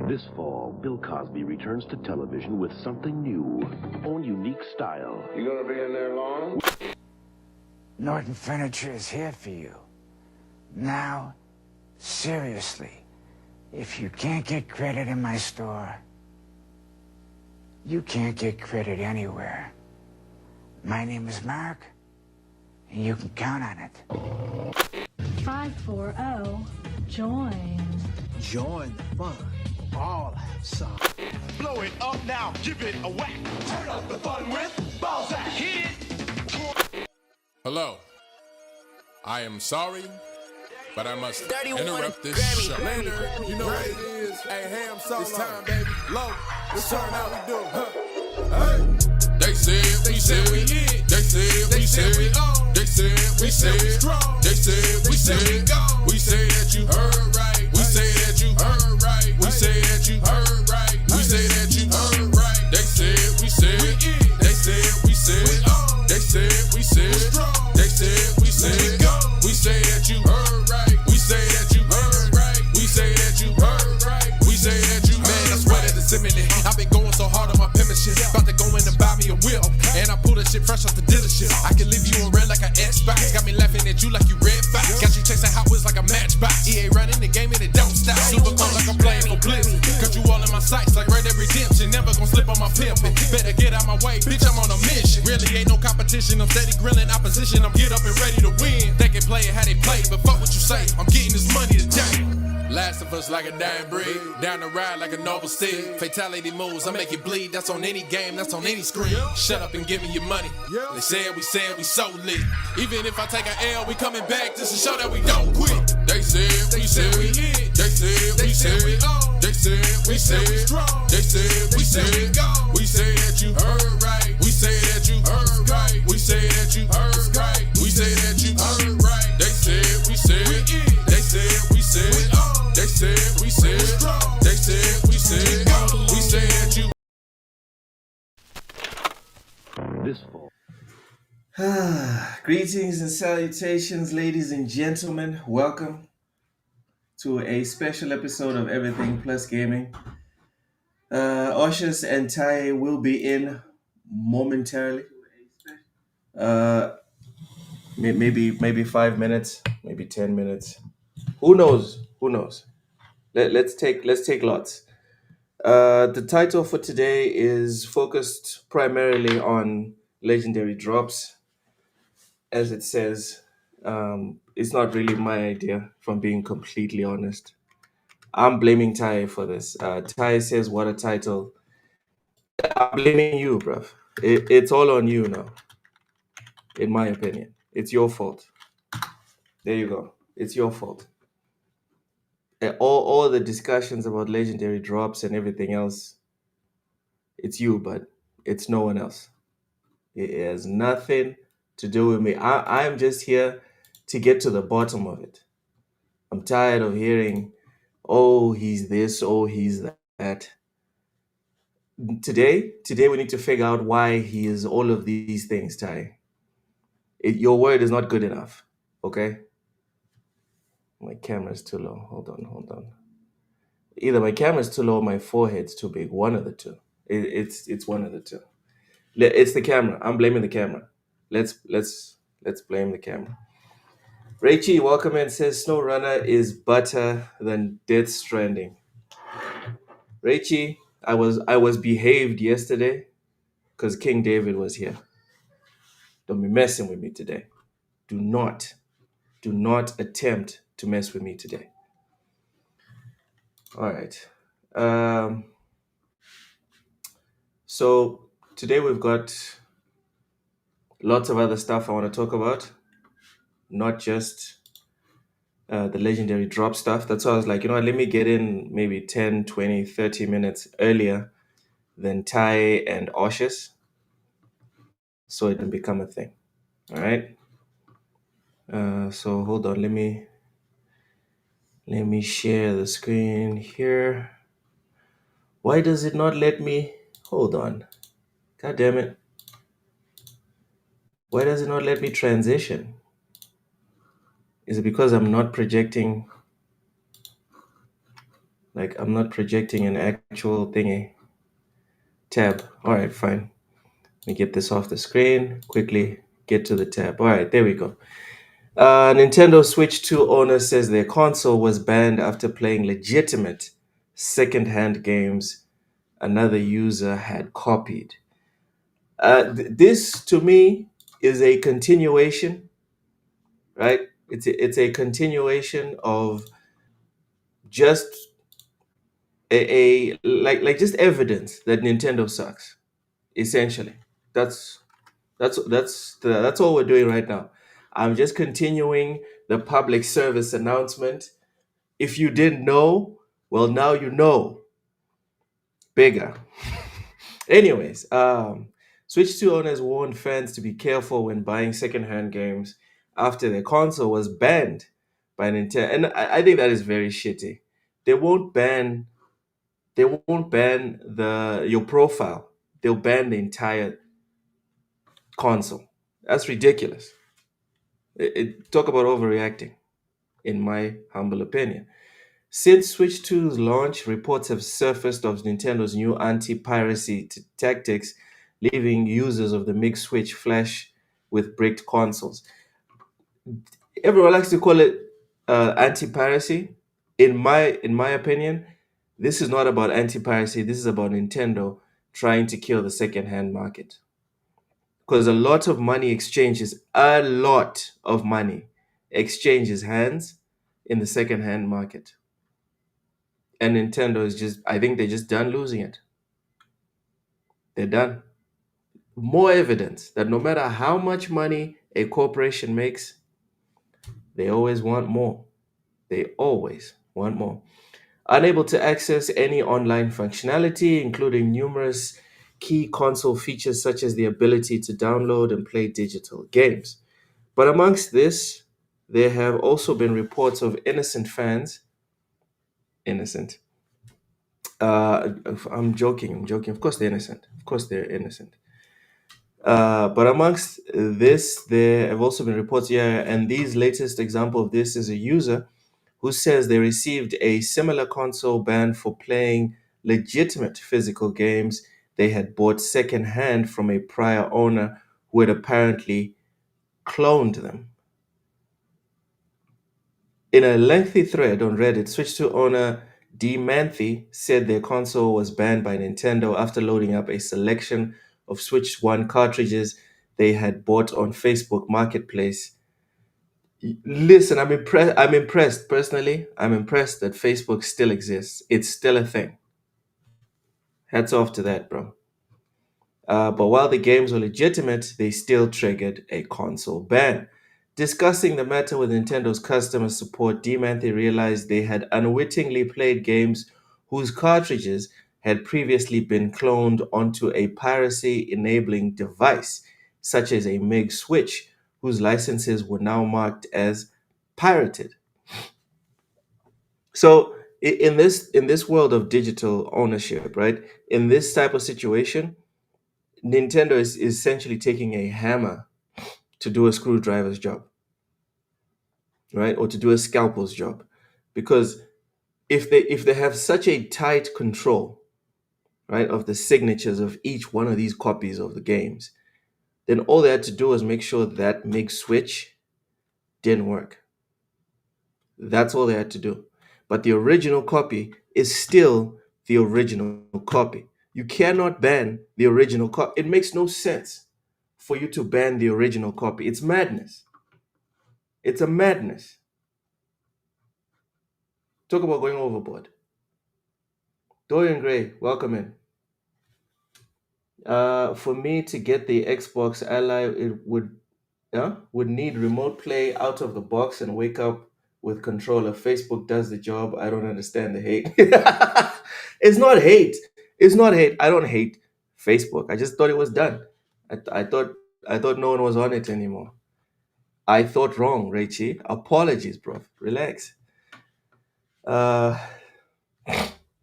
This fall, Bill Cosby returns to television with something new, own unique style. You gonna be in there long? Norton Furniture is here for you. Now, seriously, if you can't get credit in my store, you can't get credit anywhere. My name is Mark, and you can count on it. 540, join. Join the fun. All have some. Blow it up now, give it a whack. Turn up the fun with Balzac. Hit it. Hello. I am sorry, but I must 31 interrupt this Grammy. show. Lander, you know what it is. Hey, ham solo. It's time, baby. Low. It's turn how we do. Hey. They said we said we in. They said we said we on. They said we said we strong. They said we said we go. We say that you heard right. We say that you heard right. We say that you heard right. We say that you heard right. They said we said we in. They said we said we on. They said we said strong. They said we said go. We say that you heard right. We say that you heard right. We say that you heard right. We say that you heard right. Man, I swear that it's imminent. I've been going so hard on my penmanship. About to go in and buy me a whip. And I pull that shit fresh off the dealership. I can leave you in red like an Xbox. Got me laughing at you like you Red Fox. Got you chasing Hot Wheels like a Matchbox. EA running the game and it don't stop. Super cold like I'm playing for Blizzard. Cut you all in my sights like Red Dead Redemption. Never gonna slip on my pimpin'. Better get out my way, bitch, I'm on a mission. Really ain't no competition. I'm steady grilling opposition. I'm get up and ready to win. They can play it how they play, but fuck what you say. I'm getting this money today. Last of us like a dying breed. Down the ride like a noble steed. Fatality moves, I make it bleed. That's on any game, that's on any screen. Shut up and give me your money. They said we so lit. Even if I take an L, we coming back just to show that we don't quit. They said we in. They said we said we on. They said we said we strong. They said we said we go. We say that you heard right. We say that you heard right. We say that you heard right. We say that you heard right. They said we said we in. They said we said we on. They said we said strong. They said we said go. We say that you. This fall. Greetings and salutations, ladies and gentlemen. Welcome to a special episode of Everything Plus Gaming. Oshus and Tai will be in momentarily. Maybe 5 minutes, maybe 10 minutes. Who knows? Let's take lots. The title for today is focused primarily on legendary drops. As it says, it's not really my idea, if I'm being completely honest. I'm blaming Ty for this. Ty says, what a title. I'm blaming you, bruv. It's all on you now, in my opinion. It's your fault. There you go. It's your fault. All the discussions about legendary drops and everything else, it's you, but it's no one else. It has nothing to do with me. I'm just here to get to the bottom of it. I'm tired of hearing, oh, he's this, oh, he's that. Today we need to figure out why he is all of these things, Ty. Your word is not good enough, okay? My camera's too low. Hold on. Either my camera's too low or my forehead's too big. One of the two. It's one of the two. It's the camera. I'm blaming the camera. Let's blame the camera. Rachie, welcome in, says SnowRunner is better than Death Stranding. Rachie, I was behaved yesterday because King David was here. Don't be messing with me today. Do not attempt to mess with me today. All right. So today we've got lots of other stuff I want to talk about, not just the legendary drop stuff. That's why I was like, you know what, let me get in maybe 10, 20, 30 minutes earlier than Ty and Oshus, so it can become a thing. All right. So hold on, let me share the screen here. Why does it not let me? Hold on. God damn it. Why does it not let me transition? Is it because I'm not projecting? Like I'm not projecting an actual thingy tab. All right, fine. Let me get this off the screen. Quickly get to the tab. All right, there we go. Nintendo Switch 2 owner says their console was banned after playing legitimate second-hand games another user had copied. This, to me, is a continuation, right? It's a continuation of just like just evidence that Nintendo sucks. Essentially, that's that's all we're doing right now. I'm just continuing the public service announcement. If you didn't know, well, now you know. Bigger. Anyways, Switch 2 owners warned fans to be careful when buying secondhand games after their console was banned by Nintendo. And I think that is very shitty. They won't ban the your profile. They'll ban the entire console. That's ridiculous. Talk about overreacting, in my humble opinion. Since Switch 2's launch, reports have surfaced of Nintendo's new anti-piracy tactics, leaving users of the mixed Switch flush with bricked consoles. Everyone likes to call it anti-piracy. In my opinion, this is not about anti-piracy. This is about Nintendo trying to kill the second-hand market, because a lot of money exchanges hands in the second-hand market, and Nintendo is just, I think they're just done losing it. They're done. More evidence that no matter how much money a corporation makes, they always want more. They always want more. Unable to access any online functionality, including numerous key console features such as the ability to download and play digital games. But amongst this, there have also been reports of innocent fans. Innocent. I'm joking. I'm joking. Of course they're innocent. Of course they're innocent. But amongst this, there have also been reports here, and these latest example of this is a user who says they received a similar console ban for playing legitimate physical games they had bought secondhand from a prior owner who had apparently cloned them. In a lengthy thread on Reddit, Switch 2 owner D. Manthe said their console was banned by Nintendo after loading up a selection of Switch 1 cartridges they had bought on Facebook Marketplace. Listen, I'm impressed. I'm impressed personally. I'm impressed that Facebook still exists. It's still a thing. Hats off to that, bro. But while the games were legitimate, they still triggered a console ban. Discussing the matter with Nintendo's customer support, Demanthe realized they had unwittingly played games whose cartridges had previously been cloned onto a piracy enabling device, such as a MiG Switch, whose licenses were now marked as pirated. So in this world of digital ownership, right? In this type of situation, Nintendo is essentially taking a hammer to do a screwdriver's job, right? Or to do a scalpel's job. Because if they have such a tight control, right, of the signatures of each one of these copies of the games, then all they had to do was make sure that MiG switch didn't work. That's all they had to do. But the original copy is still the original copy. You cannot ban the original copy. It makes no sense for you to ban the original copy. It's madness. It's a madness. Talk about going overboard. Dorian Gray, welcome in. For me to get the Xbox Ally, it would need remote play out of the box and wake up with controller. Facebook does the job. I don't understand the hate. It's not hate. It's not hate. I don't hate Facebook. I just thought it was done. I thought no one was on it anymore. I thought wrong, Rachie. Apologies, bro. Relax. Uh,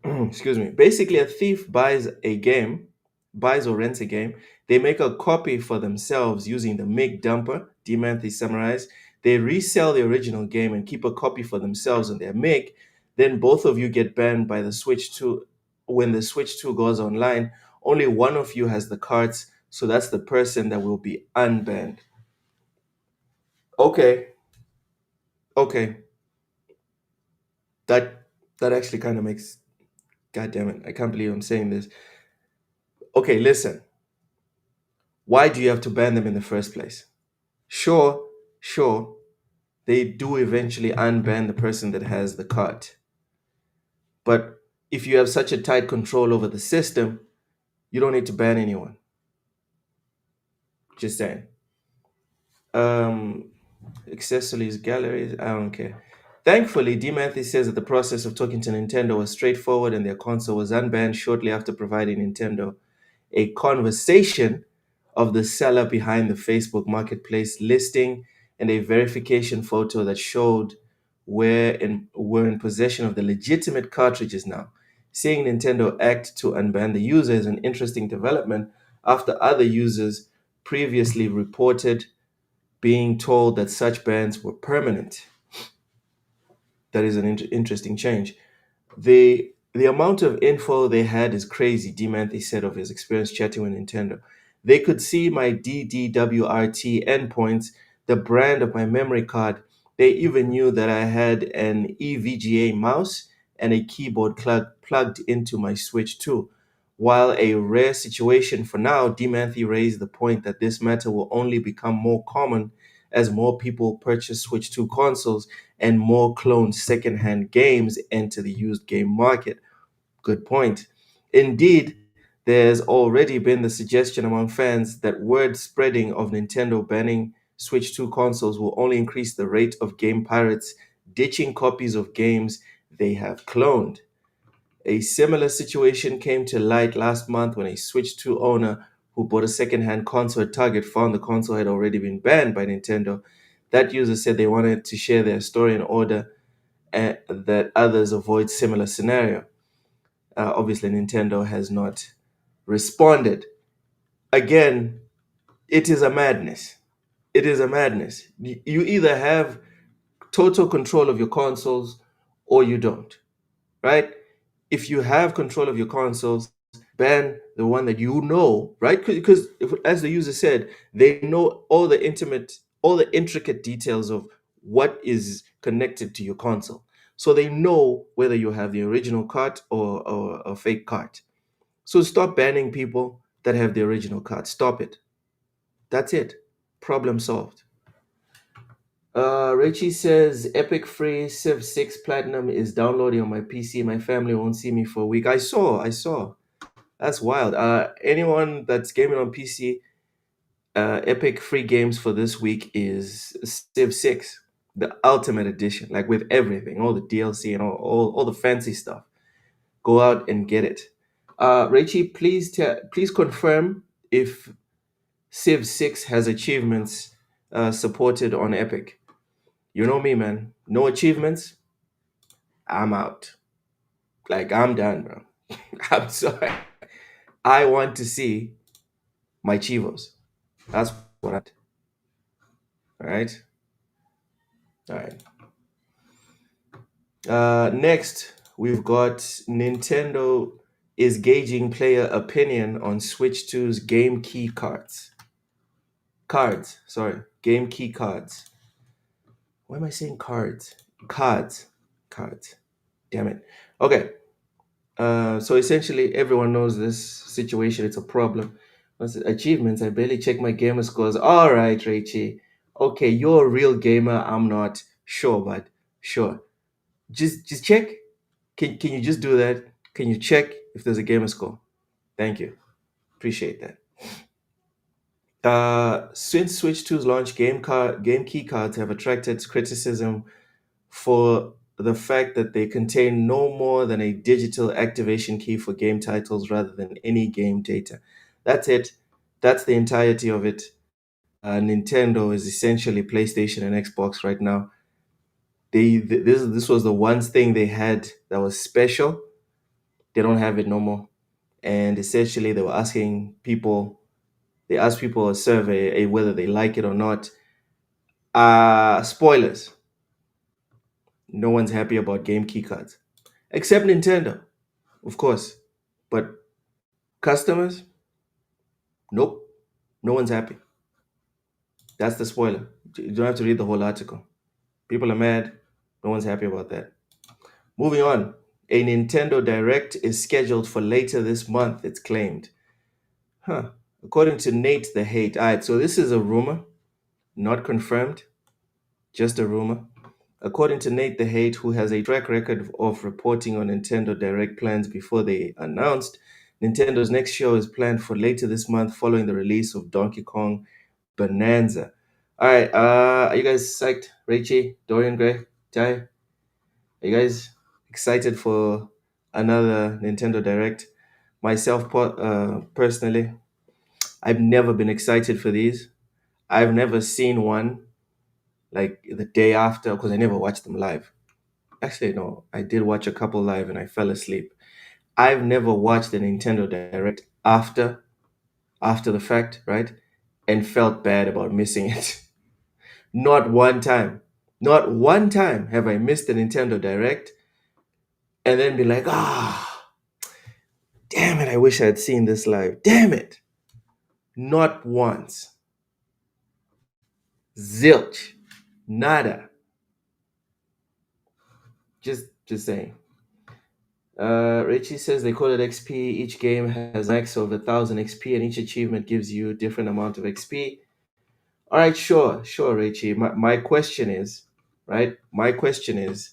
excuse me. Basically, a thief buys or rents a game. They make a copy for themselves using the MIG dumper, Demanthe summarized. They resell the original game and keep a copy for themselves on their MIG. then both of you get banned by the Switch 2. When the Switch 2 goes online, only one of you has the cards, so that's the person that will be unbanned. Okay, okay. That actually kind of makes, god damn it, I can't believe I'm saying this. Okay, listen. Why do you have to ban them in the first place? Sure, sure, they do eventually unban the person that has the card. But if you have such a tight control over the system, you don't need to ban anyone. Just saying. Um, accessories, galleries, I don't care. Thankfully, Demathy says that the process of talking to Nintendo was straightforward and their console was unbanned shortly after providing Nintendo a conversation of the seller behind the Facebook Marketplace listing and a verification photo that showed were in possession of the legitimate cartridges now. Seeing Nintendo act to unban the user is an interesting development after other users previously reported being told that such bans were permanent. That is an interesting change. The amount of info they had is crazy, Demanthe said of his experience chatting with Nintendo. They could see my DDWRT endpoints, the brand of my memory card. They even knew that I had an EVGA mouse and a keyboard plugged into my Switch 2. While a rare situation for now, Demanthe raised the point that this matter will only become more common as more people purchase Switch 2 consoles and more cloned secondhand games enter the used game market. Good point. Indeed, there's already been the suggestion among fans that word spreading of Nintendo banning Switch 2 consoles will only increase the rate of game pirates ditching copies of games they have cloned. A similar situation came to light last month when a Switch 2 owner who bought a secondhand console at Target found the console had already been banned by Nintendo. That user said they wanted to share their story in order that others avoid similar scenario. Obviously, Nintendo has not responded. Again, it is a madness. It is a madness. You either have total control of your consoles or you don't, right? If you have control of your consoles, ban the one that you know, right? Because as the user said, they know all the intricate details of what is connected to your console. So they know whether you have the original card or a fake card. So stop banning people that have the original card. Stop it. That's it. Problem solved. Richie says Epic Free Civ 6 Platinum is downloading on my PC. My family won't see me for a week. I saw. That's wild. Anyone that's gaming on PC, Epic free games for this week is Civ 6, the Ultimate Edition, like with everything, all the DLC and all the fancy stuff. Go out and get it. Richie, please confirm if Civ 6 has achievements supported on Epic. You know me, man. No achievements, I'm out. Like, I'm done, bro. I'm sorry. I want to see my Chivos. That's what I. All right. All right. Next, we've got Nintendo is gauging player opinion on Switch 2's game key cards. Game key cards. Why am I saying cards? Cards. Damn it. Okay. So essentially, everyone knows this situation. It's a problem. What's it? Achievements. I barely check my gamer scores. All right, Richie. Okay, you're a real gamer. I'm not. Sure, but sure. Just check. Can you just do that? Can you check if there's a gamer score? Thank you. Appreciate that. Since Switch 2's launch, game key cards have attracted criticism for the fact that they contain no more than a digital activation key for game titles rather than any game data. That's it. That's the entirety of it. Nintendo is essentially PlayStation and Xbox right now. This was the one thing they had that was special. They don't have it no more. And essentially, they asked people a survey whether they like it or not. Spoilers. No one's happy about game key cards. except Nintendo, of course. But customers, nope, no one's happy. That's the spoiler. You don't have to read the whole article. People are mad. No one's happy about that. Moving on. A Nintendo Direct is scheduled for later this month, it's claimed. Huh. According to Nate the Hate. All right, so this is a rumor, not confirmed, just a rumor. According to Nate the Hate, who has a track record of reporting on Nintendo Direct plans before they announced, Nintendo's next show is planned for later this month following the release of Donkey Kong Bonanza. All right, are you guys psyched? Rachie, Dorian Gray, Ty? Are you guys excited for another Nintendo Direct? Myself, personally, I've never been excited for these. I've never seen one like the day after because I never watched them live. Actually, no, I did watch a couple live and I fell asleep. I've never watched a Nintendo Direct after the fact, right? And felt bad about missing it. Not one time. Not one time have I missed a Nintendo Direct and then be like, damn it, I wish I had seen this live. Damn it. Not once. Zilch. Nada. Just saying. Richie says they call it XP. Each game has max of 1,000 XP, and each achievement gives you a different amount of XP. All right, sure, Richie. My question is, right? My question is,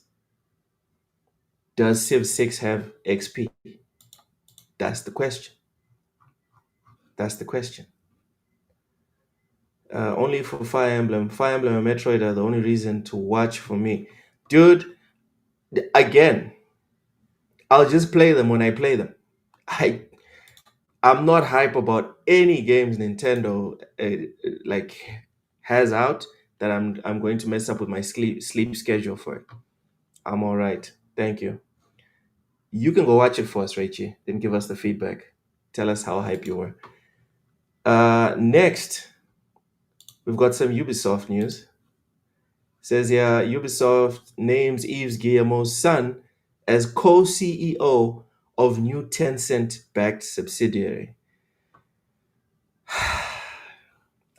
does Civ 6 have XP? That's the question. That's the question. Only for Fire Emblem. Fire Emblem and Metroid are the only reason to watch for me. Dude, again, I'll just play them when I play them. I'm not hype about any games Nintendo like has out that I'm going to mess up with my sleep schedule for it. I'm all right. Thank you. You can go watch it for us, Rachie. Then give us the feedback. Tell us how hype you were. Next, we've got some Ubisoft news. Says here, Ubisoft names Yves Guillemot's son as co-CEO of new Tencent-backed subsidiary.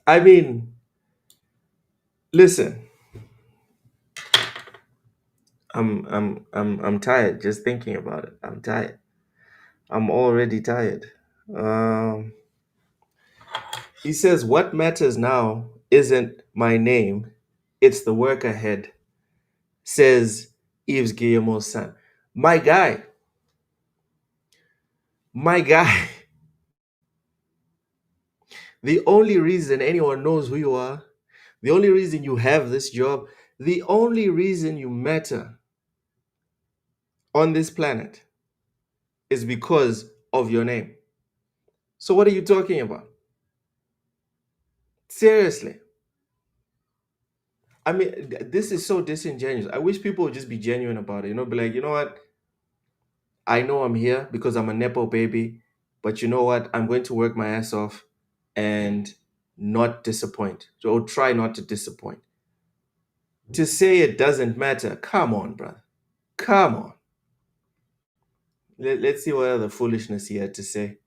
I mean, listen. I'm tired just thinking about it. I'm tired. I'm already tired. He says, "What matters now isn't my name, it's the work ahead," says Yves Guillemot's son. My guy. The only reason anyone knows who you are, the only reason you have this job, the only reason you matter on this planet is because of your name. So what are you talking about? Seriously. I mean, this is so disingenuous. I wish people would just be genuine about it. Be like, you know what? I know I'm here because I'm a Nepo baby, but you know what? I'm going to work my ass off and not disappoint. So try not to disappoint. To say it doesn't matter, come on, brother. Come on. Let's see what other foolishness he had to say.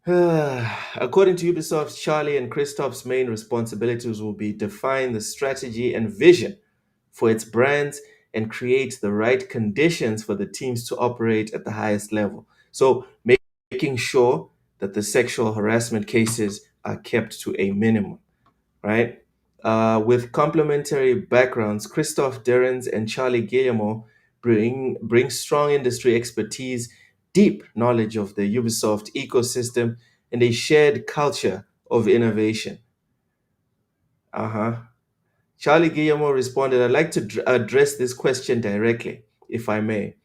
According to Ubisoft, Charlie and Christoph's main responsibilities will be define the strategy and vision for its brands and create the right conditions for the teams to operate at the highest level. So making sure that the sexual harassment cases are kept to a minimum, right? With complementary backgrounds, Christophe Derens and Charlie Guillemot bring strong industry expertise, deep knowledge of the Ubisoft ecosystem, and a shared culture of innovation. Charlie Guillemot responded, "I'd like to address this question directly, if I may.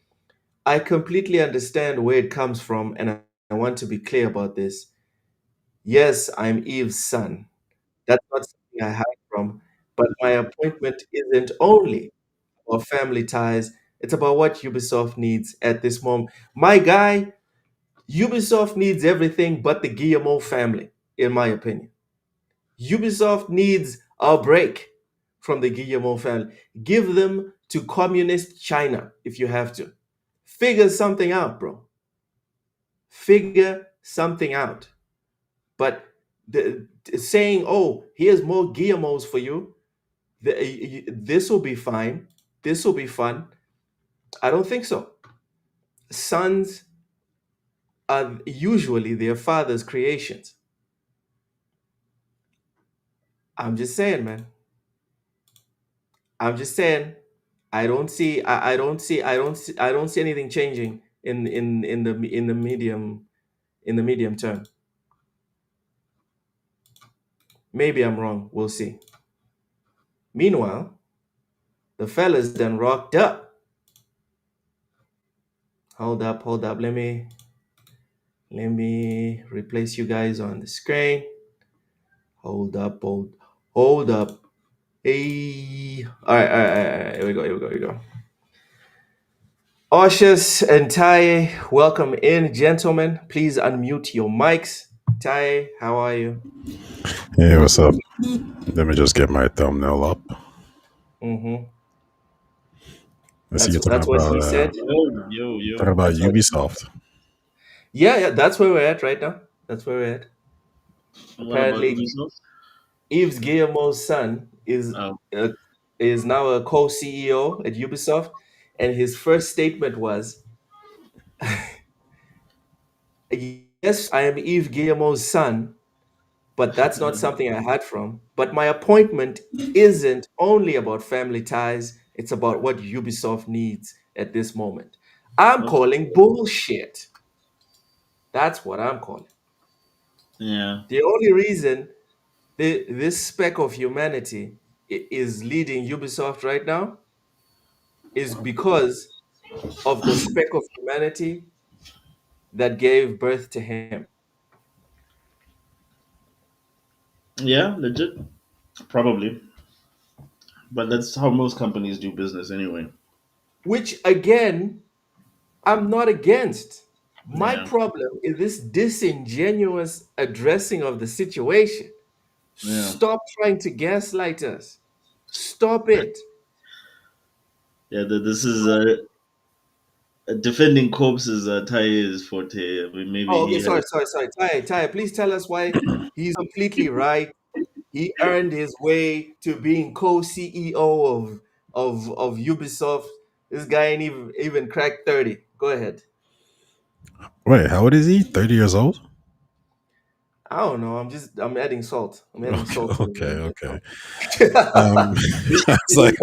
I completely understand where it comes from, and I want to be clear about this. Yes, I'm Eve's son. That's not something I hide from, but my appointment isn't only about family ties, it's about what Ubisoft needs at this moment." My guy, Ubisoft needs everything but the Guillemot family, in my opinion. Ubisoft needs a break from the Guillemot family. Give them to communist China if you have to. Figure something out, bro. Figure something out. But saying, "Oh, here's more Guillermos for you. This will be fine. This will be fun." I don't think so. Sons are usually their father's creations. I'm just saying, man. I'm just saying. I don't see anything changing in the medium term. Maybe I'm wrong. We'll see. Meanwhile, the fellas done rocked up. Hold up. Let me replace you guys on the screen. Hold up. Hey. All right. Here we go. Oshus and Tai, welcome in, gentlemen. Please unmute your mics. Tai, how are you? Hey, what's up? Let me just get my thumbnail up. Mm-hmm. I see you're That's what he said. talking about That's what. Ubisoft. Yeah. That's where we're at right now. That's where we're at. What about Apparently, Ubisoft? Yves Guillemot's son uh, is now a co-CEO at Ubisoft, and his first statement was, "Yes, I am Yves Guillemot's son, but that's not something I had from. But my appointment isn't only about family ties; it's about what Ubisoft needs at this moment. I'm Oh, calling bullshit. That's what I'm calling. yeah, The only reason this speck of humanity is leading Ubisoft right now is because of the speck of humanity that gave birth to him. yeah, legit, probably. But that's how most companies do business anyway. Which again, I'm not against. My Yeah, problem is this disingenuous addressing of the situation. yeah, Stop trying to gaslight us. Stop it. yeah. This is defending corpses. Ty's forte. I mean, maybe Oh, okay, he has. sorry. Ty, please tell us why he's completely right. He earned his way to being co-CEO of Ubisoft. This guy ain't even cracked 30. Go ahead. Wait, how old is he? 30 years old? I don't know. I'm adding salt. I'm adding salt to the wound. That's Okay. all. I was like,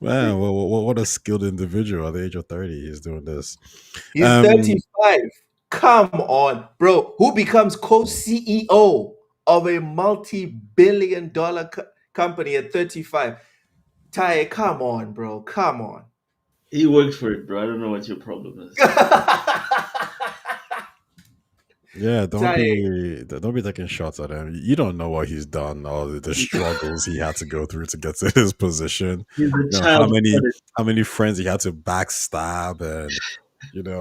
man, what a skilled individual at the age of 30. He's doing this. He's Um, 35. Come on, bro. Who becomes co-CEO of a multi-billion dollar company at 35? Ty, come on, bro. Come on. He worked for it, bro. I don't know what your problem is. yeah, Ty, don't be taking shots at him. You don't know what he's done, or the struggles he had to go through to get to his position. He's a You know child prodigy. how many friends he had to backstab, and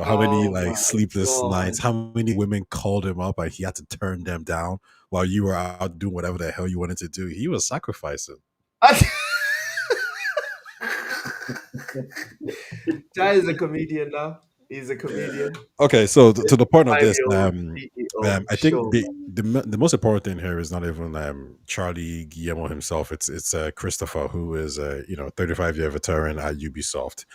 how many oh like my sleepless God. nights, how many women called him up and he had to turn them down while you were out doing whatever the hell you wanted to do. He was sacrificing. Ty is a comedian now. He's a comedian. Okay, so to the point of this, 5-year-old CEO. I think Show. the most important thing here is not even Charlie Guillermo himself. It's Christopher, who is a 35-year veteran at Ubisoft.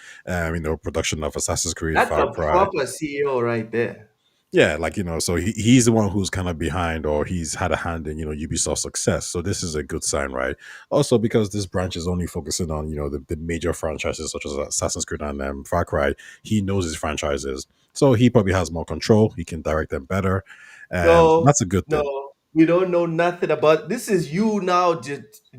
Production of Assassin's Creed, That's Far a Cry. proper CEO right there. Yeah, so he's the one who's kind of behind, or he's had a hand in Ubisoft's success. So this is a good sign, right? Also, because this branch is only focusing on the major franchises such as Assassin's Creed and Far Cry. He knows his franchises, so he probably has more control. He can direct them better, and No, that's a good thing. no, we don't know nothing about this. Is you now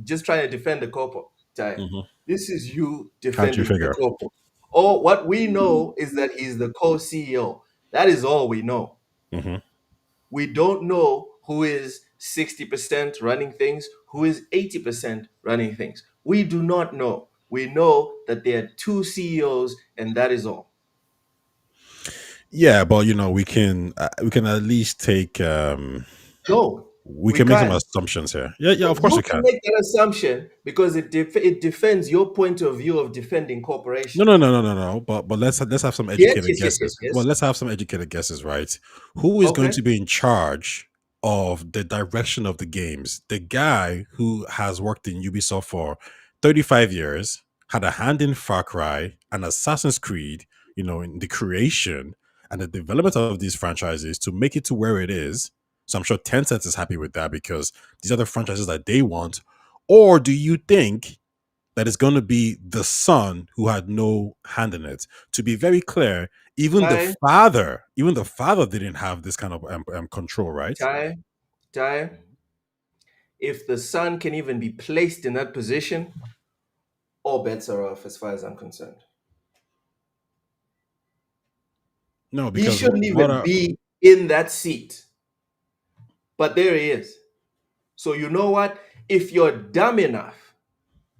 just trying to defend the corpo, Ty. Hmm. This is you How'd you defending the figure? corpo. Oh, what we know is that he's the co-CEO. That is all we know. Hmm. We don't know who is 60% running things, who is 80% running things. We do not know. We know that there are two CEOs, and that is all. Yeah, but we can at least take No, We We can make some can't. assumptions here. Yeah, yeah, But of course you we can can. make that assumption because it defends your point of view of defending No, corporation. no, no, no, no, no. But let's have some Yes, educated yes, yes, yes, guesses. Well, yes. let's have some educated guesses, right? Who is going Okay. to be in charge of the direction of the games? The guy who has worked in Ubisoft for 35 years, had a hand in Far Cry and Assassin's Creed, in the creation and the development of these franchises to make it to where it is. So I'm sure Tencent is happy with that because these are the franchises that they want. Or do you think that is going to be the son who had no hand in it? To be very clear, Ty, even the father didn't have this kind of control, right? Ty, Ty. If the son can even be placed in that position, all bets are off as far as I'm concerned. No, He because shouldn't even be in that seat. But there he is. So you know what? If you're dumb enough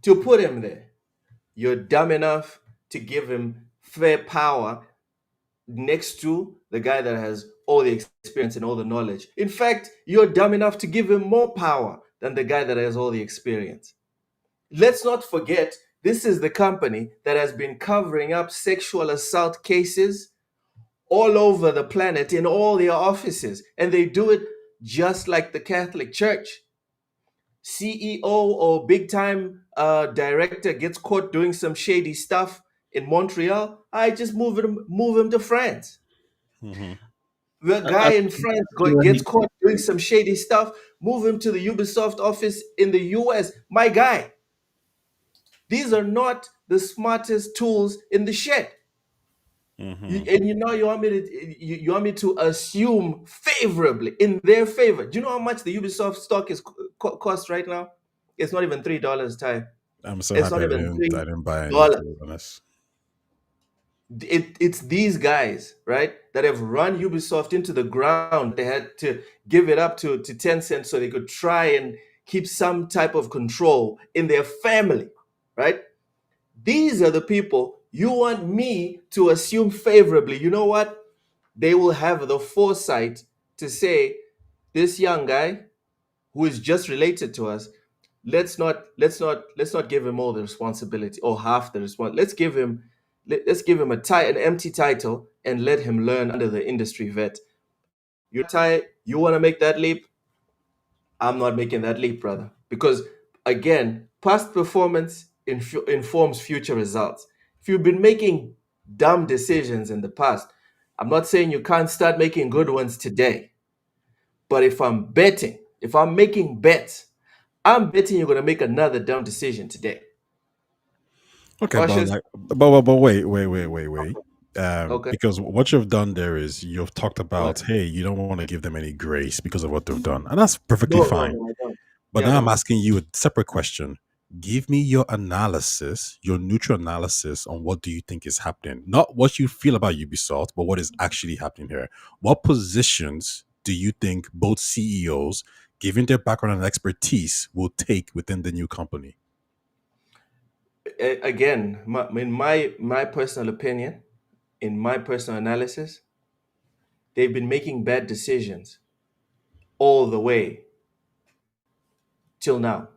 to put him there, you're dumb enough to give him fair power next to the guy that has all the experience and all the knowledge. In fact, you're dumb enough to give him more power than the guy that has all the experience. Let's not forget, this is the company that has been covering up sexual assault cases all over the planet in all their offices, and they do it just like the Catholic Church. CEO or big time director gets caught doing some shady stuff in Montreal, I just move him to France. Mhm. The guy in France gets caught doing some shady stuff, move him to the Ubisoft office in the US. My guy, these are not the smartest tools in the shed. Mhm. And you want me to assume favorably in their favor. Do you know how much the Ubisoft stock is cost right now? It's not even $3, Ty. I'm so It's happy not even I didn't buy any, to $3. be honest. It's these guys, right, that have run Ubisoft into the ground. They had to give it up to Tencent so they could try and keep some type of control in their family, right? These are the people you want me to assume favorably. You know what? They will have the foresight to say, this young guy who is just related to us, let's not give him all the responsibility or half the response. Let's give him an empty title and let him learn under the industry vet. You're tired, you want to make that leap? I'm not making that leap, brother. Because again, past performance informs future results. If you've been making dumb decisions in the past, I'm not saying you can't start making good ones today. But if I'm making bets, I'm betting you're going to make another dumb decision today. Okay, but Cautious? like, but wait. Okay. Because what you've done there is you've talked What? about, hey, you don't want to give them any grace because of what they've done, and that's perfectly No, no, fine. no, I don't. But Yeah, I now I'm don't. asking you a separate question. Give me your analysis, your neutral analysis on what do you think is happening. Not what you feel about Ubisoft, but what is actually happening here. What positions do you think both CEOs, given their background and expertise, will take within the new company? Again, in my personal opinion, in my personal analysis, they've been making bad decisions all the way till now.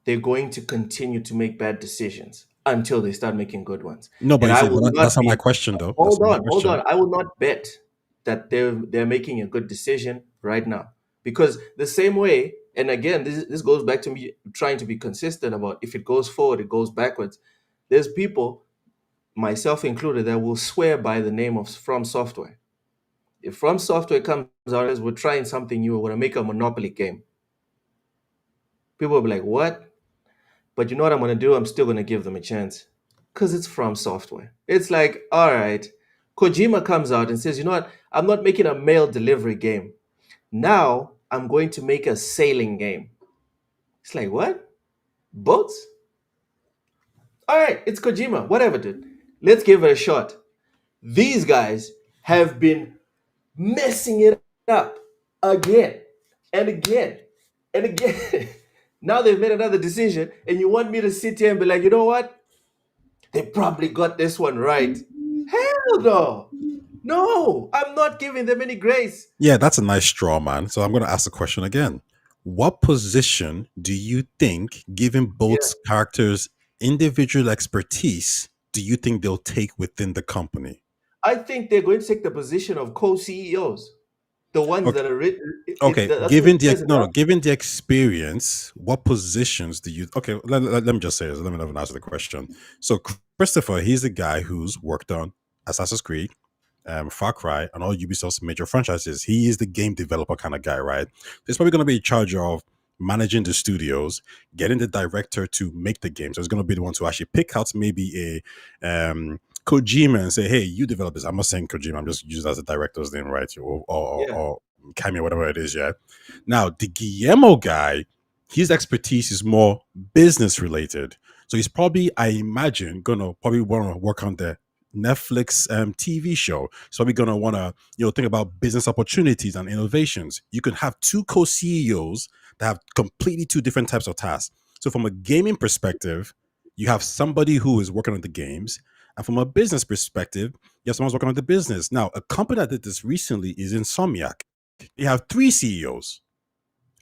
They're going to continue to make bad decisions until they start making good ones. No, but And you I see, will that's not not my be question, though. That's hold not my on, hold question. on. I will not bet that they're making a good decision right now. Because the same way, and again, this goes back to me trying to be consistent about if it goes forward, it goes backwards. There's people, myself included, that will swear by the name of From Software. If From Software comes out as we're trying something new, we're gonna make a Monopoly game. People will be like, what? But you know what I'm gonna do? I'm still gonna give them a chance. Because it's From Software. It's like, all right. Kojima comes out and says, you know what? I'm not making a mail delivery game. Now I'm going to make a sailing game. It's like, what? Boats? All right, it's Kojima. Whatever, dude. Let's give it a shot. These guys have been messing it up again and again and again. Now they've made another decision, and you want me to sit here and be like, you know what? They probably got this one right. Hell no. No, I'm not giving them any grace. Yeah, that's a nice straw man. So I'm going to ask the question again. what position do you think, given Yeah. both characters' individual expertise, do you think they'll take within the company? I think they're going to take the position of co-CEOs, the ones Okay, that are written. okay. That's what Given it the says in no, no, that. given the experience, what positions do you? Okay, let me just say this. Let me not answer the question. So Christopher, he's the guy who's worked on Assassin's Creed, Far Cry, and all Ubisoft's major franchises. He is the game developer kind of guy, right? He's probably going to be in charge of managing the studios, getting the director to make the game. So he's going to be the one to actually pick out maybe a Kojima and say, "Hey, you develop this." I'm not saying Kojima. I'm just using as a director's name, right? Yeah. Or Cameo, whatever it is. Yeah. Now the Guillermo guy, his expertise is more business related. So he's probably, I imagine, gonna probably want to work on the Netflix TV show. So we're gonna want to think about business opportunities and innovations. You could have two co-CEOs that have completely two different types of tasks. So from a gaming perspective, you have somebody who is working on the games, and from a business perspective, you have someone who's working on the business. Now, a company that did this recently is Insomniac. They have three CEOs.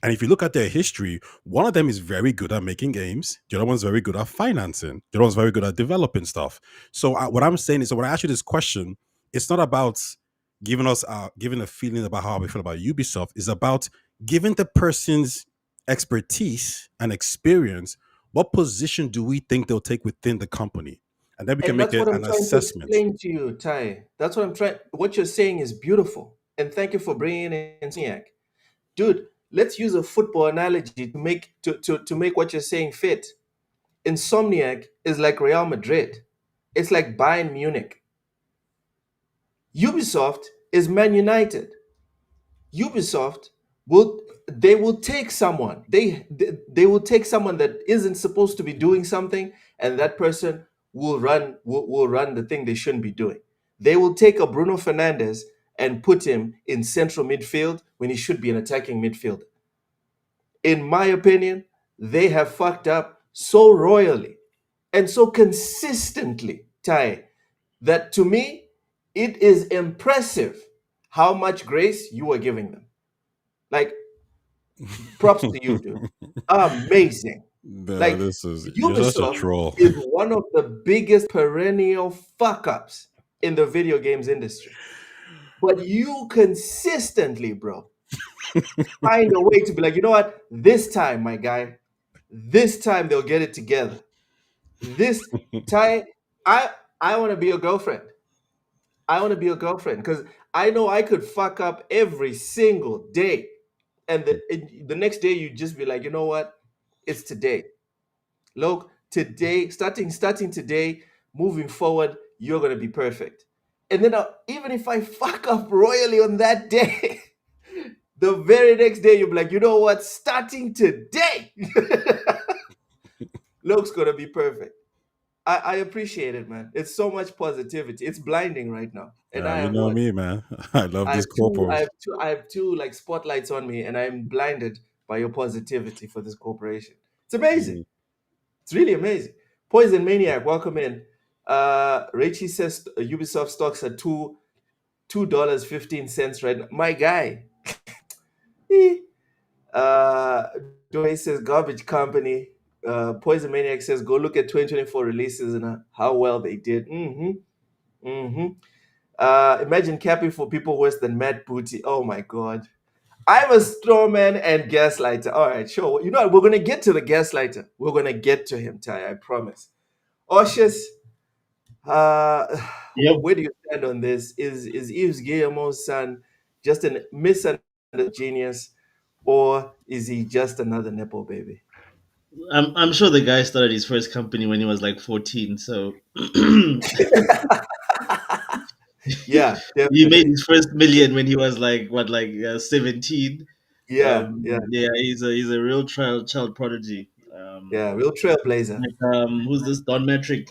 And if you look at their history, one of them is very good at making games. The other one's very good at financing. The other one's very good at developing stuff. So what I'm saying is, so when I ask you this question, it's not about giving a feeling about how we feel about Ubisoft. It's about giving the person's expertise and experience. What position do we think they'll take within the company? And then we can And make that's what I'm an trying to assessment. explain to you, Ty. That's what I'm trying. What you're saying is beautiful, and thank you for bringing in Insomniac, dude. Let's use a football analogy to make what you're saying fit. Insomniac is like Real Madrid. It's like Bayern Munich. Ubisoft is Man United. Ubisoft will take someone. They will take someone that isn't supposed to be doing something, and that person will run the thing they shouldn't be doing. They will take a Bruno Fernandes and put him in central midfield when he should be an attacking midfielder. In my opinion, they have fucked up so royally and so consistently, Ty, that to me, it is impressive how much grace you are giving them. Like, props to you, dude. Amazing. No, Like, this is you're such a Ubisoft troll. is one of the biggest perennial fuck ups in the video games industry. But you consistently, bro, find a way to be like, you know what? This time, my guy, this time they'll get it together. This time, I I want to be your girlfriend. I want to be your girlfriend because I know I could fuck up every single day, and the next day you just be like, you know what? It's today. Look, today, starting today, moving forward, you're gonna be perfect. And then even if I fuck up royally on that day, the very next day you'll be like, you know what? Starting today, Luke's gonna be perfect. I appreciate it, man. It's so much positivity. It's blinding right now, and I You have know what? me, man. I love I these have two. I corpos. have two. I have two like spotlights on me, and I'm blinded by your positivity for this corporation. It's amazing. Mm. It's really amazing. Poison Maniac, welcome in. Rachie says Ubisoft stocks are $2.15 right now. My guy. uh, Joy says garbage company. Poison Maniac says go look at 2024 releases and how well they did. Imagine capping for people worse than Matt Booty. Oh my god. I'm a strawman and gaslighter. All right, sure. You know what? We're gonna get to the gaslighter. We're gonna get to him, Ty. I promise. Oshis, uh, Yep. where do you stand on this? Is Yves Guillemot's son just a misunderstood genius, or is he just another nepo baby? I'm sure the guy started his first company when he was like 14. So he Yeah, made definitely. his first million when he was like what, like 17. Yeah, yeah, Yeah, he's a real child prodigy. yeah. Real trailblazer. Like, who's this Don Metric?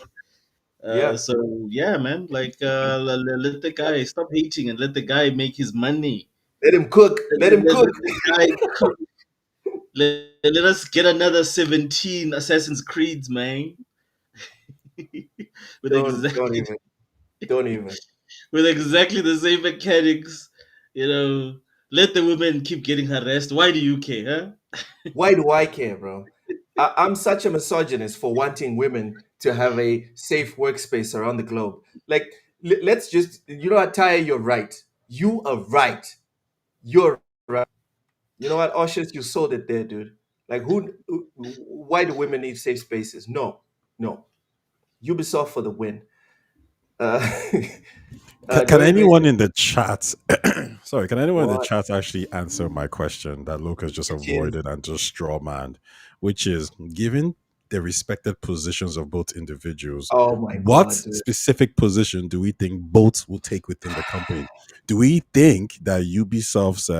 Yeah. So yeah, man. Like, let the guy stop hating and let the guy make his money. Let him cook. Let him Let cook. the guy cook. Let us get another 17 Assassin's Creeds, man. with Don't exactly even. Don't even. with exactly the same mechanics. You know, let the women keep getting harassed. Why do you care, huh? Why do I care, bro? I'm such a misogynist for wanting women to have a safe workspace around the globe. Like, let's just, you know what, Taya, you're right. You are right. You're right. You know what, Oshis, you sold it there, dude. Like, why do women need safe spaces? No, no. Ubisoft for the win. Uh, Can Dorian Gray anyone said, in the chat, sorry, can anyone in the what? chat actually answer my question that Lucas just Which is, avoided and just straw man, which is given the respected positions of both individuals, oh my what God, dude. specific position do we think both will take within the company? Do we think that Ubisoft's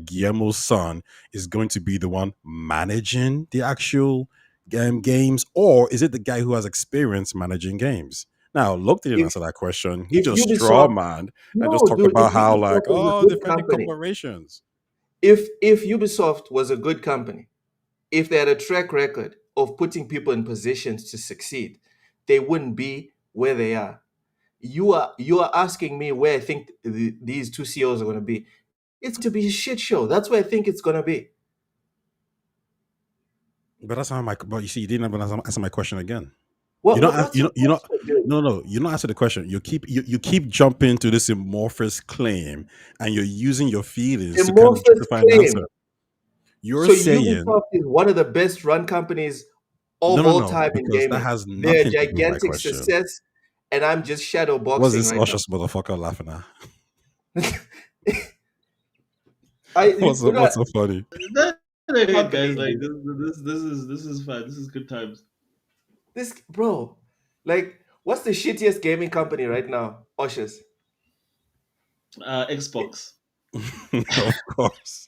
Guillermo's son is going to be the one managing the actual games, or is it the guy who has experience managing games? Now, Luke didn't If answer that question. He if just straw Ubisoft, man and just no, talked dude, if about how, like, Ubisoft was a oh, good defending company, corporations. if Ubisoft was a good company, if they had a track record of putting people in positions to succeed, they wouldn't be where they are. You are asking me where I think these two CEOs are going to be. It's to be a shit show. That's where I think it's going to be. But that's not my. But you see, you didn't even answer my question again. You What, don't. what what's You your know. You know. question, dude? No, no, you don't answer the question. You keep jumping to this amorphous claim, and you're using your feelings to kind of Amorphous justify an answer. claim. You're So saying Ubisoft is one of the best run companies no, of no, all no, time in because that gaming. has They're a nothing to do with my gigantic question. success, and I'm just shadow What's boxing this right now. Ushers motherfucker laughing at? You know What's so funny? That ain't it, guys. companies, Like dude. this is fun. This is good times. This bro, like, what's the shittiest gaming company right now? Oshers. Xbox. Of course.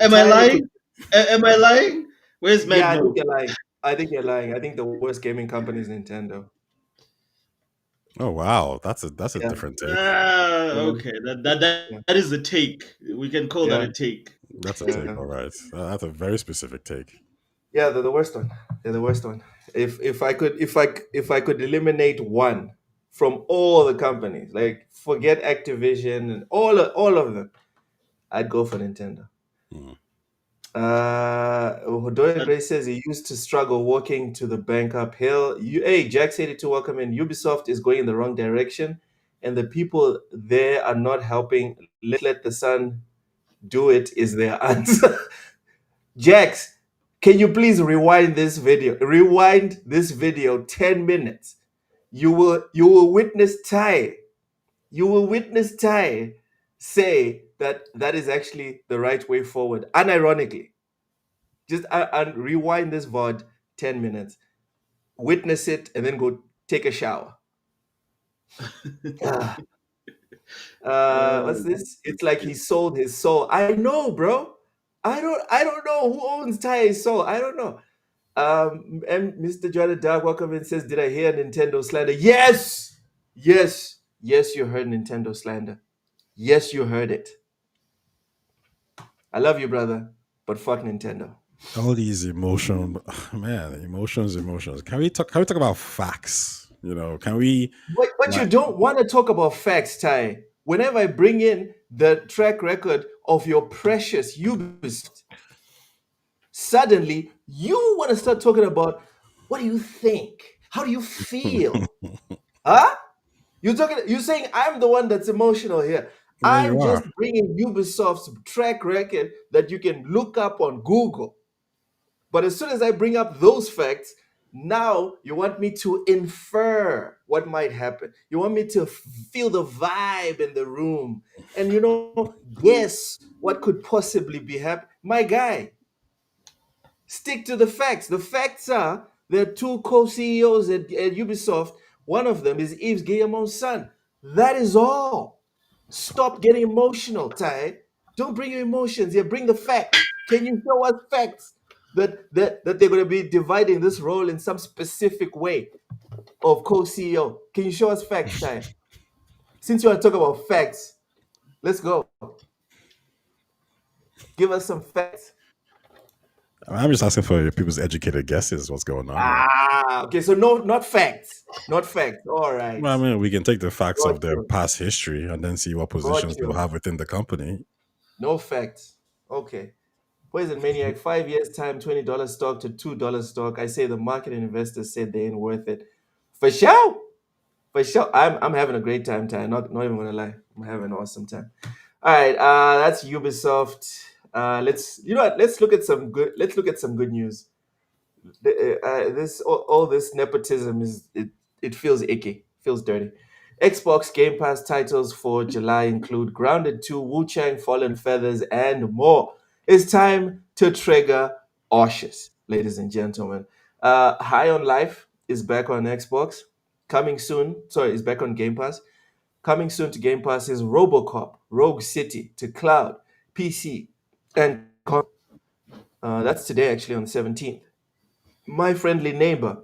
Am I Tyler could. lying? Am I lying? Where's Yeah, Mad I think Mo? you're lying. I think you're lying. I think the worst gaming company is Nintendo. Oh wow, that's a Yeah, different take. yeah, Okay. yeah, That is a take. We can call that yeah, a take. That's a take. yeah. All right, that's a very specific take. Yeah, they're the worst one. They're the worst one. If I could eliminate one from all the companies, like forget Activision and all of them, I'd go for Nintendo. Hmm. Dorian That Gray says he used to struggle walking to the bank uphill. Hey, Jax82, welcome in. Ubisoft is going in the wrong direction, and the people there are not helping. Let the sun do it is their answer. Jax, can you please rewind this video? Rewind this video 10 minutes. You will witness Ty. You will witness Ty say that that is actually the right way forward. Unironically, just and rewind this VOD 10 minutes. Witness it and then go take a shower. Ah, what's uh, this? It's like he sold his soul. I know, bro. I don't know who owns Ty's soul. I don't know. And Mr. Jordan Dog welcome in says, did I hear Nintendo slander? Yes! Yes. Yes, you heard Nintendo slander. Yes, you heard it. I love you, brother, but fuck Nintendo. All these emotion, man, emotions. Can we talk about facts? Can we But you like? don't want to talk about facts, Ty. Whenever I bring in the track record of your precious Ubisoft, suddenly you want to start talking about what do you think? How do you feel? Huh? You're saying I'm the one that's emotional here. Yeah, you I'm are. just bringing Ubisoft's track record that you can look up on Google. But as soon as I bring up those facts, now you want me to infer what might happen. You want me to feel the vibe in the room and, guess what could possibly be happening. My guy, stick to the facts. The facts are there are two co-CEOs at Ubisoft. One of them is Yves Guillemot's son. That is all. Stop getting emotional, Ty. Don't bring your emotions here. Bring the facts. Can you show us facts that they're going to be dividing this role in some specific way of co-CEO? Can you show us facts, Ty? Since you want to talk about facts, let's go. Give us some facts. I'm just asking for people's educated guesses. What's going on here? Okay. So no, not facts. Not facts. All right. Well, I mean, we can take the facts Got of their you. past history and then see what Got positions they'll you. have within the company. No facts. Okay. Poison Maniac, 5 years time, $20 stock to $2 stock. I say the market and investors said they ain't worth it. For sure. For sure. I'm having a great time, Ty. Not even gonna lie. I'm having an awesome time. All right, that's Ubisoft. Let's you know what? Let's look at some good news. This all this nepotism it feels icky, feels dirty. Xbox Game Pass titles for July include Grounded 2, Wu Chang, Fallen Feathers, and more. It's time to trigger Arceus, ladies and gentlemen. High on Life is back on Xbox. Coming soon, sorry, is back on Game Pass. Coming soon to Game Pass is RoboCop, Rogue City to cloud, PC, and that's today actually on the 17th. My Friendly Neighbor,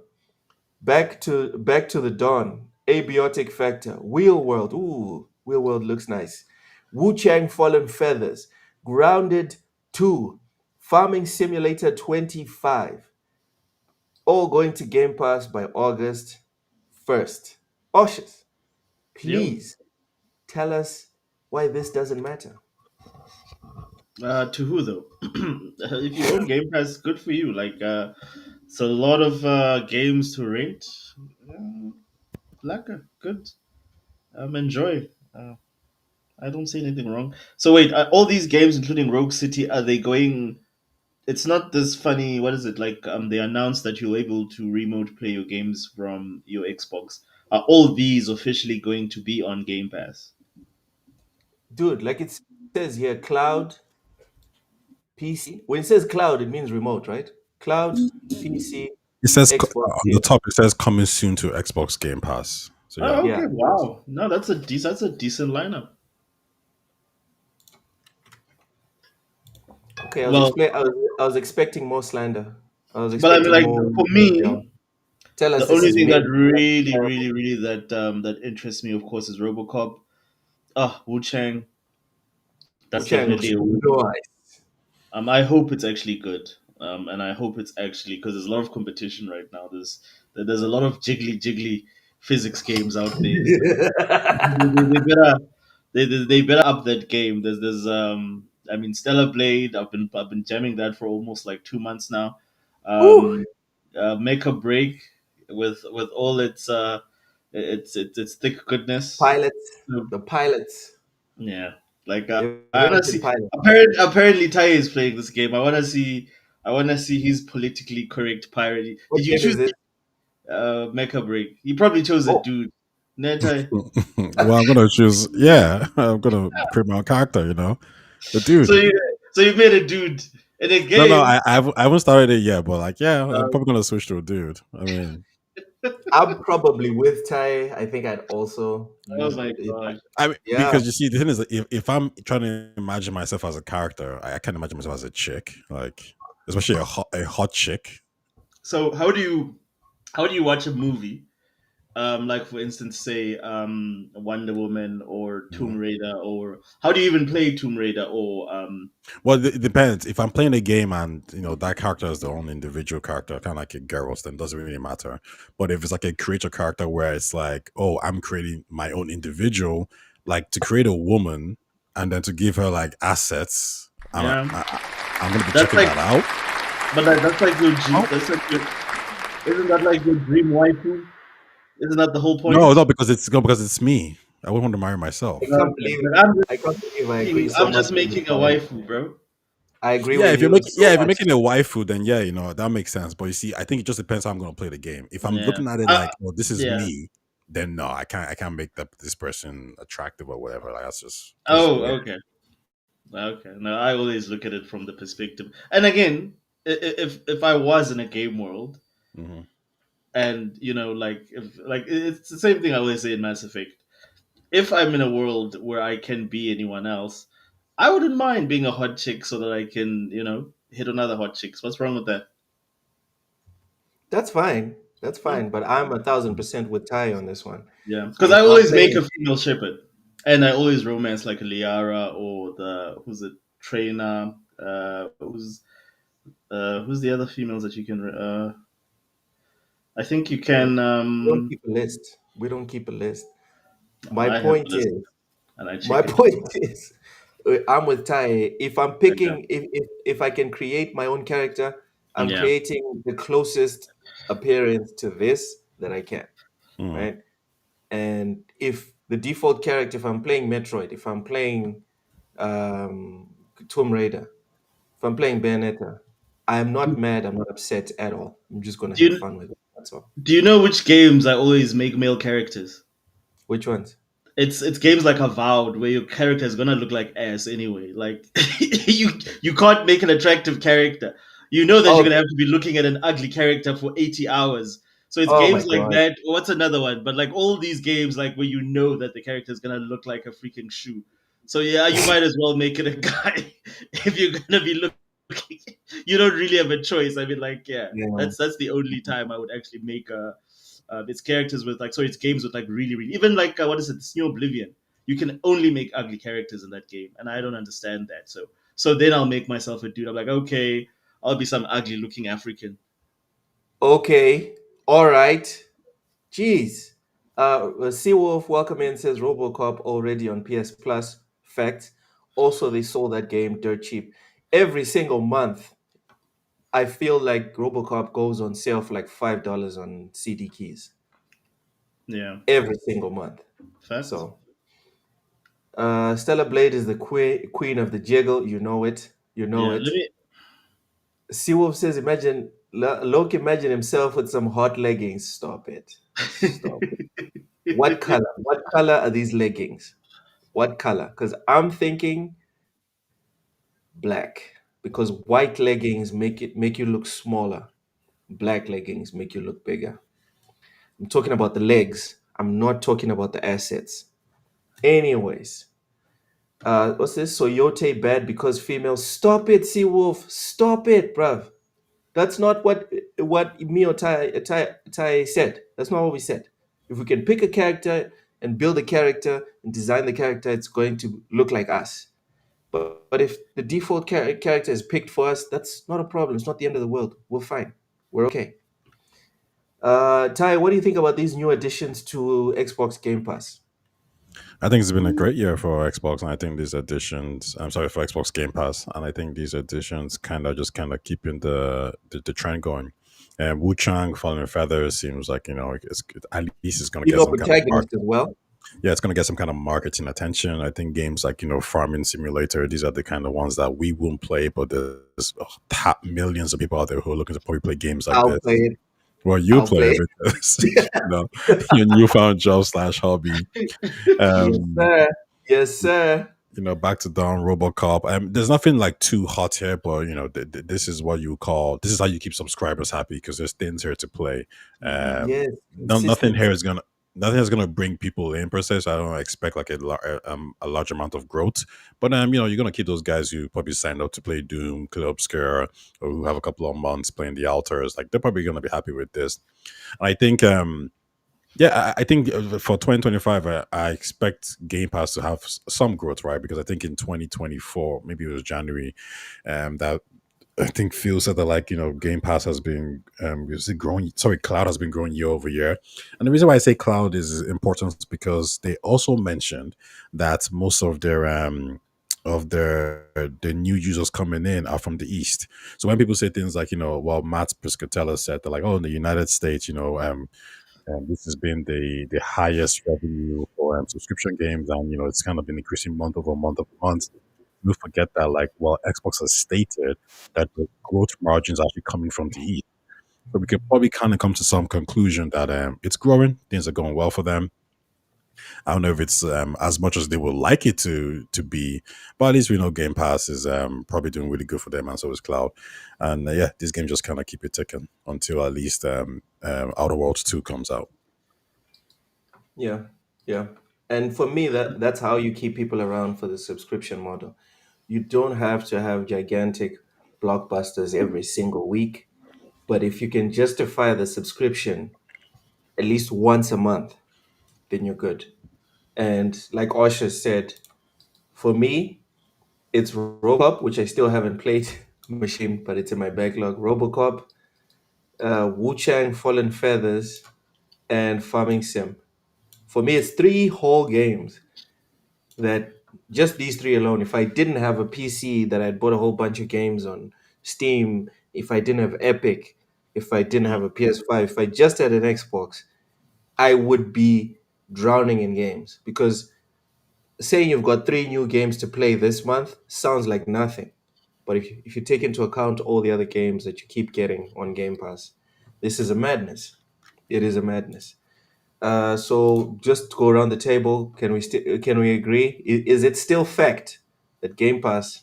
Back to the Dawn, Abiotic Factor, Wheel World. Ooh, Wheel World looks nice. Wu Chang Fallen Feathers, Grounded 2, Farming Simulator 25, all going to Game Pass by August 1st. Oshus, Yep. please tell us why this doesn't matter. To who though? If you own Game Pass, good for you. Like, it's a lot of games to rent. Uh, Laka, good. Enjoy. I don't see anything wrong. So wait, all these games, including Rogue City, are they going? It's not this funny. What is it like? They announced that you're able to remote play your games from your Xbox. Are all these officially going to be on Game Pass? Dude, like it says here, cloud, PC. When it says cloud, it means remote, right? Cloud, PC, It says Xbox on the Game. top. It says coming soon to Xbox Game Pass. So yeah. Oh, Yeah. okay. Wow. No, that's a decent lineup. Okay, Well, I was expecting more slander. I was but I mean, expecting like more. for me, Down. Tell us the this only is thing mid. that really, really, really that interests me, of course, is RoboCop. Ah, Wu Chang. Wu That's Chang looks definitely a win. nice. I hope it's actually good. And I hope it's actually because there's a lot of competition right now. There's a lot of jiggly physics games out there. So they better they better up that game. There's I mean Stellar Blade. I've been jamming that for almost like 2 months now. Woo! Um, Make or Break with all its thick goodness. Pilots, So, the pilots. yeah, like I wanna Invented see. pilot. Apparently, Ty is playing this game. I wanna see. I wanna see his politically correct pirate. What Did you game choose is it? Mecha Break? You probably chose a Oh, dude. Nah, Ty. Well, I'm gonna choose. Yeah, I'm gonna create my character. The So dude. you made a dude in a No, game. I haven't started it yet, but like, yeah, I'm Uh, probably gonna switch to a dude. I mean, I'm probably with Ty. I think I'd also oh use my it. god. Yeah, because you see, the thing is, that if I'm trying to imagine myself as a character, I can't imagine myself as a chick, like especially a hot chick. So how do you watch a movie? Like for instance, say Wonder Woman or Mhm. Tomb Raider, or how do you even play Tomb Raider or Well, it depends. If I'm playing a game and that character is the only individual character, kind of like a girls, then it doesn't really matter. But if it's like a creature character where it's like, oh, I'm creating my own individual, like to create a woman and then to give her like assets, yeah? I'm gonna be That's checking like, that out. but that's like your Oh, that's like your, isn't that like your dream waifu? Isn't that the whole no, point? no, because it's me. I wouldn't want to marry myself. Okay, but I'm just I can't believe I agree making, so I'm much just with you, making a Ty. waifu, bro. I agree Yeah, with if you're you making so yeah, if you're much. making a waifu, then yeah, that makes sense. But you see, I think it just depends how I'm gonna play the game. If I'm Yeah. looking at it like, oh, this is Yeah. me, then no, I can't make this person attractive or whatever. Like that's just Oh, weird. okay. Okay. No, I always look at it from the perspective. And again, if I was in a game world, Hmm. and like if like it's the same thing I always say in Mass Effect. If I'm in a world where I can be anyone else, I wouldn't mind being a hot chick so that I can, hit on other hot chicks. What's wrong with that? That's fine. That's Yeah. fine. But I'm 1,000% with Ty on this one. Yeah. Because I If I'm always make playing, a female shepherd. And I always romance like a Liara or who's it, trainer, who's the other females that you can I think you can we don't keep a list. We don't keep a list. My I have a point list is, and I my check it. point is, I'm with Ty. If I'm Okay. picking, if I can create my own character, I'm Yeah. creating the closest appearance to this that I can, Mm. right? And if the default character, if I'm playing Metroid, if I'm playing um, Tomb Raider, if I'm playing Bayonetta, I'm not mad. I'm not upset at all. I'm just gonna Do have you fun with it. That's all. do you know which games I always make male characters? Which ones? It's games like Avowed where your character is gonna look like ass anyway. Like you you can't make an attractive character. You know that you're Oh, gonna have to be looking at an ugly character for 80 hours. So it's oh my games like god. that. What's another one? But like all these games, like where you know that the character is gonna look like a freaking shoe. So yeah, you might as well make it a guy if you're gonna be looking. You don't really have a choice. I mean, like yeah, Yeah. that's the only time I would actually make a it's characters with like, sorry, it's games with like really, really, even like what is it? It's New Oblivion. You can only make ugly characters in that game, and I don't understand that. So then I'll make myself a dude. I'm like, okay, I'll be some ugly looking African. Okay. All right. Jeez. Seawolf welcome in says RoboCop already on PS Plus. Fact. Also, they sold that game dirt cheap. Every single month, I feel like RoboCop goes on sale for like $5 on CD keys. Yeah, Every single month. fact. So, Stella Blade is the queen of the jiggle. You know it. You know Yeah, let it. me. Seawolf says, imagine, Loki imagine himself with some hot leggings. Stop it. Stop it. What color? What color are these leggings? What color? Because I'm thinking black. Because white leggings make you look smaller. Black leggings make you look bigger. I'm talking about the legs. I'm not talking about the assets. Anyways, what's this? Soyote bad because females. Stop it, Seawolf. Stop it, bruv. That's not what me or Tai said. That's not what we said. If we can pick a character and build a character and design the character, it's going to look like us. But if the default character is picked for us, that's not a problem. It's not the end of the world. We're fine. We're okay. Ty, what do you think about these new additions to Xbox Game Pass? I think it's been a great year for Xbox, and I think these additions. I'm sorry, for Xbox Game Pass, and I think these additions kind of keeping the trend going. And Wu Chang Fallen Feathers seems like at least it's going to get Female some kind of protagonist as well. yeah, it's going to get some kind of marketing attention. I think games like Farming Simulator, these are the kind of ones that we won't play, but there's millions of people out there who are looking to probably play games like I'll this. play it. Well, you I'll play play it because your newfound job slash hobby. it. Yes, Um, sir. Yes, sir. back to Dawn, RoboCop. There's nothing like too hot here, but this is what you call this is how you keep subscribers happy because there's things here to play. Yes, Nothing here consistency. is gonna nothing is gonna bring people in per se. So I don't expect like a large amount of growth. But you're gonna keep those guys who probably signed up to play Doom, Kill Obscure, or who have a couple of months playing the Altars. Like they're probably gonna be happy with this. And I think yeah, I think for 2025, I expect Game Pass to have some growth, right? Because I think in 2024, maybe it was January, that I think Phil said that Game Pass has been is it growing? Sorry, cloud has been growing year over year, and the reason why I say cloud is important is because they also mentioned that most of their new users coming in are from the east. So when people say things like well, Matt Piscatella said that like, oh, in the United States, and this has been the highest revenue for subscription games, and it's kind of been increasing month over month over month. We forget that, like, well, Xbox has stated that the growth margins are actually coming from the east, so we can probably kind of come to some conclusion that it's growing, things are going well for them. I don't know if it's as much as they would like it to be, but at least we know Game Pass is probably doing really good for them, and so is Cloud. And yeah, this game just kind of keep it ticking until at least Outer Worlds 2 comes out. Yeah, yeah. And for me, that's how you keep people around for the subscription model. You don't have to have gigantic blockbusters every single week, but if you can justify the subscription at least once a month, then you're good. And like Osha said, for me, it's Robocop, which I still haven't played machine, but it's in my backlog. Robocop, Wu Chang Fallen Feathers, and Farming Sim. For me, it's three whole games that Just these three alone. If I didn't have a PC that I'd bought a whole bunch of games on Steam, if I didn't have Epic, if I didn't have a PS5, if I just had an Xbox, I would be drowning in games. Because saying you've got three new games to play this month sounds like nothing. But if you take into account all the other games that you keep getting on Game Pass, this is a madness. It is a madness. So just to go around the table, can we agree? Is it still fact that Game Pass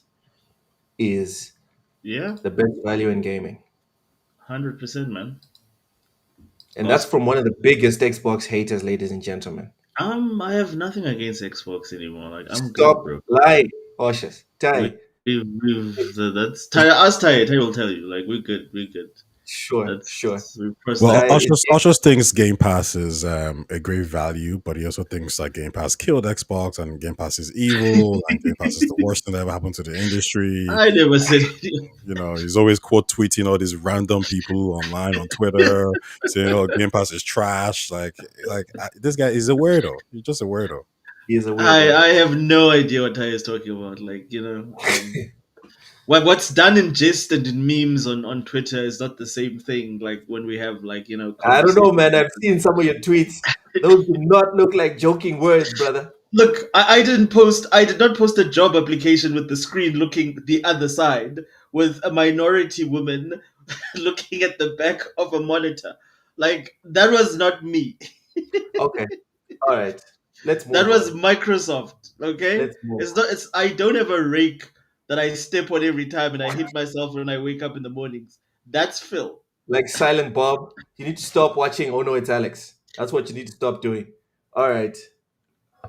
is Yeah, the best value in gaming? 100%, man. And that's Awesome. from one of the biggest Xbox haters, ladies and gentlemen. I have nothing against Xbox anymore. Like, I'm good, Stop bro. lying, cautious. We, Tai, that's Ty. Us, Ty. Ty will tell you. Like, we're good. We're good. sure. We crossed Well, that Tai, bridge. Ushers thinks Game Pass is a great value, but he also thinks that Game Pass killed Xbox and Game Pass is evil and Game Pass is the worst thing that ever happened to the industry. I never said it. You know, he's always quote tweeting all these random people online on Twitter saying, "Oh, Game Pass is trash." This guy is a weirdo. He's just a weirdo. he is a I weirdo. I have no idea what Ty is talking about. Like, what's done in jest and in memes on Twitter is not the same thing. Like when we have I don't know, conversations. man. I've seen some of your tweets. Those do not look like joking words, brother. Look, I didn't post. I did not post a job application with the screen looking the other side with a minority woman looking at the back of a monitor. Like that was not me. Okay, all right. Let's That move was on. Microsoft. Okay, Let's move it's on. not. It's I don't have a rake that I step on every time and I hit myself when I wake up in the mornings. That's Phil. Like Silent Bob, you need to stop watching Oh No, It's Alex. That's what you need to stop doing. All right,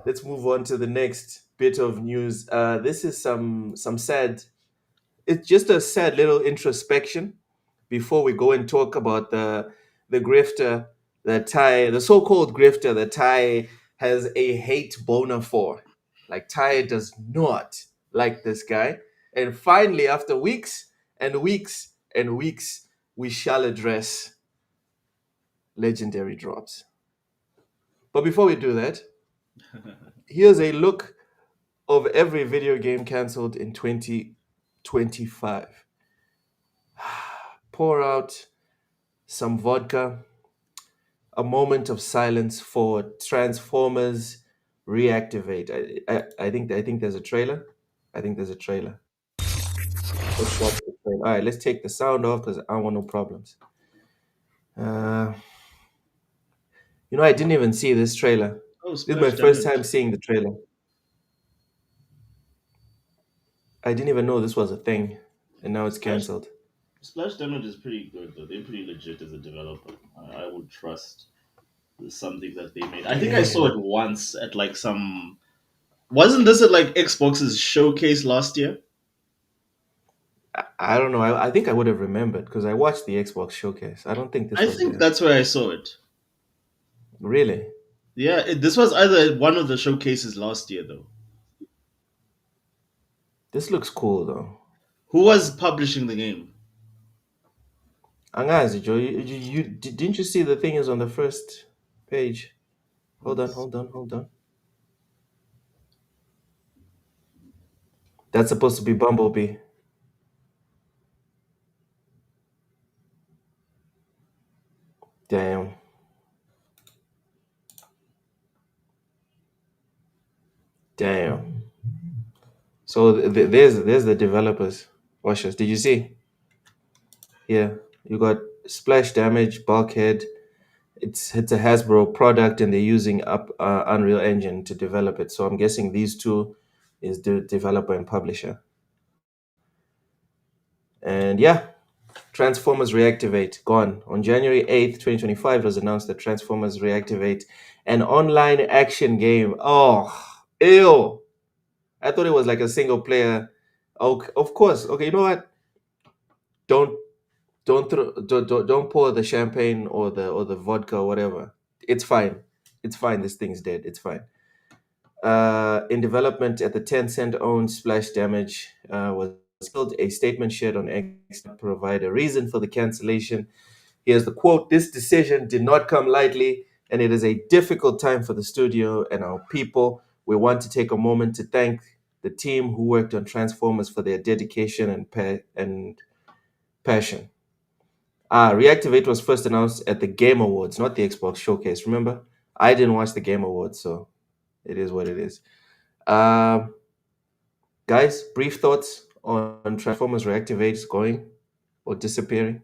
let's move on to the next bit of news. This is some sad. It's just a sad little introspection before we go and talk about the grifter that Ty, the so-called grifter that Ty has a hate boner for. Like Ty does not like this guy. And finally, after weeks and weeks and weeks, we shall address legendary drops. But before we do that, here's a look of every video game cancelled in 2025. Pour out some vodka, a moment of silence for Transformers Reactivate. I think there's a trailer. I think there's a trailer. Let's watch the trailer. All right, let's take the sound off because I don't want no problems. Uh, I didn't even see this trailer. Oh, This is my splash first time damage. seeing the trailer. I didn't even know this was a thing, and now it's Splash cancelled. Splash damage is pretty good though. They're pretty legit as a developer. I would trust something that they made. I think I saw Damn. it once at like some. Wasn't this at like Xbox's showcase last year? I don't know. I think I would have remembered because I watched the Xbox showcase. I don't think this I was think there. that's where I saw it. Really? Yeah, this was either one of the showcases last year though. This looks cool though. Who was publishing the game? Angazi, Joe, didn't you see the thing is on the first page? Hold on, Let's- hold on, hold on. That's supposed to be Bumblebee. Damn. Damn. So there's the developers. Watchers. Did you see? Yeah. You got splash damage, bulkhead. It's a Hasbro product and they're using up Unreal Engine to develop it. So I'm guessing these two is the developer and publisher. And yeah, Transformers Reactivate, gone. On January 8th, 2025, it was announced that Transformers Reactivate, an online action game. Oh, ew. I thought it was like a single player. Oh, of course. Okay, you know what? Don't don't pour the champagne or the vodka or whatever. It's fine. It's fine. This thing's dead. It's fine. In development at the Tencent owned Splash Damage was killed. A statement shared on X to provide a reason for the cancellation. Here's the quote: "This decision did not come lightly, and it is a difficult time for the studio and our people. We want to take a moment to thank the team who worked on Transformers for their dedication and passion. Reactivate was first announced at the Game Awards, not the Xbox Showcase. Remember, I didn't watch the Game Awards, so it is what it is. Um, Guys, brief thoughts on Transformers Reactivate going or disappearing?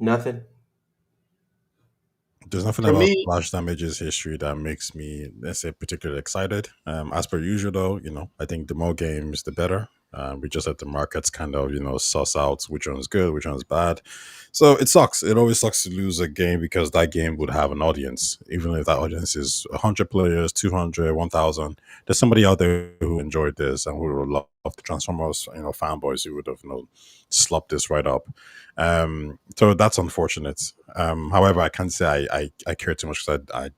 Nothing. There's nothing For about me, Splash Damage's history that makes me, let's say, particularly excited. As per usual, though, I think the more games, the better. We just let the markets kind of, suss out which one's good, which one's bad. So it sucks. It always sucks to lose a game because that game would have an audience, even if that audience is 100 players, 200, 1,000. There's somebody out there who enjoyed this and who would love the Transformers, fanboys who would have, slopped this right up. So that's unfortunate. However, I can't say I care too much because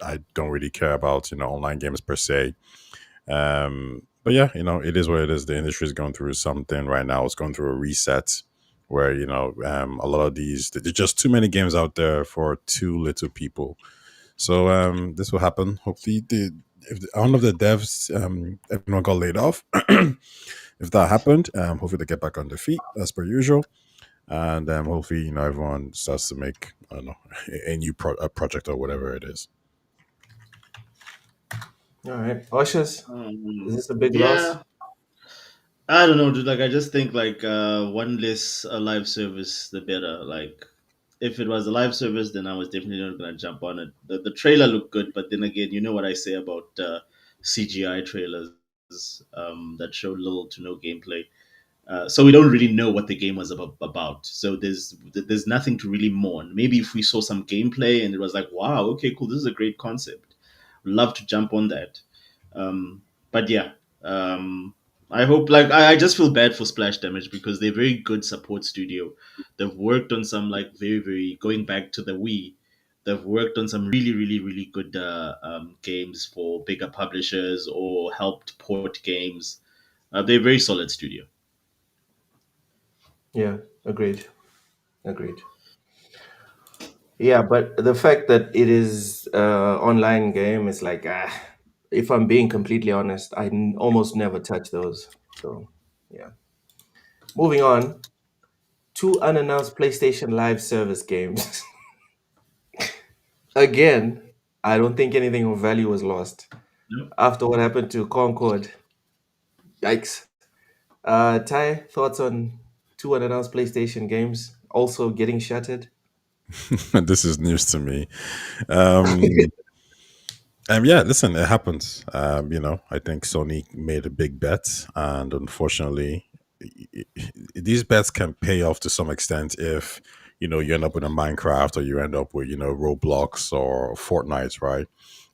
I don't really care about online games per se. But yeah, it is what it is. The industry is going through something right now. It's going through a reset where a lot of there's just too many games out there for too little people. So this will happen. Hopefully, I don't know if the devs everyone got laid off. If that happened, hopefully they get back on their feet as per usual, and hopefully everyone starts to make I don't know a new a project or whatever it is. All right. Oshas, is this a big loss? yeah, I don't know, dude. Like, I just think like one less live service, the better. Like, if it was a live service, then I was definitely not gonna jump on it. The trailer looked good, but then again, you know what I say about CGI trailers that show little to no gameplay. So we don't really know what the game was about. So there's nothing to really mourn. Maybe if we saw some gameplay and it was like, wow, okay, cool, this is a great concept. Love to jump on that. Um, but yeah, I hope like I just feel bad for Splash Damage because they're very good support studio. They've worked on some like very going back to the Wii. They've worked on some really good games for bigger publishers or helped port games. They're a very solid studio. Yeah, agreed. Agreed. Yeah, but the fact that it is online game is like, if I'm being completely honest, almost never touch those. So, yeah. Moving on, two unannounced PlayStation Live service games. Again, I don't think anything of value was lost after what happened to Concord. Yikes. Ty, thoughts on two unannounced PlayStation games also getting shattered? This is news to me. Um, yeah, listen, it happens. I think Sony made a big bet, and unfortunately, these bets can pay off to some extent if you end up with a Minecraft or you end up with Roblox or Fortnite, right?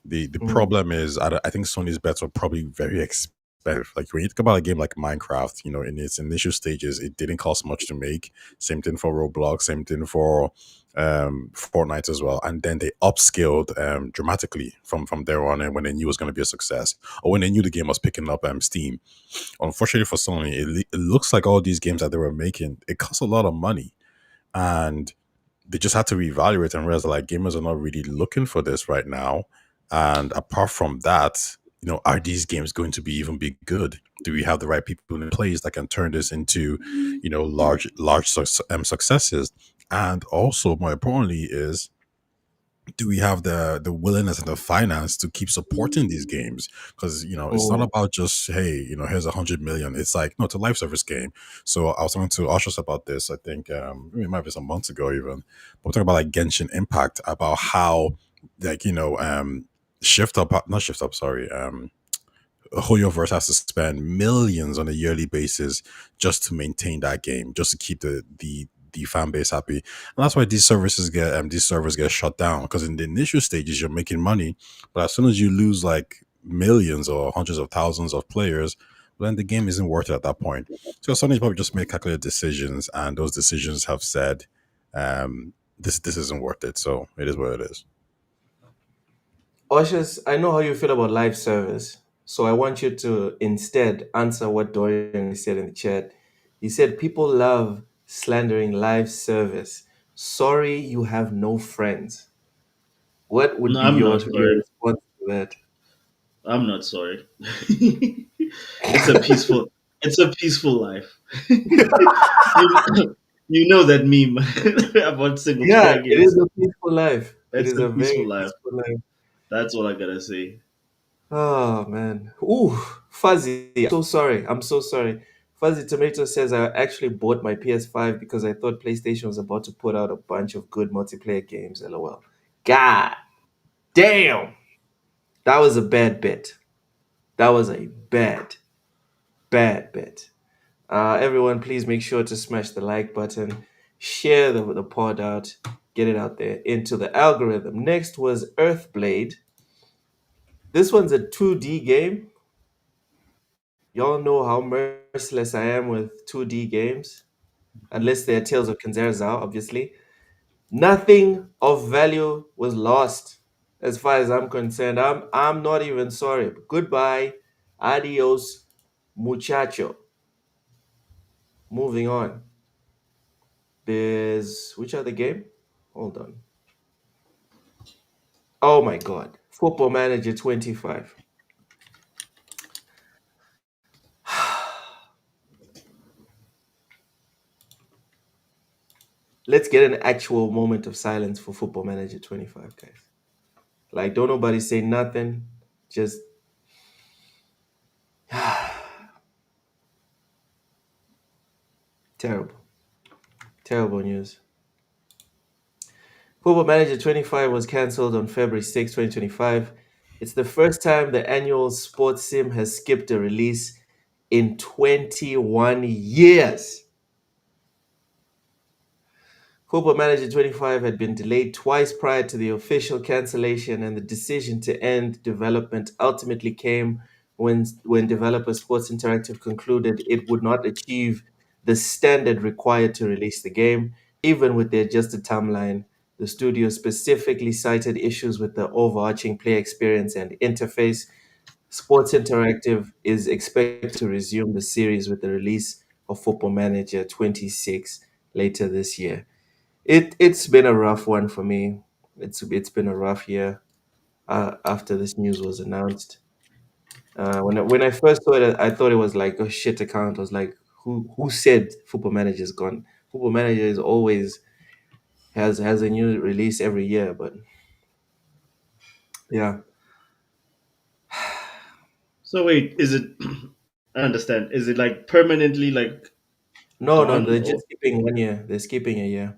The Mm. problem is I think Sony's bets were probably very expensive. Like when you think about a game like Minecraft, in its initial stages, it didn't cost much to make. Same thing for Roblox, same thing for Fortnite as well. And then they upscaled dramatically from there on, and when they knew it was going to be a success, or when they knew the game was picking up Steam. Unfortunately for Sony, it looks like all these games that they were making, it costs a lot of money, and they just had to reevaluate and realize like gamers are not really looking for this right now. And apart from that, are these games going to be even be good? Do we have the right people in place that can turn this into, large successes? And also, more importantly, is do we have the willingness and the finance to keep supporting these games? Because it's not Mm. about just hey, here's 100 million. It's like no, it's a live service game. So I was talking to Ushers about this. I think it might be some months ago even. But we're talking about like Genshin Impact, about how like shift up, not shift up, sorry, Hoyoverse has to spend millions on a yearly basis just to maintain that game, just to keep the fan base happy. And that's why these servers get shut down, because in the initial stages you're making money, but as soon as you lose like millions or hundreds of thousands of players, well, then the game isn't worth it at that point. So Sony's probably just made calculated decisions, and those decisions have said, this isn't worth it. So it is what it is. Oshas, I know how you feel about live service, so I want you to instead answer what Dorian said in the chat. He said people love slandering live service. Sorry, you have no friends. What would No, be I'm your not sorry. response to that? I'm not sorry. it's a peaceful. It's a peaceful life. you, you know that meme about single Yeah, player it is games. a peaceful life. It It's is a a peaceful very life. peaceful life. That's all I gotta say. Oh man. Ooh, Fuzzy. I'm so sorry. I'm so sorry. Fuzzy Tomato says I actually bought my PS5 because I thought PlayStation was about to put out a bunch of good multiplayer games. LOL. God damn. That was a bad bet. That was a bad bet. Everyone, please make sure to smash the like button, share the pod out, get it out there into the algorithm. Next was Earthblade. This one's a 2D game. Y'all know how merciless I am with 2D games, unless they're Tales of Kanzerza, obviously. Nothing of value was lost as far as I'm concerned. I'm not even sorry. Goodbye. Adios, muchacho. Moving on. There's which other game? Hold on. Oh my god. Football Manager 25. Let's get an actual moment of silence for Football Manager 25, guys. Like, don't nobody say nothing. Just terrible. Terrible news. Football Manager 25 was cancelled on February 6, 2025. It's the first time the annual sports sim has skipped a release in 21 years. Football Manager 25 had been delayed twice prior to the official cancellation, and the decision to end development ultimately came when developer Sports Interactive concluded it would not achieve the standard required to release the game. Even with the adjusted timeline, the studio specifically cited issues with the overarching play experience and interface. Sports Interactive is expected to resume the series with the release of Football Manager 26 later this year. It's been a rough one for me. It's been a rough year after this news was announced. When I first saw it, I thought it was like a shit account. I was like, who said Football Manager is gone? Football Manager is always has a new release every year, but yeah, So wait, is it? I understand. Is it like permanently like no, gone they're or? just skipping 1 year. They're skipping a year.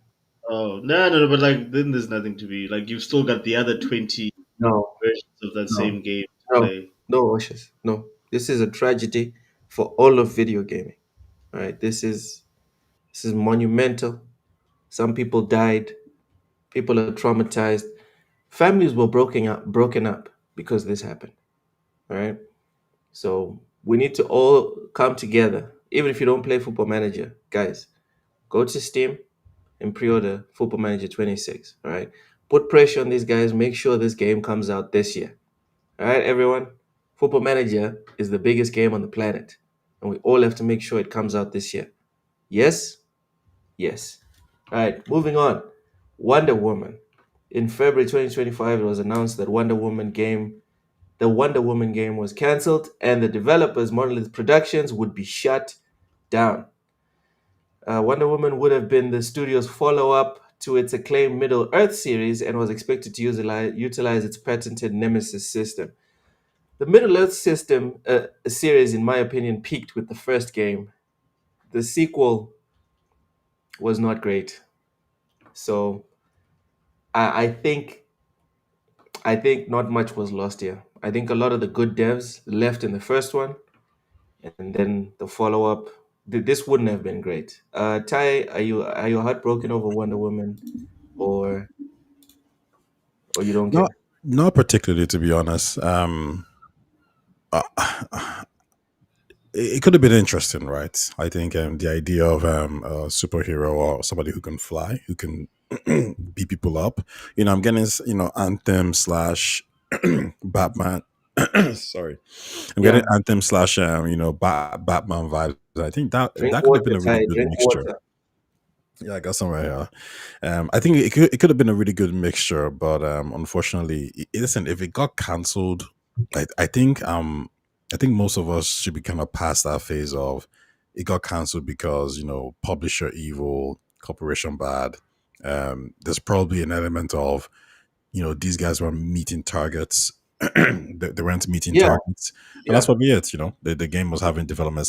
Oh no! But like then there's nothing to be like. You've still got the other 20 No, versions of that no, same game to no, play. no, Oshas, no. This is a tragedy for all of video gaming. All right, this is monumental. Some people died. People are traumatized. Families were broken up because this happened. All right. So we need to all come together. Even if you don't play Football Manager, guys, go to Steam and pre-order Football Manager 26. All right. Put pressure on these guys. Make sure this game comes out this year. All right, everyone. Football Manager is the biggest game on the planet, and we all have to make sure it comes out this year. Yes. Yes. All right, moving on. Wonder Woman. In February 2025, it was announced that the Wonder Woman game was cancelled and the developers, Monolith Productions, would be shut down. Wonder Woman would have been the studio's follow up to its acclaimed Middle Earth series and was expected to utilize its patented Nemesis system. The Middle Earth system series, in my opinion, peaked with the first game. The sequel was not great. So I think not much was lost here. I think a lot of the good devs left in the first one, and then the follow up. This wouldn't have been great. Ty, are you heartbroken over Wonder Woman, or you don't Not care? not particularly, to be honest. It could have been interesting, right? I think the idea of a superhero or somebody who can fly, who can beat people up. I'm getting Anthem slash Batman. Sorry, I'm getting Yeah, Anthem slash Batman vibes. I think that drink that could have been water, a really Ty. good Drink mixture. water. Yeah, I got somewhere here. I think it could have been a really good mixture, but unfortunately, listen, if it got cancelled, I think I think most of us should be kind of past that phase of it got cancelled because publisher evil, corporation bad. There's probably an element of these guys were meeting targets. They weren't meeting Yeah, targets, and that's yeah. probably it. The game was having development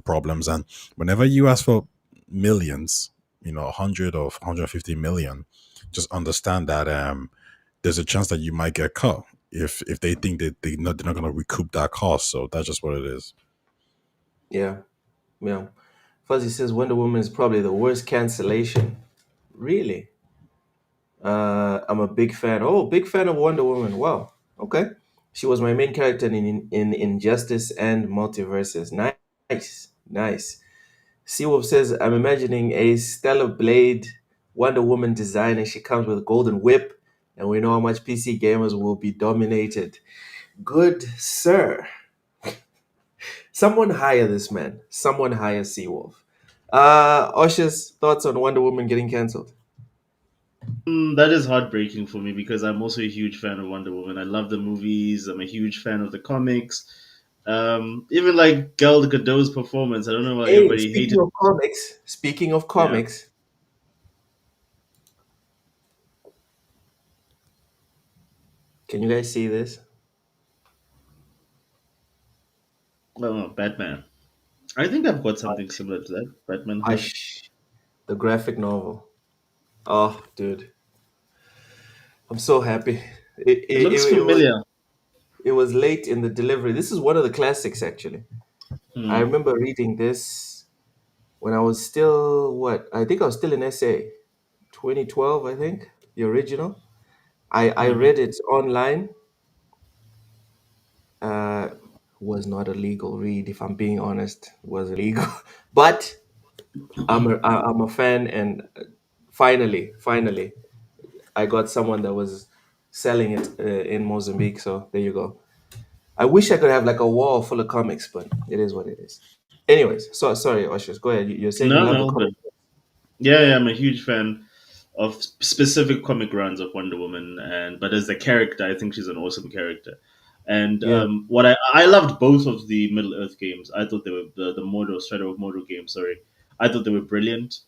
problems, and whenever you ask for millions, 100 or 150 million, just understand that there's a chance that you might get cut if they think that they're not going to recoup that cost. So that's just what it is. Yeah, yeah. Fuzzy says Wonder Woman is probably the worst cancellation. Really? I'm a big fan. Oh, big fan of Wonder Woman. Wow. Okay. She was my main character in Injustice and Multiverses. Nice, nice. Seawolf says I'm imagining a Stellar Blade Wonder Woman design, and she comes with a golden whip, and we know how much PC gamers will be dominated. Good sir. Someone hire this man. Someone hire Seawolf. Osha's thoughts on Wonder Woman getting cancelled. That is heartbreaking for me because I'm also a huge fan of Wonder Woman. I love the movies. I'm a huge fan of the comics. Even like Gal Gadot's performance. I don't know why Hey, everybody speaking hated. of comics, speaking of Yeah. comics, can you guys see this? Batman. I think I've got something similar to that. Batman Hush. Hush, the graphic novel. Oh, dude, I'm so happy. It, It it, looks it, it was familiar. it was late in the delivery. This is one of the classics, actually. I Hmm. remember reading this when I was still what? I think I was still in SA, 2012. I think the original. I Hmm. read it online. Uh, was not a legal read, if I'm being honest. Was illegal, but I'm a fan, and finally, I got someone that was selling it in Mozambique. So there you go. I wish I could have like a wall full of comics, but it is what it is. Anyways, so sorry, Oshus, go ahead. You're saying you No, love the no, but comic. yeah, I'm a huge fan of specific comic runs of Wonder Woman, and but as a character, I think she's an awesome character. And Yeah. what I loved both of the Middle Earth games. I thought they were the Mordo Shadow of Mordo games. Sorry, I thought they were brilliant.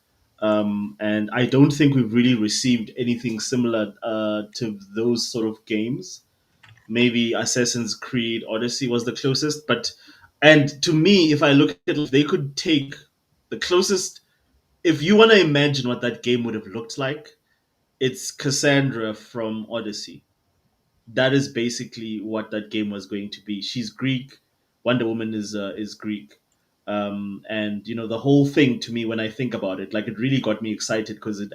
And I don't think we've really received anything similar to those sort of games. Maybe Assassin's Creed Odyssey was the closest, but and to me, if I look at it, they could take the closest. If you want to imagine what that game would have looked like, it's Cassandra from Odyssey. That is basically what that game was going to be. She's Greek. Wonder Woman is Greek. And the whole thing to me when I think about it, like it really got me excited because it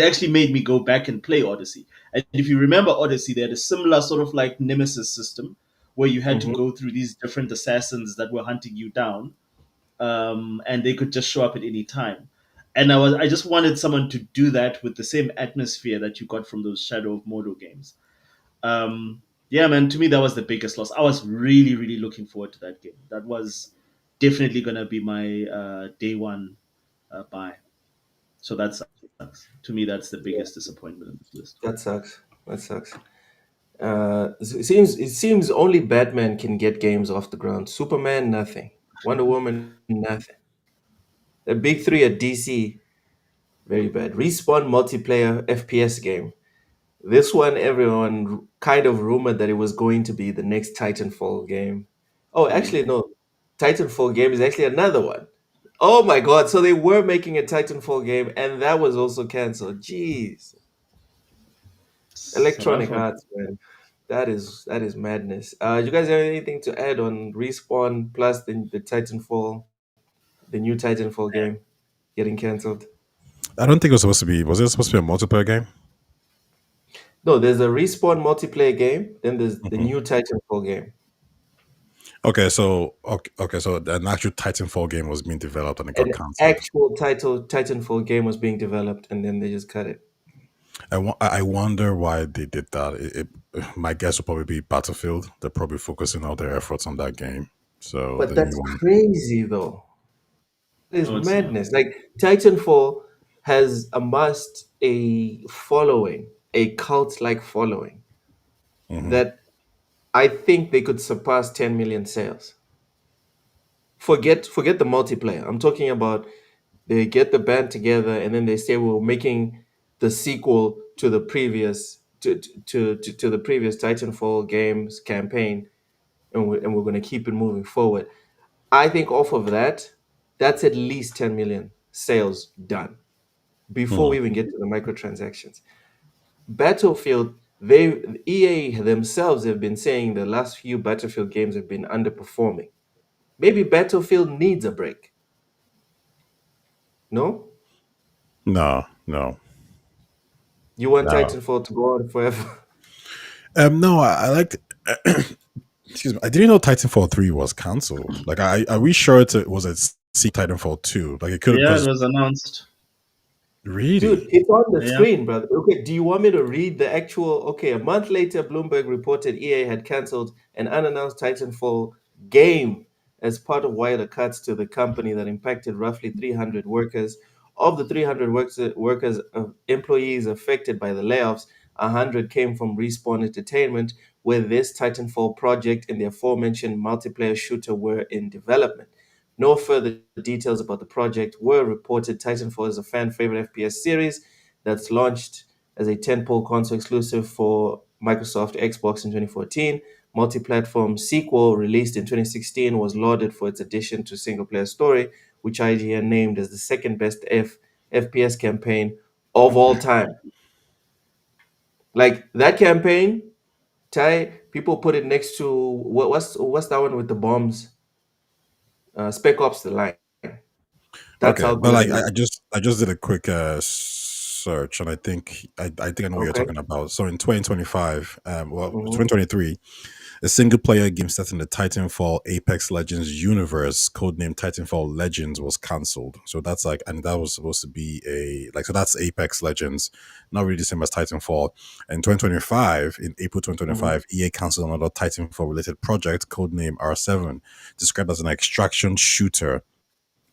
actually made me go back and play Odyssey. And if you remember Odyssey, they had a similar sort of like nemesis system where you had to Hmm. go through these different assassins that were hunting you down, and they could just show up at any time. And I just wanted someone to do that with the same atmosphere that you got from those Shadow of Mordor games. Yeah, man, to me that was the biggest loss. I was really, really looking forward to that game. That was definitely gonna be my day one buy. So that sucks. To me, that's the Yeah, biggest disappointment in this list. that sucks. That sucks. It seems only Batman can get games off the ground. Superman, nothing. Wonder Woman, nothing. The big three at DC, very bad. Respawn multiplayer FPS game. This one, everyone kind of rumored that it was going to be the next Titanfall game. Oh, Mm. actually, no. Titanfall game is actually another one. Oh my god! So they were making a Titanfall game, and that was also canceled. Jeez, It's rough Electronic one. Arts, man. That is madness. You guys have anything to add on Respawn plus the Titanfall, the new Titanfall game getting canceled? I don't think it was supposed to be. Was it supposed to be a multiplayer game? No, there's a Respawn multiplayer game. Then there's the Mhm. new Titanfall game. Okay, so an actual Titanfall game was being developed and it got An cancelled. actual Titanfall game was being developed, and then they just cut it. I wonder why they did that. My guess would probably be Battlefield. They're probably focusing all their efforts on that game. So But the new that's one. crazy, though. That is No, it's not. madness. Like Titanfall. has amassed a following, a cult-like following Hmm. that I think they could surpass 10 million sales. Forget the multiplayer. I'm talking about they get the band together and then they say we're making the sequel to the previous to the previous Titanfall games campaign, and we're going to keep it moving forward. I think off of that, that's at least 10 million sales done before we even get to the microtransactions. Battlefield, they EA themselves have been saying the last few Battlefield games have been underperforming. Maybe Battlefield needs a break. No? No, no, You want no. Titanfall to go on forever? No, I like. Excuse me. I didn't know Titanfall 3 was cancelled. Like, are we sure it was a C Titanfall 2? Like, it could have Yeah, it because was announced. Dude, really. it's on the Yeah. screen, brother. Okay, do you want me to read the actual? Okay, a month later, Bloomberg reported EA had cancelled an unannounced Titanfall game as part of wider cuts to the company that impacted roughly 300 workers. Of the 300 workers employees affected by the layoffs, 100 came from Respawn Entertainment, where this Titanfall project and the aforementioned multiplayer shooter were in development. No further details about the project were reported. Titanfall is a fan favorite FPS series that's launched as a tentpole console exclusive for Microsoft Xbox in 2014. Multi-platform sequel released in 2016 was lauded for its addition to single-player story, which IGN named as the second best FPS campaign of all time. Like that campaign, Ty, people put it next to what's that one with the bombs? Spec Ops: The Line. That's Okay, how but good like it is. I just did a quick search, and I think I know what you're Okay. talking about. So in 2025, well, Mhm. 2023, a single player game set in the Titanfall Apex Legends universe, codenamed Titanfall Legends, was cancelled. So that's like, and that was supposed to be so that's Apex Legends, not really the same as Titanfall. In 2025, in April Mhm. 2025, EA cancelled another Titanfall related project, codenamed R7, described as an extraction shooter.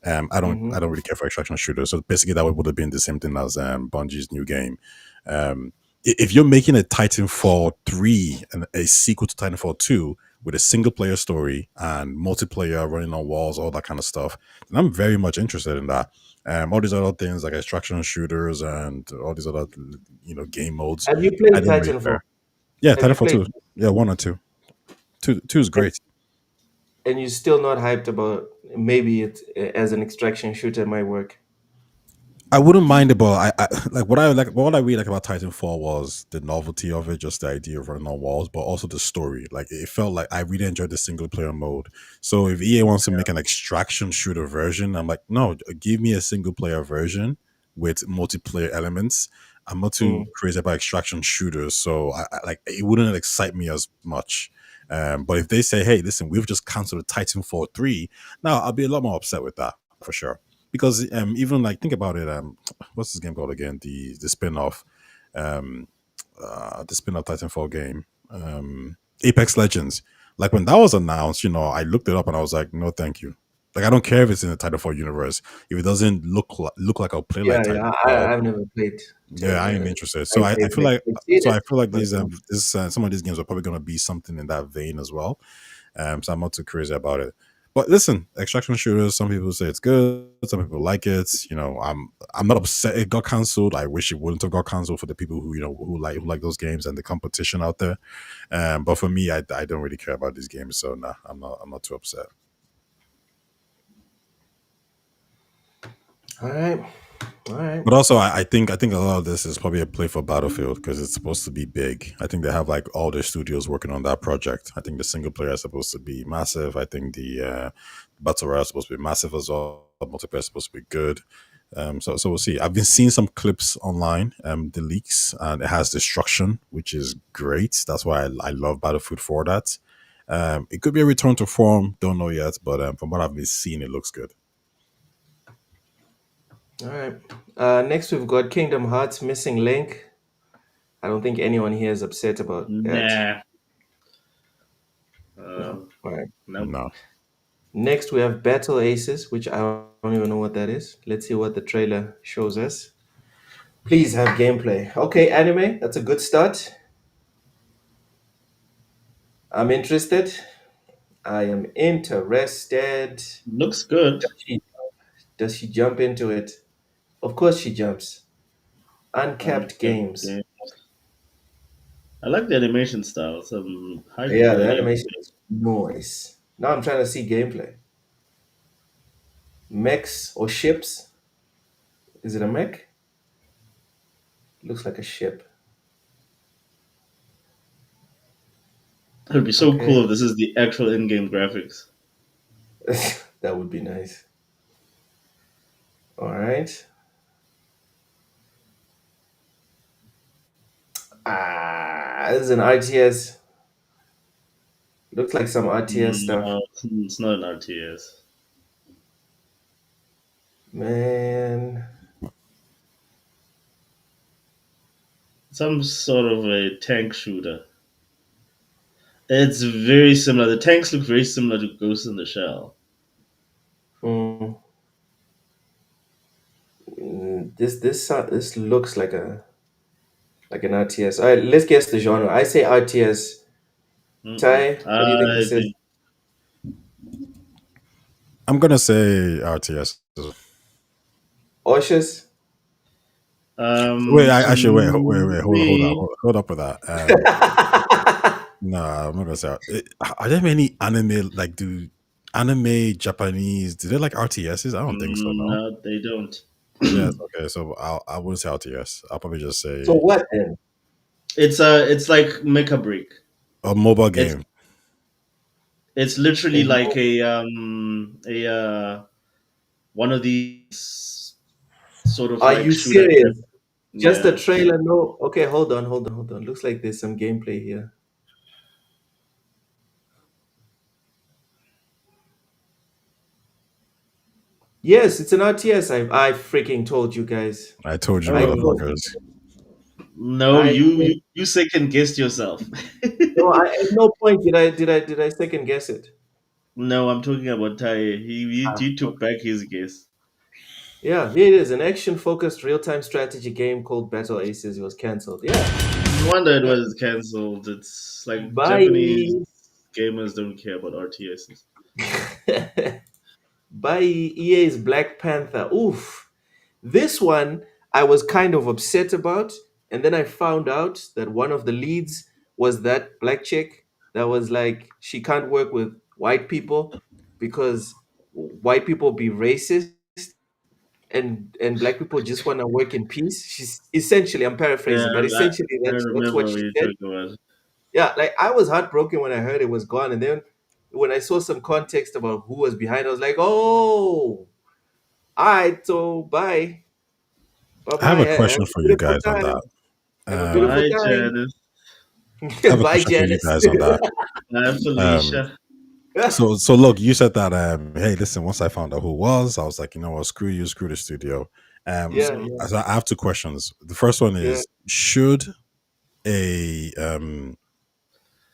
I Mhm. don't really care for extraction shooters. So basically, that would have been the same thing as Bungie's new game. Um, if you're making a Titanfall 3 and a sequel to Titanfall 2 with a single player story and multiplayer running on walls, all that kind of stuff, then I'm very much interested in that. All these other things like extraction shooters and all these other game modes, Have you I played don't really Titanfall? care. Yeah, Have you Titanfall played 2. Yeah, one or two. Two is and, great. and you're still not hyped about maybe it as an extraction shooter might work? I wouldn't mind it, but I like what I really like about Titanfall was the novelty of it, just the idea of running on walls, but also the story. Like it felt like I really enjoyed the single player mode. So if EA wants to make an extraction shooter version, I'm like, no, give me a single player version with multiplayer elements. I'm not too Mm. crazy about extraction shooters, so I like it wouldn't excite me as much. But if they say, hey, listen, we've just cancelled Titanfall 3, now I'll be a lot more upset with that for sure because even like think about it what's this game called again, the spin-off um the spin-off Titanfall game, Apex Legends. Like when that was announced, I looked it up and I was like, no thank you. Like I don't care if it's in the Titanfall universe, if it doesn't look like a play like Yeah, yeah. Titanfall. I've never played. Yeah, I ain't interested. I I feel like I've seen it, but these some of these games are probably going to be something in that vein as well. So I'm not too crazy about it. But listen, extraction shooters. Some people say it's good. Some people like it. I'm not upset it got cancelled. I wish it wouldn't have got cancelled for the people who like those games and the competition out there. But for me, I don't really care about these games. So nah, I'm not too upset. all right, all right. But also, I think a lot of this is probably a play for Battlefield because it's supposed to be big. I think they have like all their studios working on that project. I think the single player is supposed to be massive. I think the battle royale is supposed to be massive as well. The multiplayer is supposed to be good. So we'll see. I've been seeing some clips online, the leaks, and it has destruction, which is great. That's why I love Battlefield for that. It could be a return to form. Don't know yet, but from what I've been seeing, it looks good. All right. Next, we've got Kingdom Hearts Missing Link. I don't think anyone here is upset about that. Nah. No. All right. Nope. No. Next, we have Battle Aces, which I don't even know what that is. Let's see what the trailer shows us. Please have gameplay. Okay, anime. That's a good start. I'm interested. I am interested. Looks good. Does she, does she jump into it? Of course she jumps. Uncapped Unkept games. game. I like the animation style. Some high Yeah, the quality animation animation. is noise. Now I'm trying to see gameplay. Mechs or ships? Is it a mech? Looks like a ship. It would be so cool Okay. if this is the actual in-game graphics. That would be nice. All right. This is an RTS. Looks like some RTS stuff. No, it's not an RTS. Man. Some sort of a tank shooter. It's very similar. The tanks look very similar to Ghost in the Shell. Hmm. This looks like an RTS. All right, let's guess the genre. I say RTS. Mm-mm. Ty, what do you think this is? I'm gonna say RTS. Oshus? Wait, actually, wait, Me. hold up with that. No, I'm not gonna say. Are there many anime like do anime Japanese? Do they like RTSs? I don't think so. No. No, they don't. Yes. Okay. So I wouldn't say RTS. I'll probably just So say what then? It's like Mecha Break. a mobile It's game. it's literally A like mo- a one of these sort of Are like you shooter. serious? Just a Yeah. trailer? No. Okay, hold on. Looks like there's some gameplay here. Yes, it's an RTS. I freaking told you guys. I told you, I Oh told motherfuckers. no, I you second guessed yourself. no. At no point did I second guess it. No, I'm talking about Tai. He took Okay. back his guess. Yeah, here it is. An action-focused real-time strategy game called Battle Aces. It was cancelled. Yeah, No wonder it yeah. was cancelled. It's like Japanese Bye. gamers don't care about RTSs. Bye. EA's Black Panther. Oof. This one I was kind of upset about, and then I found out that one of the leads was that black chick that was like she can't work with white people because white people be racist and black people just want to work in peace. She's essentially, I'm paraphrasing, Yeah, but essentially I that's what remember she what you're said. talking about. Yeah, like I was heartbroken when I heard it was gone, and then when I saw some context about who was behind, I was like, oh, all right, so bye. Bye I have bye. a Have question a for you beautiful guys on time. that. Have a beautiful Um, Bye, time. Janice. I have a Bye, question for you Janice. guys on that. Bye, Um, Felicia. so look, you said that hey, listen, once I found out who it was, I was like, you know what, screw you, screw the studio. Yeah, Mhm. yeah, So I have two questions. The first one yeah. is a um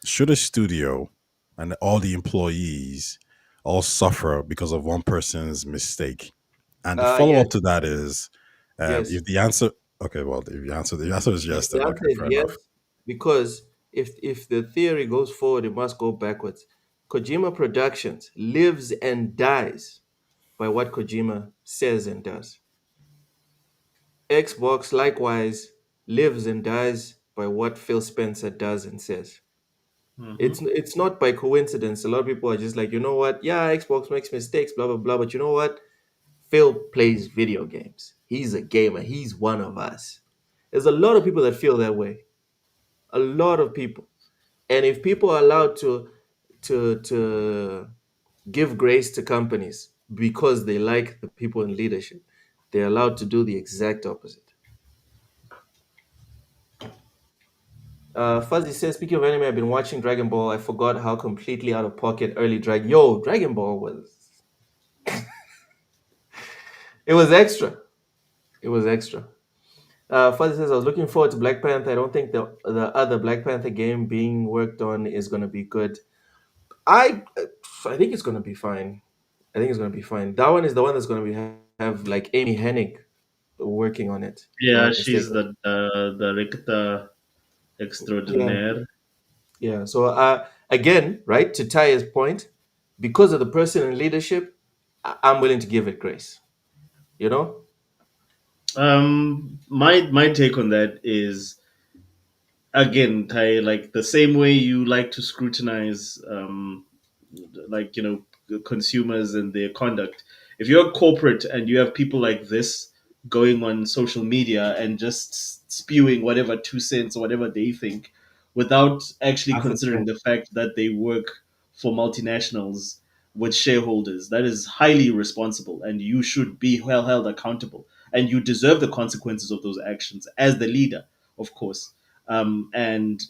should a studio and all the employees all suffer because of one person's mistake? And the follow up Yes, to that is yes. if the answer okay, well if the answer is yes, The then answer okay, is fair enough. yes, because if the theory goes forward, it must go backwards. Kojima Productions lives and dies by what Kojima says and does. Xbox likewise lives and dies by what Phil Spencer does and says. Mhm. It's not by coincidence. A lot of people are just like, you know what? Yeah, Xbox makes mistakes, blah blah blah. But you know what? Phil plays video games. He's a gamer. He's one of us. There's a lot of people that feel that way. A lot of people. And if people are allowed to give grace to companies because they like the people in leadership, they're allowed to do the exact opposite. Fuzzy says, speaking of anime, I've been watching Dragon Ball. I forgot how completely out of pocket early Dragon Ball was. It was extra. It was extra. Fuzzy says, I was looking forward to Black Panther. I don't think the other Black Panther game being worked on is going to be good. I think it's going to be fine. I think it's going to be fine. That one is the one that's going to have like Amy Hennig. working on it, if I'm Yeah, not she's mistaken. the Ricta Yeah, extraordinaire. yeah. So again, right, to Taya's point, because of the person in leadership, I'm willing to give it grace. You know? My take on that is, again, Ty, like the same way you like to scrutinize, like consumers and their conduct. If you're a corporate and you have people like this going on social media and just spewing whatever 2 cents or whatever they think, without actually That's the considering thing. the fact that they work for multinationals with shareholders, that is highly irresponsible, and you should be well held accountable, and you deserve the consequences of those actions as the leader, of course. And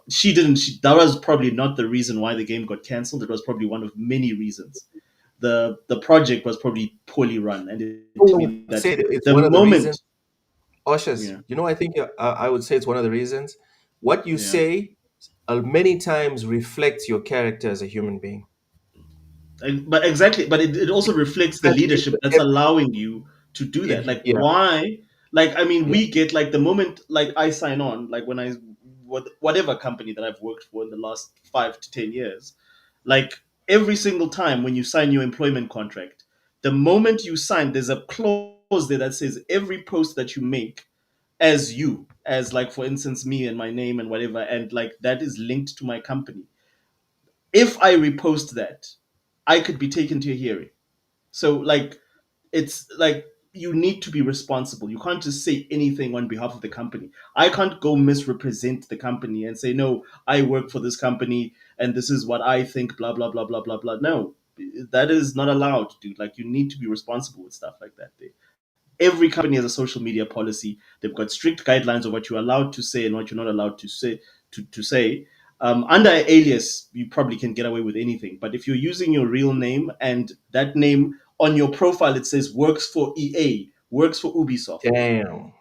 she didn't. That was probably not the reason why the game got cancelled. It was probably one of many reasons. The project was probably poorly run, and I to would me that say that it's the one of the reasons. moment, Oshas, yeah, I think I would say it's one of the reasons. What you yeah, say many times reflects your character as a human being. but exactly, but it also reflects the Especially leadership that's allowing you to do that. if Like, yeah, why? Like, I mean, yeah, we get, like, the moment, like, I sign on, like when I whatever company that I've worked for in the last 5 to 10 years, like every single time when you sign your employment contract, the moment you sign, there's a clause there that says every post that you make as you, as, like, for instance, me and my name and whatever, and like that is linked to my company. If I repost that, I could be taken to a hearing. So, like, it's like you need to be responsible. You can't just say anything on behalf of the company. I can't go misrepresent the company and say, no, I work for this company and this is what I think, blah, blah, blah, blah, blah, blah. No, that is not allowed, dude. Like, you need to be responsible with stuff like that. Every company has a social media policy. They've got strict guidelines of what you're allowed to say and what you're not allowed to say. To say, under alias, you probably can get away with anything. But if you're using your real name and that name on your profile, it says works for EA, works for Ubisoft, damn.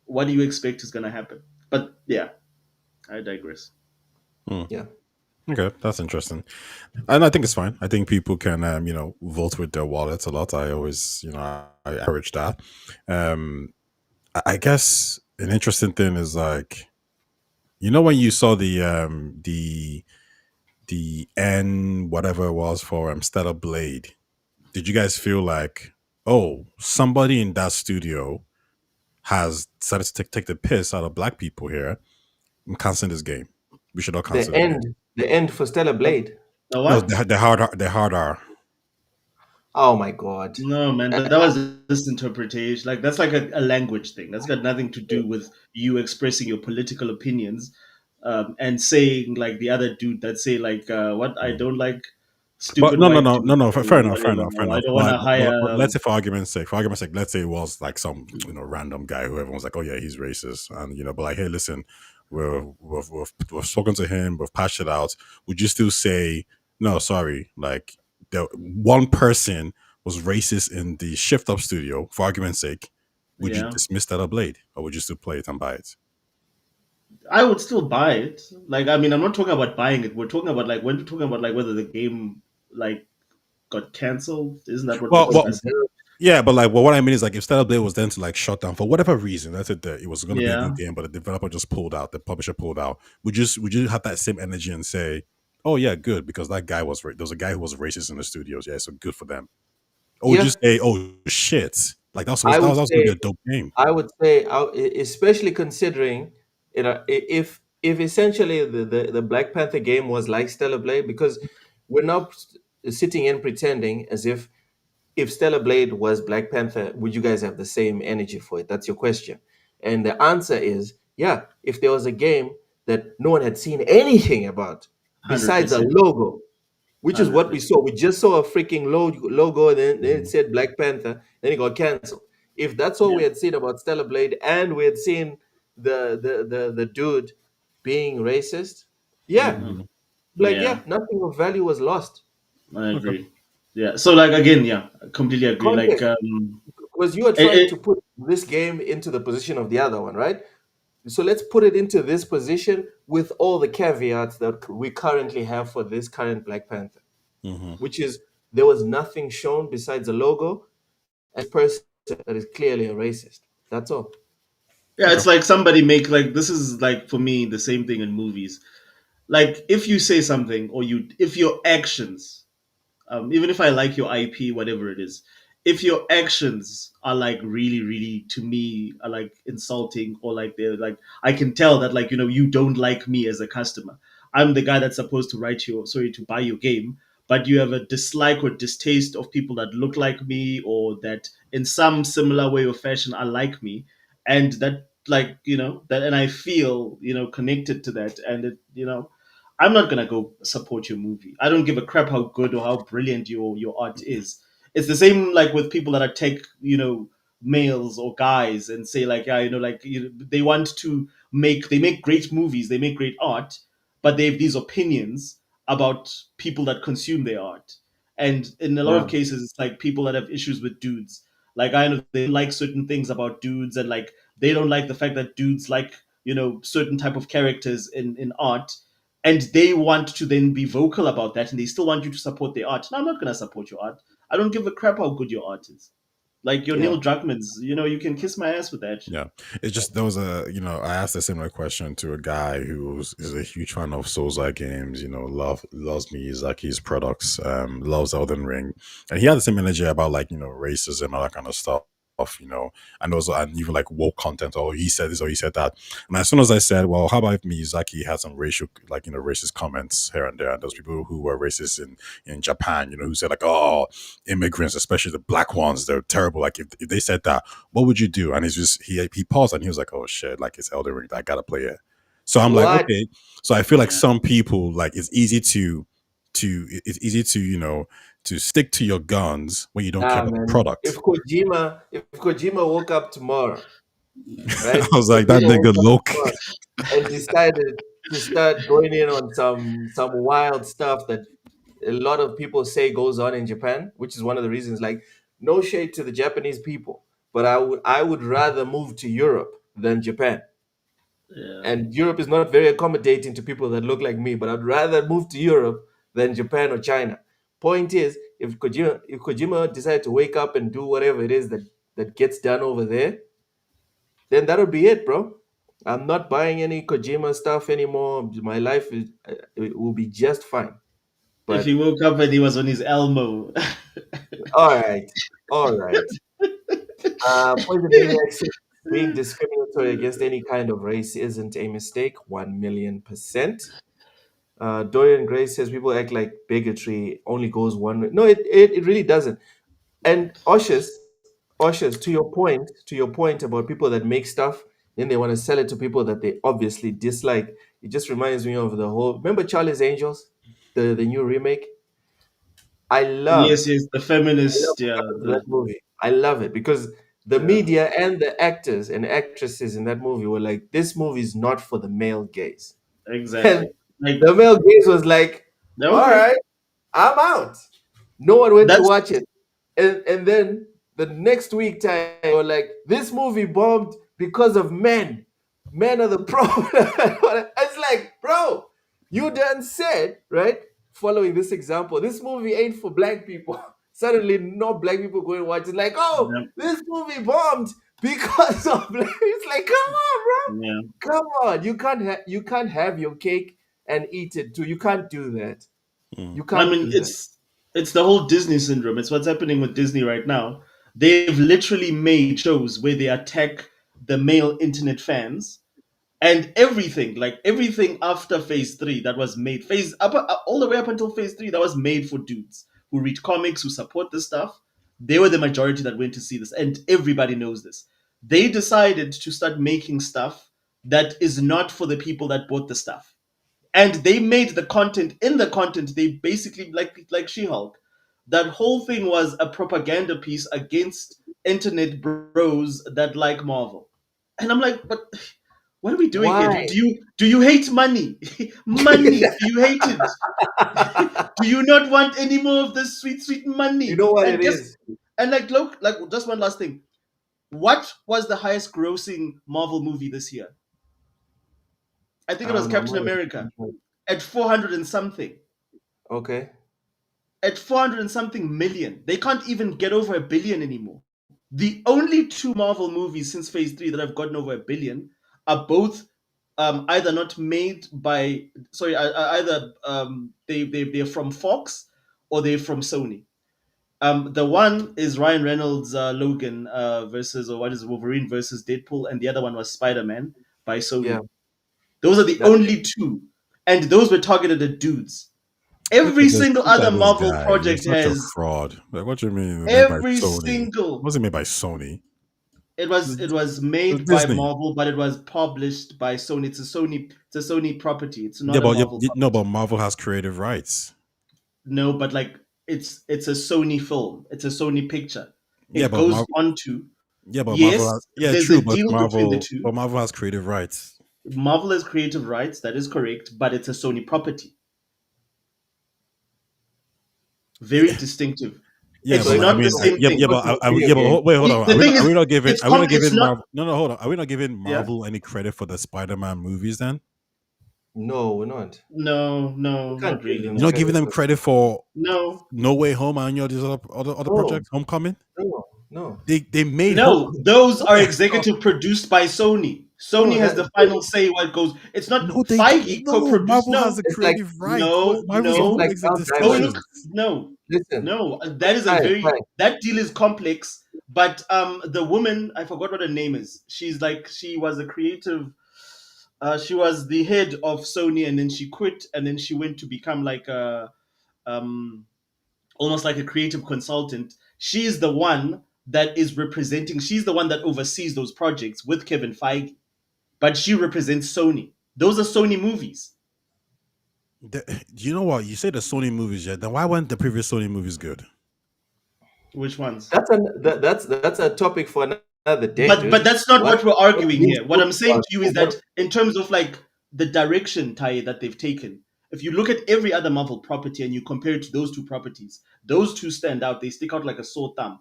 what do you expect is going to happen? But yeah, I digress. Hmm. Yeah. Okay, that's interesting, and I think it's fine. I think people can, vote with their wallets a lot. I always, I encourage that. Um, I guess an interesting thing is like, when you saw the N whatever it was for Stellar Blade, did you guys feel like, oh, somebody in that studio has decided to take the piss out of black people here? I'm canceling this game. We should all The cancel the game. end, the end for Stellar Blade. Now No, what? the hard R. Oh my god. No, man, that was just interpretation. Like, that's like a language thing. That's got nothing to do with you expressing your political opinions, and saying, like, the other dude that say, like, what, I don't like But stupid no, no, white no, dudes no, no. Fair or enough, fair whatever. enough, fair Or I enough. don't want to hire. But let's say, for argument's sake, let's say it was like some random guy who everyone's like, oh yeah, he's racist, and but like, hey, listen, we've spoken to him, we've patched it out. Would you still say no? Sorry, like the one person was racist in the Shift Up studio. For argument's sake, would you Yeah, dismiss that blade, or would you still play it and buy it? I would still buy it. Like, I mean, I'm not talking about buying it. We're talking about, like, when we're talking about, like, whether the game, like, got canceled. Isn't that what we're Well, discussing? yeah, but like, well, what I mean is like, if Stellar Blade was then to like shut down for whatever reason, that's it. That it was going to be a Yeah. good game, but the developer just pulled out, the publisher pulled out. Would you have that same energy and say, "Oh yeah, good," because that guy was there was a guy who was racist in the studios, yeah, so good for them. Or would you Yeah, say, "Oh shit," like I would that was going to be say a dope game. especially considering if essentially the Black Panther game was like Stellar Blade, because we're not sitting and pretending as if Stellar Blade was Black Panther, would you guys have the same energy for it? That's your question. And the answer is yeah, if there was a game that no one had seen anything about Hundred besides a percent. logo, which is Hundred what we percent. saw. We just saw a freaking logo, and then it said Black Panther, then it got canceled. If that's all Yeah. we had seen about Stellar Blade, and we had seen the dude being racist, yeah, Hmm. like Yeah. yeah, nothing of value was lost. I Okay. agree. Yeah. So, like, again, yeah, I completely agree. Like, Context, because you are it, trying it, to put this game into the position of the other one, right? So let's put it into this position with all the caveats that we currently have for this current Black Panther, Hmm. which is there was nothing shown besides a logo, and this person that is clearly a racist. That's all. Yeah, Okay. it's like somebody make like this is like for me the same thing in movies. Like if you say something or you if your actions, even if I like your IP, whatever it is, if your actions are like really, really to me are like insulting or like they're like I can tell that like you don't like me as a customer. I'm the guy that's supposed to write you sorry to buy your game, but you have a dislike or distaste of people that look like me or that in some similar way or fashion are like me, and that like that and I feel connected to that and it. I'm not gonna go support your movie. I don't give a crap how good or how brilliant your art is. It's the same like with people that attack, males or guys and say like, yeah, like they want to they make great movies, they make great art, but they have these opinions about people that consume their art. And in a lot of Yeah. cases, it's like people that have issues with dudes. Like I know they like certain things about dudes, and like they don't like the fact that dudes like certain type of characters in art, and they want to then be vocal about that and they still want you to support their art. No, I'm not going to support your art. I don't give a crap how good your art is. Like your Yeah. Neil Druckmann's, you can kiss my ass with that. Yeah, it's just there was I asked a similar question to a guy who is a huge fan of Souls-like games. Loves Miyazaki's products, loves Elden Ring, and he had the same energy about like racism and all that kind of stuff. And also and even like woke content. Or he said this or he said that. And as soon as I said, well, how about if Miyazaki had some racial like racist comments here and there, and those people who were racist in Japan, who said like, oh, immigrants, especially the black ones, they're terrible. Like if they said that, what would you do? And he's just he paused and he was like, oh shit, like it's Elden Ring, I gotta play it. So I'm like, What? okay. So I feel like Yeah. some people like it's easy to to stick to your guns when you don't care Nah, about the man. product. If Kojima woke up tomorrow, right? I was like, that Kojima nigga woke up look. tomorrow and decided to start going in on some wild stuff that a lot of people say goes on in Japan, which is one of the reasons. Like, no shade to the Japanese people, but I would rather move to Europe than Japan. Yeah. And Europe is not very accommodating to people that look like me, but I'd rather move to Europe than Japan or China. Point is, if Kojima decided to wake up and do whatever it is that gets done over there, then that'll be it, bro. I'm not buying any Kojima stuff anymore. My life it will be just fine. If he But woke up and he was on his Elmo. all right, all right. Poison Maniac says being discriminatory against any kind of race isn't a mistake. 1,000,000%. Dorian Gray says people act like bigotry only goes one way. No, it really doesn't. And Oshus, to your point about people that make stuff, then they want to sell it to people that they obviously dislike. It just reminds me of the whole. Remember Charlie's Angels, the new remake. I love, Yes, yes, the I love feminist, what yeah, happened to that movie. I love it because the yeah, media and the actors and actresses in that movie were like, this movie is not for the male gaze. And exactly. Like, the male gaze was like, all okay, right, I'm out. No one went to that's watch it. And then the next week time, they were like, this movie bombed because of men. Men are the problem. It's like, bro, you done said, right? Following this example, this movie ain't for black people. Suddenly, no black people go and watch it. Like, oh, yeah, this movie bombed because of black. It's like, come on, bro. yeah. Come on. You can't have your cake and eat it too. You can't do that. Mm. You I can't mean, do that. it's the whole Disney syndrome. It's what's happening with Disney right now. They've literally made shows where they attack the male internet fans and everything, like everything after phase three that was made, all the way up until phase three, that was made for dudes who read comics, who support this stuff. They were the majority that went to see this, and everybody knows this. They decided to start making stuff that is not for the people that bought the stuff, and they made the content. In the content, they basically like She-Hulk. That whole thing was a propaganda piece against internet bros that like Marvel, and I'm like, but what are we doing here? Do, Why? do you do you hate money? Money? Do you hate it? Do you not want any more of this sweet sweet You money? know what And it guess is? and like just one last thing. What was the highest grossing Marvel movie this year? I think it was I'm Captain not America sure. at 400 and something. Okay. At 400 and something million. They can't even get over a billion anymore. The only two Marvel movies since Phase 3 that have gotten over a billion are both either not made by, sorry, either they're from Fox or they're from Sony. The one is Ryan Reynolds' Logan versus, or what is it, Wolverine versus Deadpool, and the other one was Spider Man by Yeah, Sony. Those are the that only two, and those were targeted at dudes. Look at Every this. single Look other at this Marvel guy. You're project such a has fraud. Like, what do you mean made by every Sony? It single. wasn't made by Sony. It was It was made by Disney. Marvel, but it was published by Sony. It's a Sony property. It's Yeah, not a but Marvel no, property. but Marvel has creative rights. No, but like it's a Sony film. It's a Sony picture. Yeah, It but goes Marvel. on to, Yeah, but Marvel. yes, Yeah, there's a true, but deal between the Marvel. two. But Marvel has creative rights. Marvel has creative rights, that is correct, but it's a Sony property. Very distinctive. Yeah, It's but so like, I not the mean, it's same yeah, thing. but not a video yeah, but game. wait, hold on. The thing Are we is, not giving? it's Are we not it's giving not. Marvel? No, hold on. Are we not giving Yeah. Marvel any credit for the Spider-Man movies? Then No, we're not. No, We no, can't not give really. them you're not No, giving credit them for. credit for no, No Way Home and all these other No, projects. Homecoming. no. They made home. no. Those What are the hell? executive produced by Sony. No, Sony has the final say what goes. It's not No, they don't. Feige No, co-produced. Marvel has No, the it's like creative right. no, Marvel is the it's one who like no. makes the Outdiamond. Oh, look, decisions. no, Listen, no. That is a Ty, very Ty, that deal is complex. But the woman, I forgot what her name is. She was a creative. She was the head of Sony, and then she quit, and then she went to become like a um almost like a creative consultant. She is the one that is representing. She's the one that oversees those projects with Kevin Feige, but she represents Sony. Those are Sony movies. You know what? You say the Sony movies, yeah. Then why weren't the previous Sony movies good? Which ones? that's a topic for another day, But dude. that's not what we're What arguing we here. What spoke I'm saying about, to you is that in terms of like the direction, Tai, that they've taken, if you look at every other Marvel property and you compare it to those two properties, those two stand out. They stick out like a sore thumb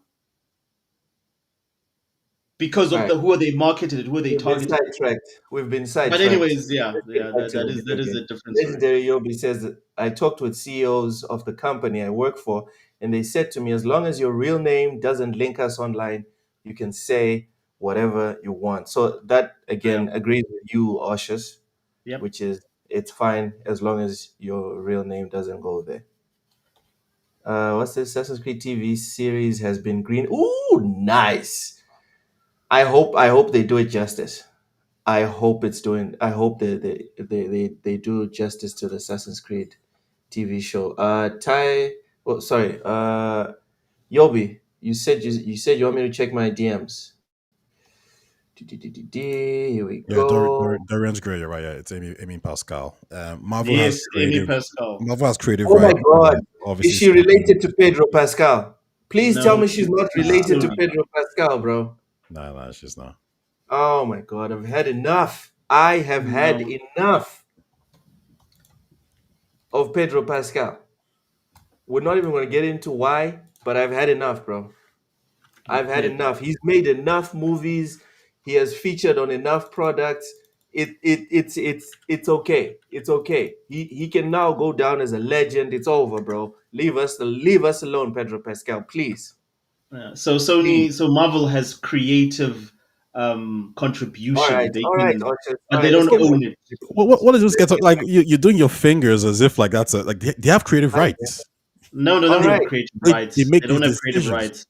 because all of right, the who they marketed it, who they we've been targeted. sidetracked. We've been But sidetracked. anyways, yeah, Let's yeah, get back that, to that the is that video is game. a different story. Legendary Yobi says that I talked with CEOs of the company I work for, and they said to me, as long as your real name doesn't link us online, you can say whatever you want. So that Yeah. again agrees with you, Oshus, Yep. which is it's fine as long as your real name doesn't go there. What's this? Assassin's Creed TV series has been green. Ooh, nice. I hope they do it justice. I hope it's doing. I hope they do justice to the Assassin's Creed TV show. Ty. Oh, sorry. Yobi, you said you want me to check my DMs. Here we Yeah, go. Dorian's great. You're right. Yeah, it's Amy Pascal. Marvel has Yes, Amy creative. Pascal. Marvel has creative Oh my right. God, is Obviously, she related to Pedro Pascal? Please tell No, me she's not she's related to nah, Sony. Pedro Pascal, bro. nah, she's not. Oh my God, I've had enough. I have had No. enough of Pedro Pascal. We're not even going to get into why, but I've had enough, bro. I've had Yeah. enough. He's made enough movies. He has featured on enough products. It's okay. It's okay. He can now go down as a legend. It's over, bro. Leave us alone, Pedro Pascal, please. Yeah. So Please. Sony, so Marvel has creative contribution. They All right, can, Archer. All but they right, let's don't get back own to it. the What is this? let's Get get like back you're doing your fingers as if like that's a like they have creative to the rights. No, no, they All don't have right. creative They rights. make They these don't have creative decisions. rights.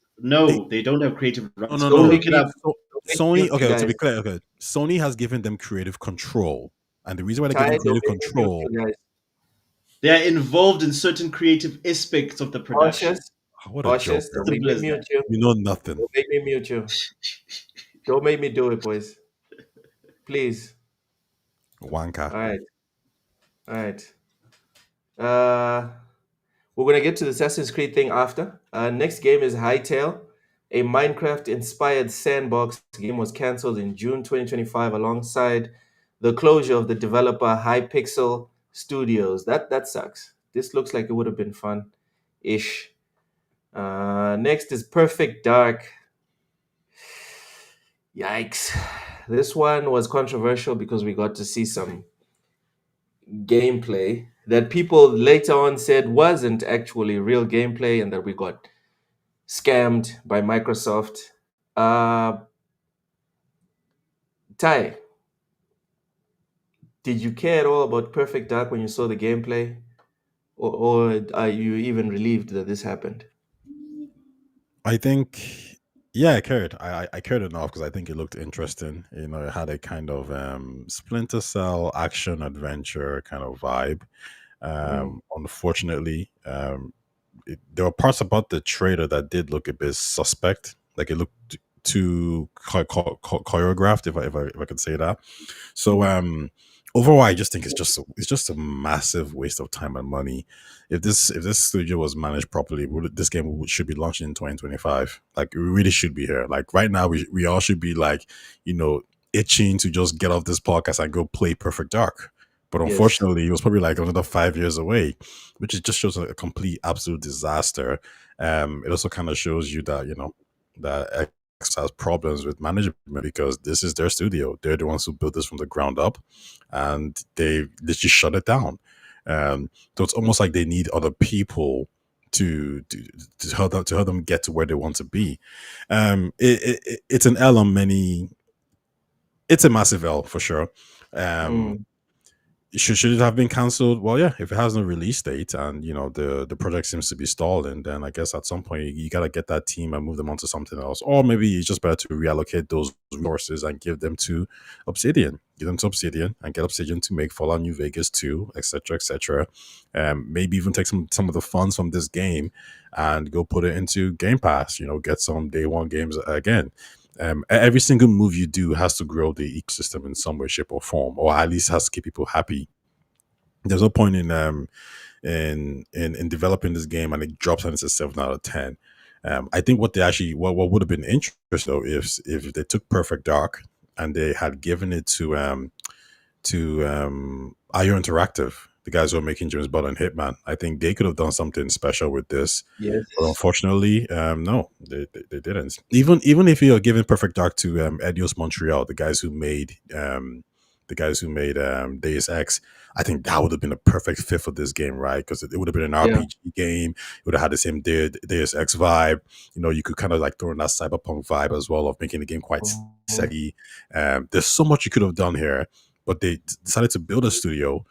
They No, they don't have creative no rights. no Go Don't no. make look it me up. Sony. mute you Okay, to be guys. clear, okay, Sony has given them creative control, and the reason why they give them Ty, don't creative make me mute control. you guys. They are involved in certain creative aspects of the production. Cautious. What a joke! Cautious. Don't make Simple me as mute that. you. You know nothing. Don't make me mute you. Don't make me do it, boys. Please. Wanka. All right. All right. Uh, we're gonna get to the Assassin's Creed thing after. Next game is Hytale. A Minecraft-inspired sandbox game was cancelled in June 2025 alongside the closure of the developer Hypixel Studios. That sucks. This looks like it would have been fun-ish. Next is Perfect Dark. Yikes. This one was controversial because we got to see some gameplay that people later on said wasn't actually real gameplay and that we got scammed by Microsoft. Uh, Ty, did you care at all about Perfect Dark when you saw the gameplay, or are you even relieved that this happened? I think, yeah, I cared. I cared enough because I think it looked interesting. You know, it had a kind of Splinter Cell action adventure kind of vibe. Mm, Unfortunately, there were parts about the trailer that did look a bit suspect. Like it looked too choreographed, if I could say that. So mm, overall, I just think it's just a massive waste of time and money. If this studio was managed properly, this game should be launched in 2025. Like we really should be here. Like right now, we all should be like, you know, itching to just get off this podcast and go play Perfect Dark. But yes. unfortunately, it was probably like another 5 years away, which is just shows a complete absolute disaster. It also kind of shows you that that X has problems with management because this is their studio. They're the ones who built this from the ground up, and they just shut it down. So it's almost like they need other people to help them get to where they want to be. It's an L on many. It's a massive L for sure. Um, Mm, should it have been cancelled? Well, yeah. If it has no release date and the project seems to be stalling, then I guess at some point you gotta get that team and move them on to something else, or maybe it's just better to reallocate those resources and give them to Obsidian. Give them to Obsidian and get Obsidian to make Fallout New Vegas 2, etc., etc. Maybe even take some of the funds from this game and go put it into Game Pass. Get some day one games again. Every single move you do has to grow the ecosystem in some way, shape, or form, or at least has to keep people happy. There's no point in developing this game and it drops and it's a 7 out of 10. I think what they actually what would have been interesting though if they took Perfect Dark and they had given it to IO Interactive, the guys who are making James Bond and Hitman. I think they could have done something special with this, but yes. unfortunately, no, they didn't. Even if you're giving Perfect Dark to Edios Montreal, the guys who made Deus Ex, I think that would have been a perfect fit for this game, right? Because it would have been an Yeah. RPG game. It would have had the same Deus Ex vibe. You could kind of like throw in that cyberpunk vibe as well of making the game quite Mhm. sexy. There's so much you could have done here, but they decided to build a studio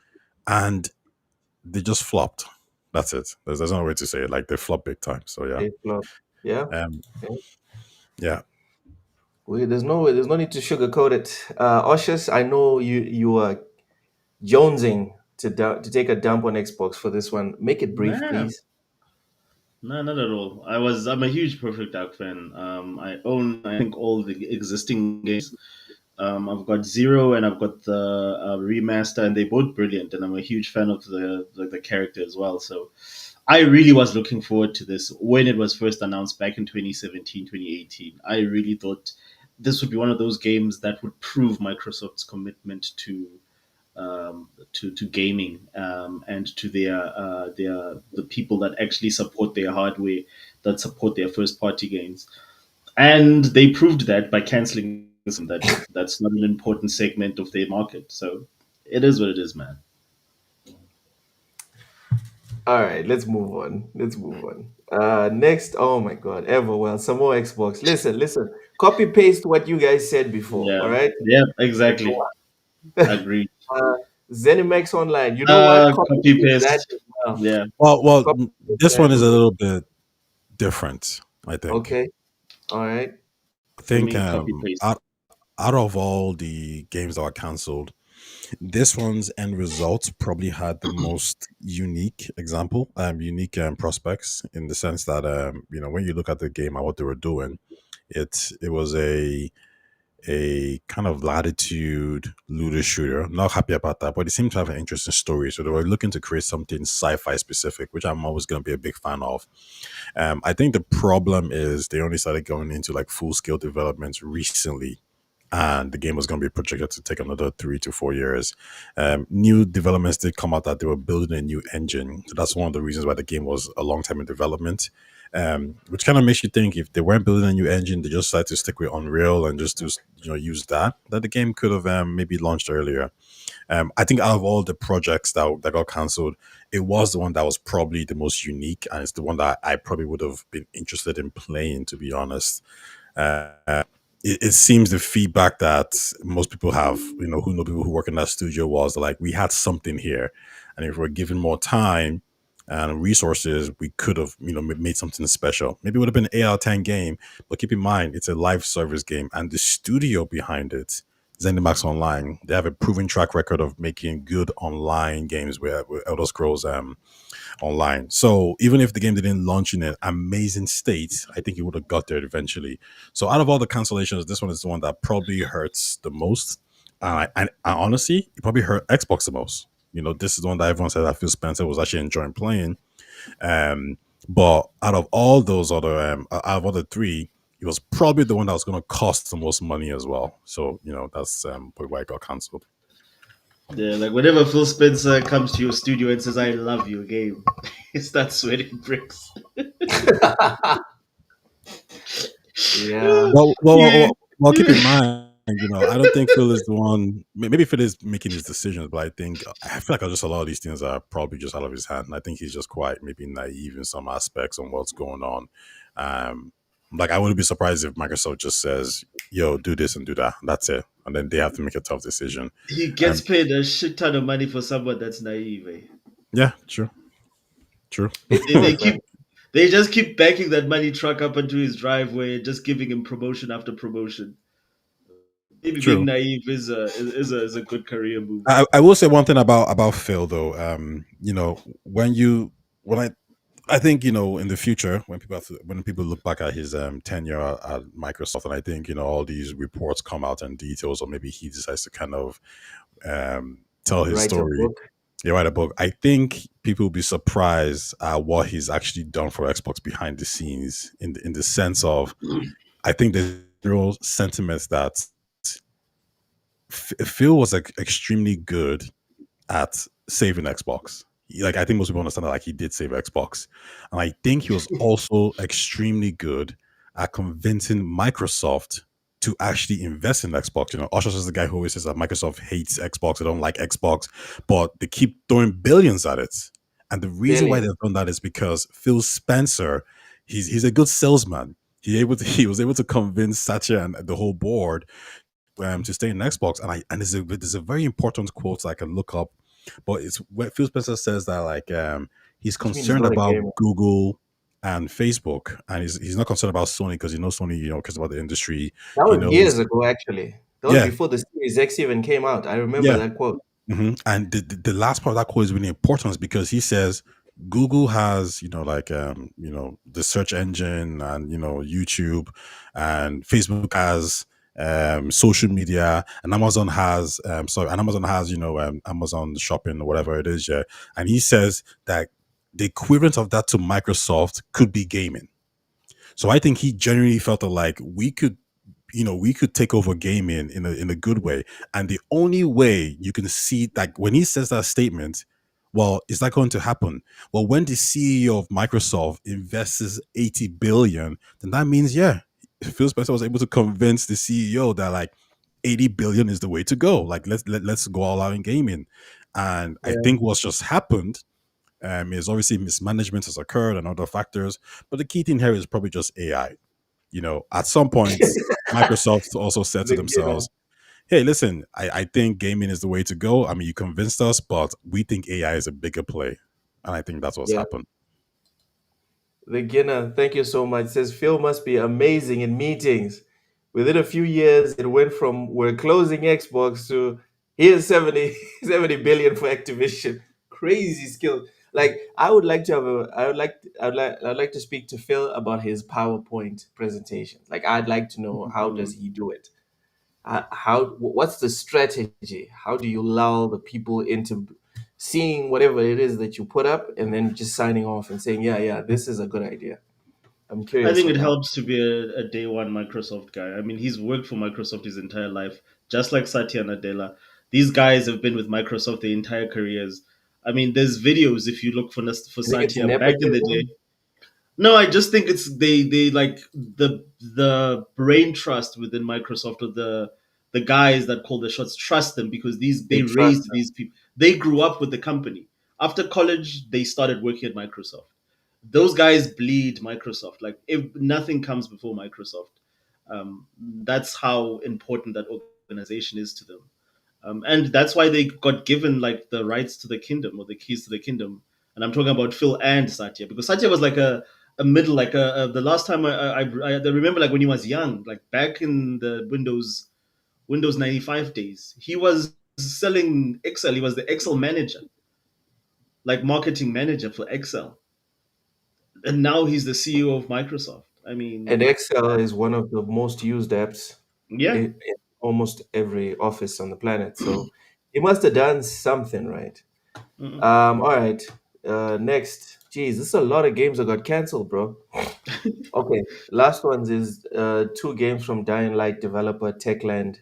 and they just flopped. That's it. There's no way to say it. Like they flopped big time. So yeah. They flop. Yeah. Um, Yeah. yeah. There's no need to sugarcoat it. Oshus, I know you are jonesing to take a dump on Xbox for this one. Make it brief, Nah, please. no, not at all. I'm a huge Perfect Dark fan. I own, I think, all the existing games. I've got Zero and I've got the remaster, and they're both brilliant. And I'm a huge fan of the character as well. So I really was looking forward to this when it was first announced back in 2017, 2018. I really thought this would be one of those games that would prove Microsoft's commitment to gaming, and to their the people that actually support their hardware, that support their first party games. And they proved that by canceling some that's not an important segment of their market. So it is what it is, man. All right, let's move on. Let's move on. Next, oh my God, Everwell, some more Xbox. Listen. Copy paste what you guys said before. All Yeah, right. yeah, exactly. Agreed. Uh, ZeniMax Online. You know what? Copy Copy paste that paste. as well. Yeah, Copy paste This that one is as a well. little bit different. I think. Okay. All right. I for think me, copy paste. out of all the games that were cancelled, this one's end result probably had the most unique prospects in the sense that when you look at the game and what they were doing, it was a kind of latitude looter shooter. Not happy about that, but it seemed to have an interesting story. So they were looking to create something sci-fi specific, which I'm always going to be a big fan of. I think the problem is they only started going into like full scale development recently, and the game was going to be projected to take another 3 to 4 years. New developments did come out that they were building a new engine, so that's one of the reasons why the game was a long time in development. Which kind of makes you think if they weren't building a new engine, they just decided to stick with Unreal and just use that the game could have maybe launched earlier. I think out of all the projects that got cancelled, it was the one that was probably the most unique, and it's the one that I probably would have been interested in playing, to be honest. It seems the feedback that most people have, who know people who work in that studio was like, we had something here, and if we're given more time and resources, we could have, made something special. Maybe it would have been an 8 out of 10 game, but keep in mind it's a live service game, and the studio behind it, ZeniMax Online, they have a proven track record of making good online games with Elder Scrolls online. So even if the game didn't launch in an amazing state, I think it would have got there eventually. So out of all the cancellations, this one is the one that probably hurts the most. And honestly, it probably hurt Xbox the most. This is the one that everyone said that Phil Spencer was actually enjoying playing. Um, but out of all those other, out of other three, it was probably the one that was going to cost the most money as well. So that's probably why it got cancelled. Yeah, like whenever Phil Spencer comes to your studio and says, "I love your game," he starts sweating bricks. Yeah. Yeah. Well, keep in mind, I don't think Phil is the one. Maybe Phil is making his decisions, but I feel like just a lot of these things are probably just out of his hand. And I think he's just quite maybe naive in some aspects on what's going on. Like I wouldn't be surprised if Microsoft just says, "Yo, do this and do that." That's it, and then they have to make a tough decision. He gets paid a shit ton of money for someone that's naive. Eh? Yeah, true, true, It's They, they truth, man. keep they just keep backing that money truck up into his driveway, just giving him promotion after promotion. Maybe being true. naive is a good career move. I will say one thing about Phil though. When I think in the future when people look back at his tenure at Microsoft, and I think all these reports come out and details, or maybe he decides to kind of tell his Write a story. book. Yeah, write a book. I think people will be surprised at what he's actually done for Xbox behind the scenes, in the sense of, I think there's real sentiments that Phil was like extremely good at saving Xbox. Like I think most people understand that like he did save Xbox, and I think he was also extremely good at convincing Microsoft to actually invest in Xbox. Oshos is the guy who always says that Microsoft hates Xbox, they don't like Xbox, but they keep throwing billions at it. And the reason why Billion. they've done that is because Phil Spencer, he's a good salesman. He was able to convince Satya and the whole board to stay in Xbox. And there's a very important quote I can look up, but it's where Phil Spencer says that like he's Which means he's concerned not a about gamer. Google and Facebook, and he's not concerned about Sony because he knows Sony, cares about the industry. That He was knows, years ago, actually. That was yeah, before the Series X even came out. I remember yeah. that quote. And the last part of that quote is really important because he says Google has, like the search engine and YouTube, and Facebook has social media, and Amazon has and Amazon has Amazon shopping or whatever it is, yeah. And he says that the equivalent of that to Microsoft could be gaming. So I think he genuinely felt that like we could take over gaming in a good way. And the only way you can see, like when he says that statement, well, is that going to happen? Well, when the CEO of Microsoft invests 80 billion, then that means, yeah, Phil Spencer was able to convince the CEO that like 80 billion is the way to go. Like let's go all out in gaming. And I Yeah. think what's just happened is obviously mismanagement has occurred and other factors, but the key thing here is probably just AI. At some point, Microsoft also said to Beginner. themselves, "Hey, listen, I think gaming is the way to go. I mean, you convinced us, but we think AI is a bigger play," and I think that's what's Yeah. happened. Beginner, thank you so much. Says Phil must be amazing in meetings. Within a few years, it went from we're closing Xbox to here's 70 billion for Activision. Crazy skill. Like I would like to have a I'd like to speak to Phil about his PowerPoint presentation. Like I'd like to know how does he do it? What's the strategy? How do you lull the people into seeing whatever it is that you put up and then just signing off and saying, yeah, yeah, this is a good idea. I'm I curious think on it that. helps to be a day one Microsoft guy. I mean, he's worked for Microsoft his entire life, just like Satya Nadella. These guys have been with Microsoft their entire careers. I mean, there's videos if you look for I think it's Satya back in the day. nepotism. No, I just think it's they like the brain trust within Microsoft, or the guys that call the shots trust them because They they trust raised these people. They grew up with the company. After college, they started working at Microsoft. Those guys bleed Microsoft. Like if nothing comes before Microsoft. That's how important that organization is to them. And that's why they got given like the rights to the kingdom or the keys to the kingdom. And I'm talking about Phil and Satya, because Satya was like a middle, like the last time I remember, like when he was young, like back in the Windows 95 days, he was selling Excel. He was the Excel manager, like marketing manager for Excel, and now he's the CEO of Microsoft. I And mean, Excel is one of the most used apps yeah. in almost every office on the planet. So he must have done something right. Mm-mm. All right. Next. Jeez, this is a lot of games that got canceled, bro. Okay. Last ones is two games from Dying Light developer Techland.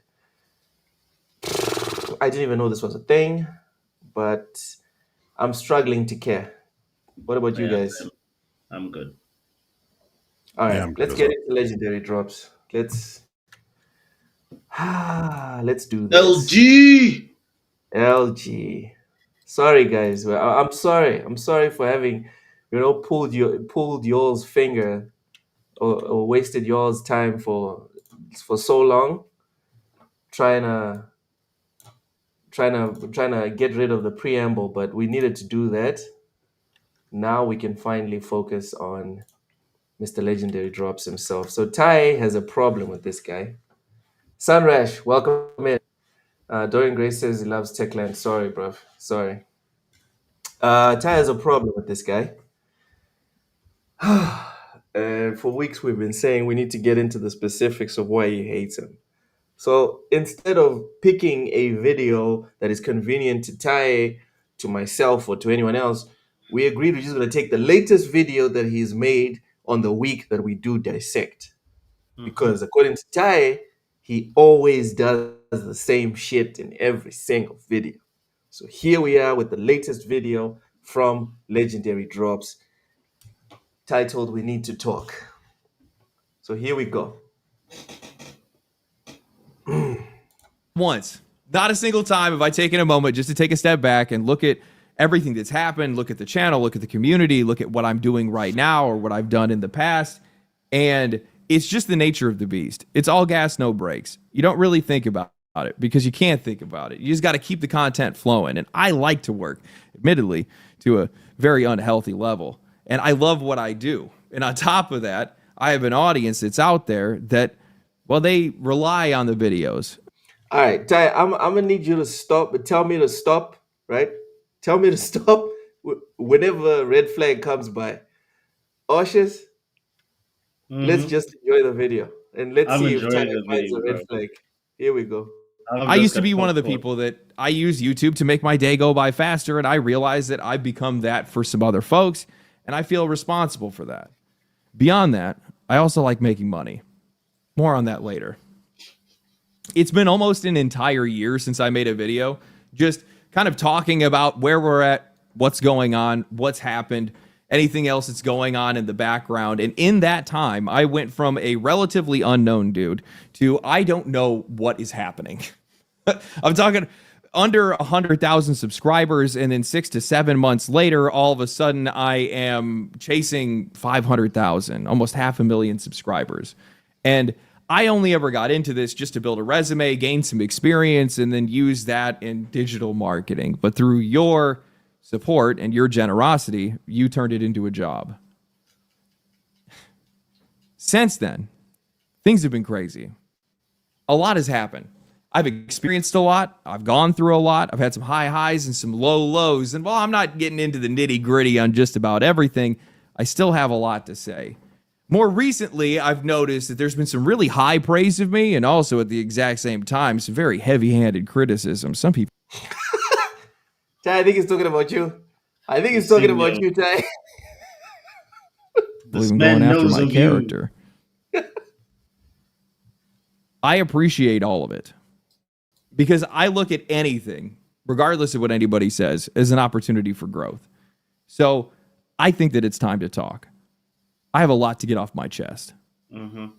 I didn't even know this was a thing, but I'm struggling to care. What about you Yeah, guys? I'm good. All Yeah, right, I'm good let's as get well. into legendary drops. Let's do this. LG. LG. Sorry, guys. Well, I'm sorry. I'm sorry for having, pulled y'all's finger or wasted y'all's time for so long trying to trying to get rid of the preamble, but we needed to do that. Now we can finally focus on Mr. Legendary Drops himself. So Ty has a problem with this guy. Sunrash, welcome in. Dorian Gray says he loves Techland. Sorry, bruv. Sorry. Ty has a problem with this guy. And for weeks we've been saying we need to get into the specifics of why he hates him. So instead of picking a video that is convenient to Ty, to myself, or to anyone else, we agreed we're just going to take the latest video that he's made on the week that we do dissect. Hmm. Because according to Ty, he always does the same shit in every single video. So here we are with the latest video from Legendary Drops titled We Need to Talk. So here we go. Once. Not a single time have I taken a moment just to take a step back and look at everything that's happened, look at the channel, look at the community, look at what I'm doing right now or what I've done in the past. And it's just the nature of the beast. It's all gas, no brakes. You don't really think about it because you can't think about it. You just got to keep the content flowing. And I like to work, admittedly, to a very unhealthy level. And I love what I do. And on top of that, I have an audience that's out there that, well, they rely on the videos. All right, Ty, I'm gonna need you to stop, but tell me to stop, right? Tell me to stop whenever a red flag comes by. Oshis, let's Hmm. just enjoy the video and let's I'm see if Ty enjoying the finds video, a red bro. flag. Here we go. I've I just used to got be one of the popcorn. people that I use YouTube to make my day go by faster, and I realize that I've become that for some other folks, and I feel responsible for that. Beyond that, I also like making money. More on that later. It's been almost an entire year since I made a video, just kind of talking about where we're at, what's going on, what's happened, anything else that's going on in the background. And in that time, I went from a relatively unknown dude to I don't know what is happening. I'm talking under 100,000 subscribers, and then 6 to 7 months later, all of a sudden, I am chasing 500,000, almost 500,000 subscribers. And I only ever got into this just to build a resume, gain some experience, and then use that in digital marketing. But through your support and your generosity, you turned it into a job. Since then, things have been crazy. A lot has happened. I've experienced a lot. I've gone through a lot. I've had some high highs and some low lows. And while I'm not getting into the nitty gritty on just about everything, I still have a lot to say. More recently, I've noticed that there's been some really high praise of me and also at the exact same time, some very heavy-handed criticism. Some people. Ty, I think he's talking about you. I think he's talking Same, about yo. you, Ty. This Even man going after knows my of character. I appreciate all of it because I look at anything, regardless of what anybody says, as an opportunity for growth. So I think that it's time to talk. I have a lot to get off my chest.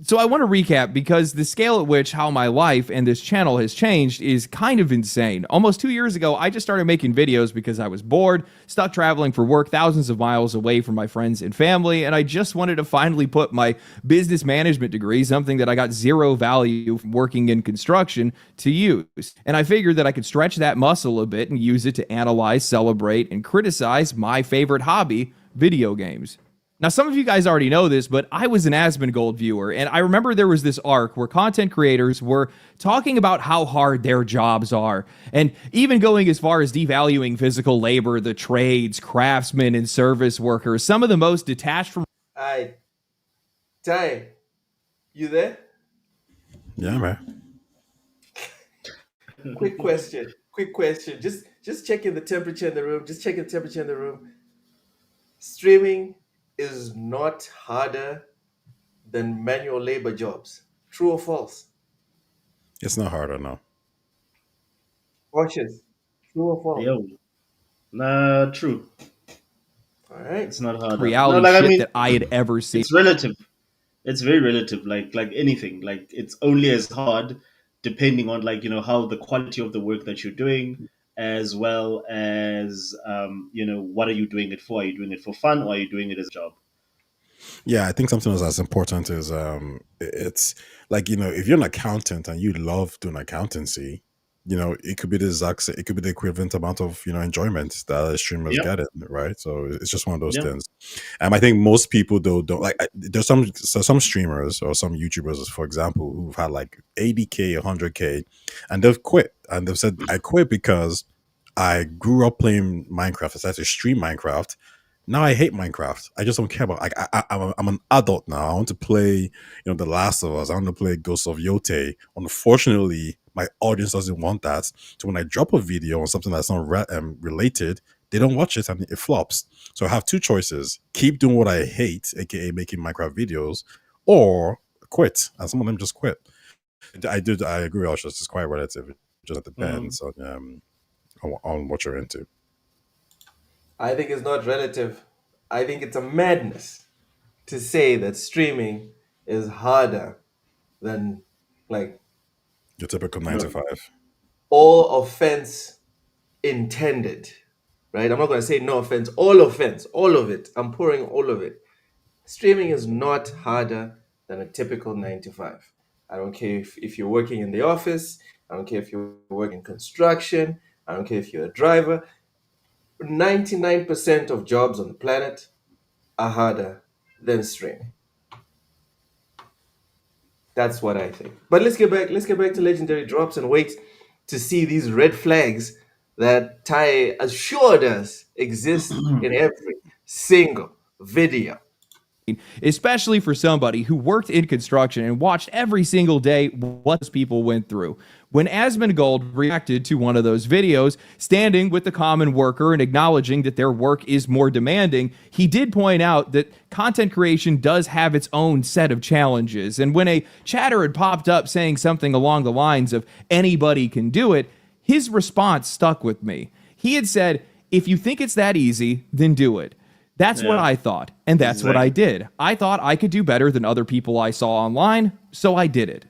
So I want to recap because the scale at which how my life and this channel has changed is kind of insane. Almost 2 years ago, I just started making videos because I was bored, stuck traveling for work thousands of miles away from my friends and family, and I just wanted to finally put my business management degree, something that I got zero value from working in construction, to use. And I figured that I could stretch that muscle a bit and use it to analyze, celebrate, and criticize my favorite hobby, video games. Now, some of you guys already know this, but I was an Asmongold viewer, and I remember there was this arc where content creators were talking about how hard their jobs are, and even going as far as devaluing physical labor, the trades, craftsmen, and service workers, some of the most detached from... Hi, Ty, you there? Yeah, man. Quick question. Just checking the temperature in the room. Just checking the temperature in the room. Streaming is not harder than manual labor jobs. True or false? It's not harder now. Cautious. True or false? Yo, nah, true. All right. It's not harder. reality No, like, I shit mean, that I had ever seen. it's relative. It's very relative. Like anything. Like it's only as hard depending on how the quality of the work that you're doing, as well as what are you doing it for? Are you doing it for fun, or are you doing it as a job? Yeah, I think something else that's important is it's like, if you're an accountant and you love doing accountancy, it could be the it could be the equivalent amount of enjoyment that streamers Yeah. get it, right? So it's just one of those Yeah. things. I think most people though don't like. There's some streamers or some YouTubers, for example, who've had like 80K, 100K, and they've quit, and they've said, "I quit because I grew up playing Minecraft. I started to stream Minecraft. Now I hate Minecraft. I just don't care about. Like I'm an adult now. I want to play, The Last of Us. I want to play Ghosts of Yote. Unfortunately, my audience doesn't want that. So when I drop a video on something that's not related, they don't watch it and it flops. So I have two choices: keep doing what I hate, aka making Minecraft videos, or quit. And some of them just quit. I agree. Also, it's quite relative. It just depends on what you're into. I think it's not relative. I think it's a madness to say that streaming is harder than like Your typical 9 to 5. all offense intended. Right? I'm not going to say no offense, all of it. I'm pouring all of it. Streaming is not harder than a typical 9 to 5. I don't care if you're working in the office. I don't care if you're working in construction. I don't care if you're a driver. 99% of jobs on the planet are harder than streaming. That's what I think. But let's get back to legendary drops and wait to see these red flags that Ty assured us exist in every single video. Especially for somebody who worked in construction and watched every single day what those people went through. When Asmongold reacted to one of those videos, standing with the common worker and acknowledging that their work is more demanding, he did point out that content creation does have its own set of challenges. And when a chatter had popped up saying something along the lines of anybody can do it, his response stuck with me. He had said, if you think it's that easy, then do it. That's what I thought, and that's what I did. I thought I could do better than other people I saw online, so I did it.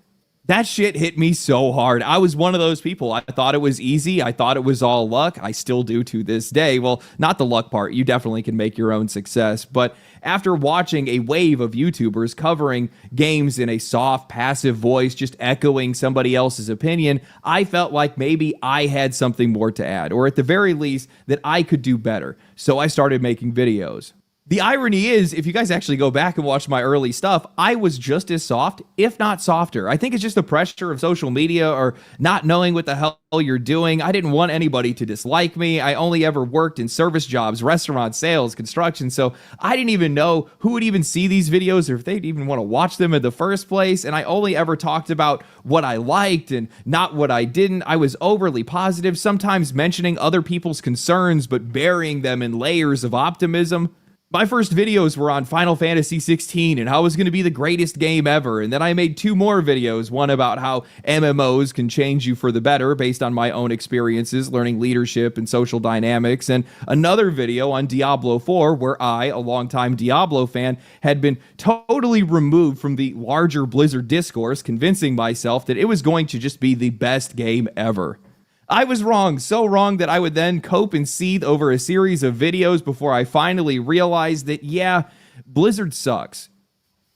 That shit hit me so hard. I was one of those people. I thought it was easy. I thought it was all luck. I still do to this day. Well, not the luck part. You definitely can make your own success. But after watching a wave of YouTubers covering games in a soft, passive voice, just echoing somebody else's opinion, I felt like maybe I had something more to add, or at the very least, that I could do better. So I started making videos. The irony is, if you guys actually go back and watch my early stuff, I was just as soft, if not softer. I think it's just the pressure of social media or not knowing what the hell you're doing. I didn't want anybody to dislike me. I only ever worked in service jobs, restaurant, sales, construction. So I didn't even know who would even see these videos or if they'd even want to watch them in the first place. And I only ever talked about what I liked and not what I didn't. I was overly positive, sometimes mentioning other people's concerns, but burying them in layers of optimism. My first videos were on Final Fantasy 16 and how it was going to be the greatest game ever. And then I made 2 more videos, one about how MMOs can change you for the better based on my own experiences, learning leadership and social dynamics, and another video on Diablo 4 where I, a longtime Diablo fan, had been totally removed from the larger Blizzard discourse, convincing myself that it was going to just be the best game ever. I was wrong, so wrong that I would then cope and seethe over a series of videos before I finally realized that, yeah, Blizzard sucks.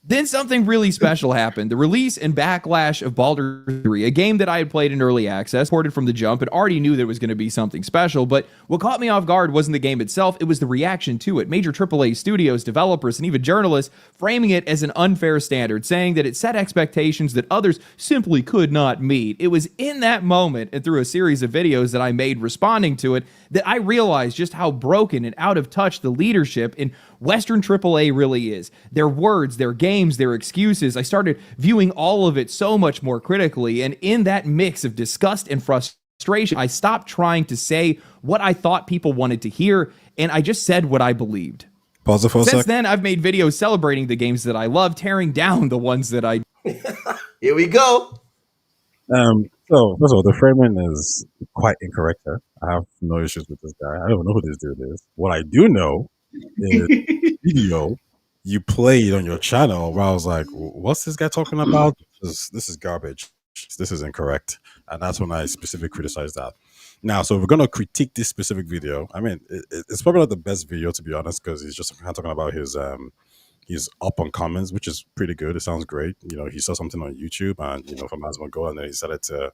Then something really special happened. The release and backlash of Baldur's 3, a game that I had played in early access, ported from the jump, and already knew there was going to be something special, but what caught me off guard wasn't the game itself, it was the reaction to it. Major AAA studios, developers, and even journalists framing it as an unfair standard, saying that it set expectations that others simply could not meet. It was in that moment, and through a series of videos that I made responding to it, that I realized just how broken and out of touch the leadership in Western AAA really is. Their words, their games, their excuses. I started viewing all of it so much more critically, and in that mix of disgust and frustration, I stopped trying to say what I thought people wanted to hear, and I just said what I believed. Pause it for a Since sec. then, I've made videos celebrating the games that I love, tearing down the ones that I... Here we go. So first of all, the framing is quite incorrect here. I have no issues with this guy. I don't know who this dude is. What I do know is video you played on your channel where I was like, what's this guy talking about? This is garbage. This is incorrect. And that's when I specifically criticized that. Now, so if we're going to critique this specific video, I mean, it's probably not the best video, to be honest, because he's just kind of talking about his up on comments, which is pretty good. It sounds great. You know, he saw something on YouTube and, you know, from Asmo Go, and then he decided to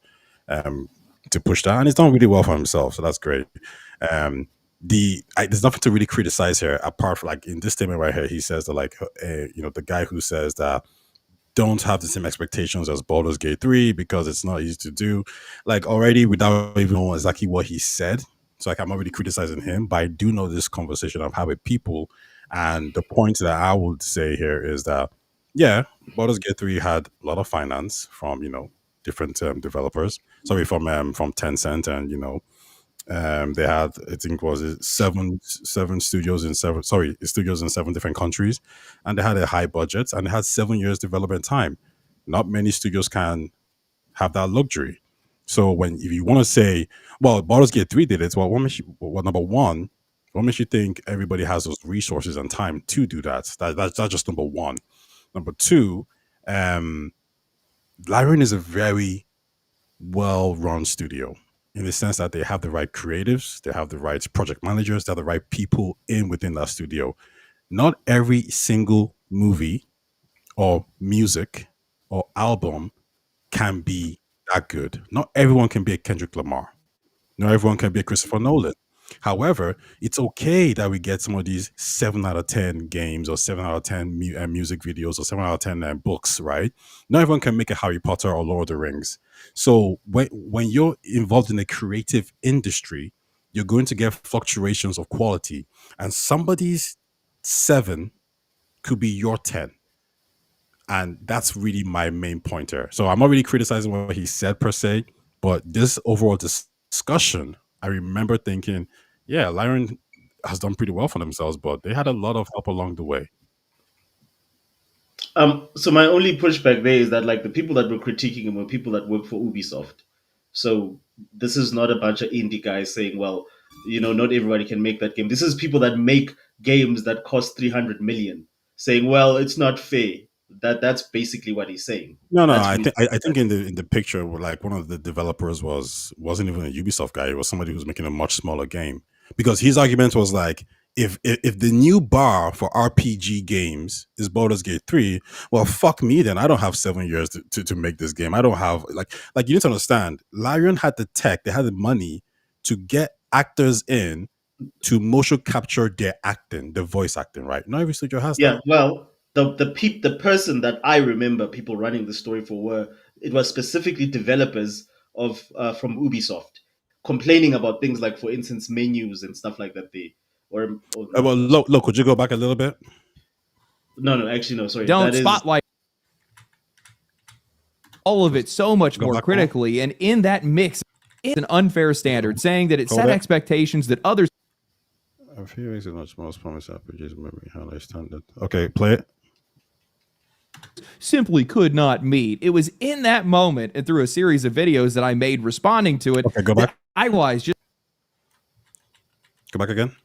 push that. And he's done really well for himself. So that's great. There's nothing to really criticize here apart from, like, in this statement right here, he says that, like, you know, the guy who says that don't have the same expectations as Baldur's Gate 3 because it's not easy to do, like, already without even knowing exactly what he said. So, like, I'm not really criticizing him, but I do know this conversation I've had with people. And the point that I would say here is that, yeah, Baldur's Gate 3 had a lot of finance from, you know, different developers. Sorry, from Tencent, and, you know, they had, I think, was it seven studios in studios in 7 different countries, and they had a high budget and they had 7 years development time. Not many studios can have that luxury. So if you want to say, well, Baldur's Gate 3 did it, well, number one, what makes you think everybody has those resources and time to do that? That's just number one. Number two, Larian is a very well-run studio in the sense that they have the right creatives, they have the right project managers, they have the right people within that studio. Not every single movie or music or album can be that good. Not everyone can be a Kendrick Lamar. Not everyone can be a Christopher Nolan. However, it's okay that we get some of these 7 out of 10 games or 7 out of 10 music videos or 7 out of 10 books, right? Not everyone can make a Harry Potter or Lord of the Rings. So when you're involved in a creative industry, you're going to get fluctuations of quality. And somebody's 7 could be your 10. And that's really my main pointer. So I'm not really criticizing what he said per se, but this overall discussion, I remember thinking, yeah, Larian has done pretty well for themselves, but they had a lot of help along the way. So my only pushback there is that, like, the people that were critiquing him were people that work for Ubisoft. So this is not a bunch of indie guys saying, well, you know, not everybody can make that game. This is people that make games that cost 300 million saying, well, it's not fair. That's basically what he's saying. No, That's I think in the picture, like, one of the developers wasn't even a Ubisoft guy. It was somebody who was making a much smaller game, because his argument was like, if the new bar for RPG games is Baldur's Gate 3, well, fuck me then. I don't have 7 years to make this game. I don't have, like you need to understand, Larian had the tech, they had the money to get actors in to motion capture their acting, their voice acting, right? Not every studio has that. Yeah, well, the person that I remember people running the story for it was specifically developers of from Ubisoft complaining about things like, for instance, menus and stuff like that. Well, look, could you go back a little bit? No, actually, no, sorry. Don't spotlight all of it so much more critically, and in that mix, it's an unfair standard, saying that it set expectations that others... A few weeks ago, most promising RPGs memory highlight standard. Okay, play it. Simply could not meet. It was in that moment and through a series of videos that I made responding to it Okay, go that back. I realized just Go back again.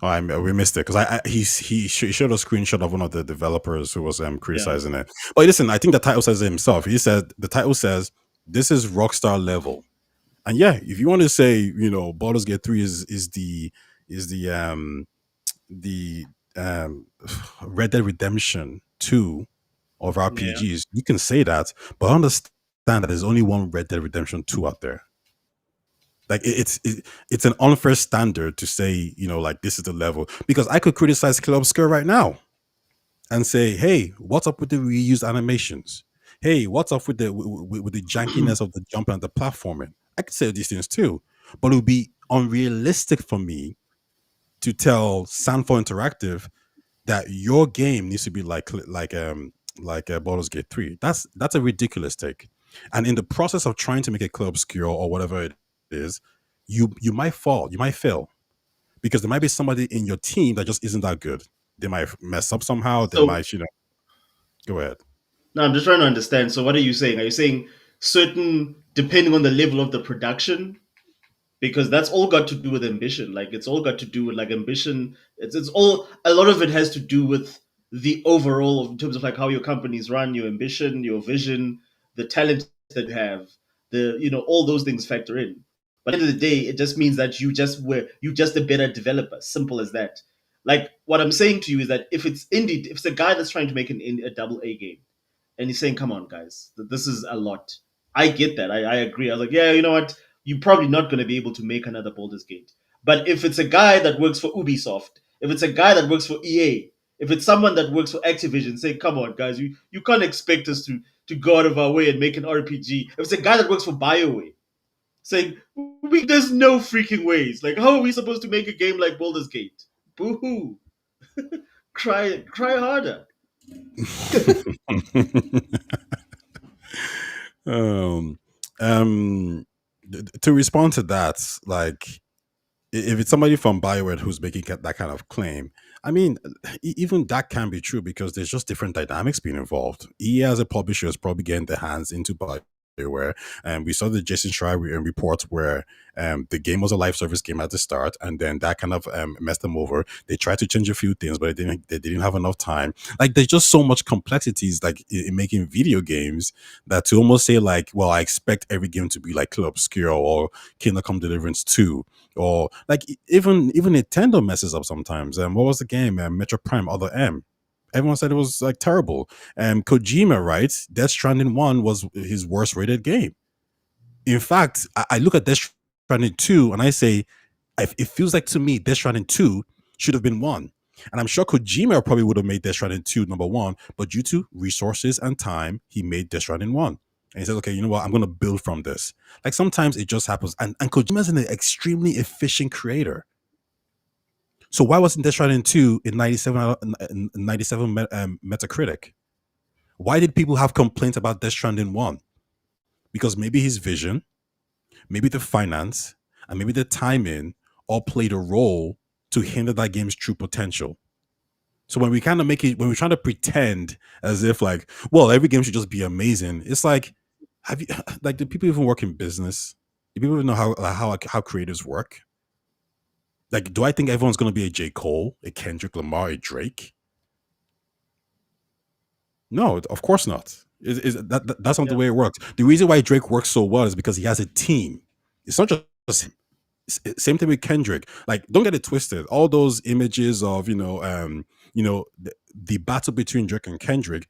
Oh, we missed it because he showed a screenshot of one of the developers who was Yeah. criticizing it. But listen, I think the title says it himself. The title says this is Rockstar level, and yeah, if you want to say Baldur's Gate 3 is the Red Dead Redemption 2 of Yeah. RPGs, you can say that, but understand that there's only one Red Dead Redemption 2 out there. Like it's an unfair standard to say, like this is the level, because I could criticize Club Obscure right now and say, hey, what's up with the reused animations? Hey, what's up with the jankiness of the jumping and the platforming? I could say these things too, but it would be unrealistic for me to tell Sanford Interactive that your game needs to be like Baldur's Gate 3. That's a ridiculous take. And in the process of trying to make a Club Obscure or whatever it is, you might fall, you might fail, because there might be somebody in your team that just isn't that good. They might mess up somehow. They So might, go ahead. now I'm just trying to understand. So what are you saying? Are you saying certain, depending on the level of the production, because that's all got to do with ambition. Like it's all got to do with like ambition. It's all, a lot of it has to do with the overall in terms of like how your companies run, your ambition, your vision, the talent that you have, all those things factor in. But at the end of the day, it just means that you just a better developer. Simple as that. Like what I'm saying to you is that if it's a guy that's trying to make a double A game, and he's saying, "Come on, guys, this is a lot." I get that. I agree. I was like, yeah, you know what? You're probably not going to be able to make another Baldur's Gate. But if it's a guy that works for Ubisoft, if it's a guy that works for EA, if it's someone that works for Activision, say, "Come on, guys, you can't expect us to go out of our way and make an RPG." If it's a guy that works for BioWare, saying, "There's no freaking ways. Like, how are we supposed to make a game like Baldur's Gate?" Boo hoo! Cry harder. um, to respond to that, like if it's somebody from BioWare who's making that kind of claim, I mean, even that can be true because there's just different dynamics being involved. EA as a publisher is probably getting their hands into BioWare, and we saw the Jason Schreier report where the game was a live service game at the start, and then that kind of messed them over. They tried to change a few things, but they didn't have enough time. Like there's just so much complexities, like in making video games, that to almost say like, well, I expect every game to be like Club Obscure or Kingdom Come Deliverance 2, or like even Nintendo messes up sometimes. What was the game? Metro Prime Other M. Everyone said it was like terrible. Kojima, right? Death Stranding 1 was his worst rated game. In fact, I look at Death Stranding 2 and I say, it feels like to me Death Stranding 2 should have been 1. And I'm sure Kojima probably would have made Death Stranding 2 number 1, but due to resources and time, he made Death Stranding 1. And he says, okay, you know what? I'm going to build from this. Like sometimes it just happens. And Kojima's an extremely efficient creator. So why wasn't Death Stranding 2 in 97 Metacritic? Why did people have complaints about Death Stranding 1? Because maybe his vision, maybe the finance, and maybe the timing all played a role to hinder that game's true potential. So when we kind of when we're trying to pretend as if like, well, every game should just be amazing, it's like, have you like, do people even work in business? Do people even know how creators work? Like, do I think everyone's going to be a J. Cole, a Kendrick Lamar, a Drake? No, of course not. That's not the way it works. The reason why Drake works so well is because he has a team. It's not just him. Same thing with Kendrick. Like, don't get it twisted. All those images of the battle between Drake and Kendrick.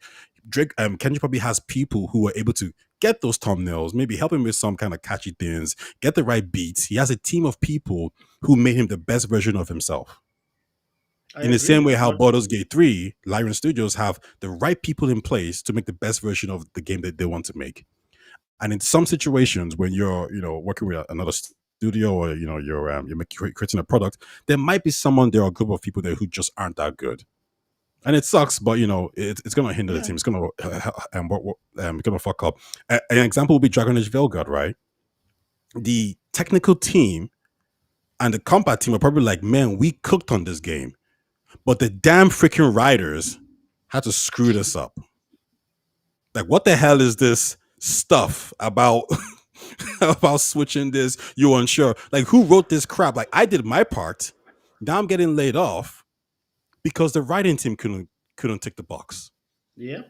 Kendrick probably has people who are able to get those thumbnails, maybe help him with some kind of catchy things, get the right beats. He has a team of people who made him the best version of himself. In the same way how Baldur's Gate 3, Lyron Studios have the right people in place to make the best version of the game that they want to make. And in some situations when you're, working with another studio or, you're creating a product, there might be someone there or a group of people there who just aren't that good. And it sucks, but it's going to hinder the team. It's going to fuck up. An example would be Dragon Age Veilguard, right? The technical team And the combat team are probably like, man, we cooked on this game. But the damn freaking writers had to screw this up. Like, what the hell is this stuff about about switching this? You're unsure. Like, who wrote this crap? Like, I did my part. Now I'm getting laid off because the writing team couldn't tick the box. Yeah.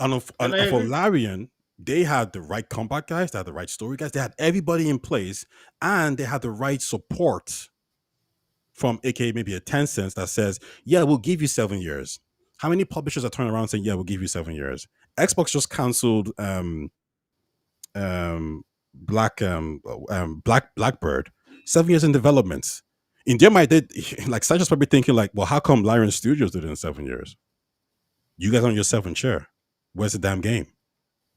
And And I for agree. Larian, they had the right combat guys, they had the right story guys, they had everybody in place, and they had the right support from aka maybe a Tencent that says, yeah, we'll give you 7 years. How many publishers are turning around saying, yeah, we'll give you 7 years? Xbox just cancelled Blackbird, 7 years in development. In their mind, like Sanchez probably thinking like, well, how come Larian Studios did it in 7 years? You guys on your seventh chair. Where's the damn game?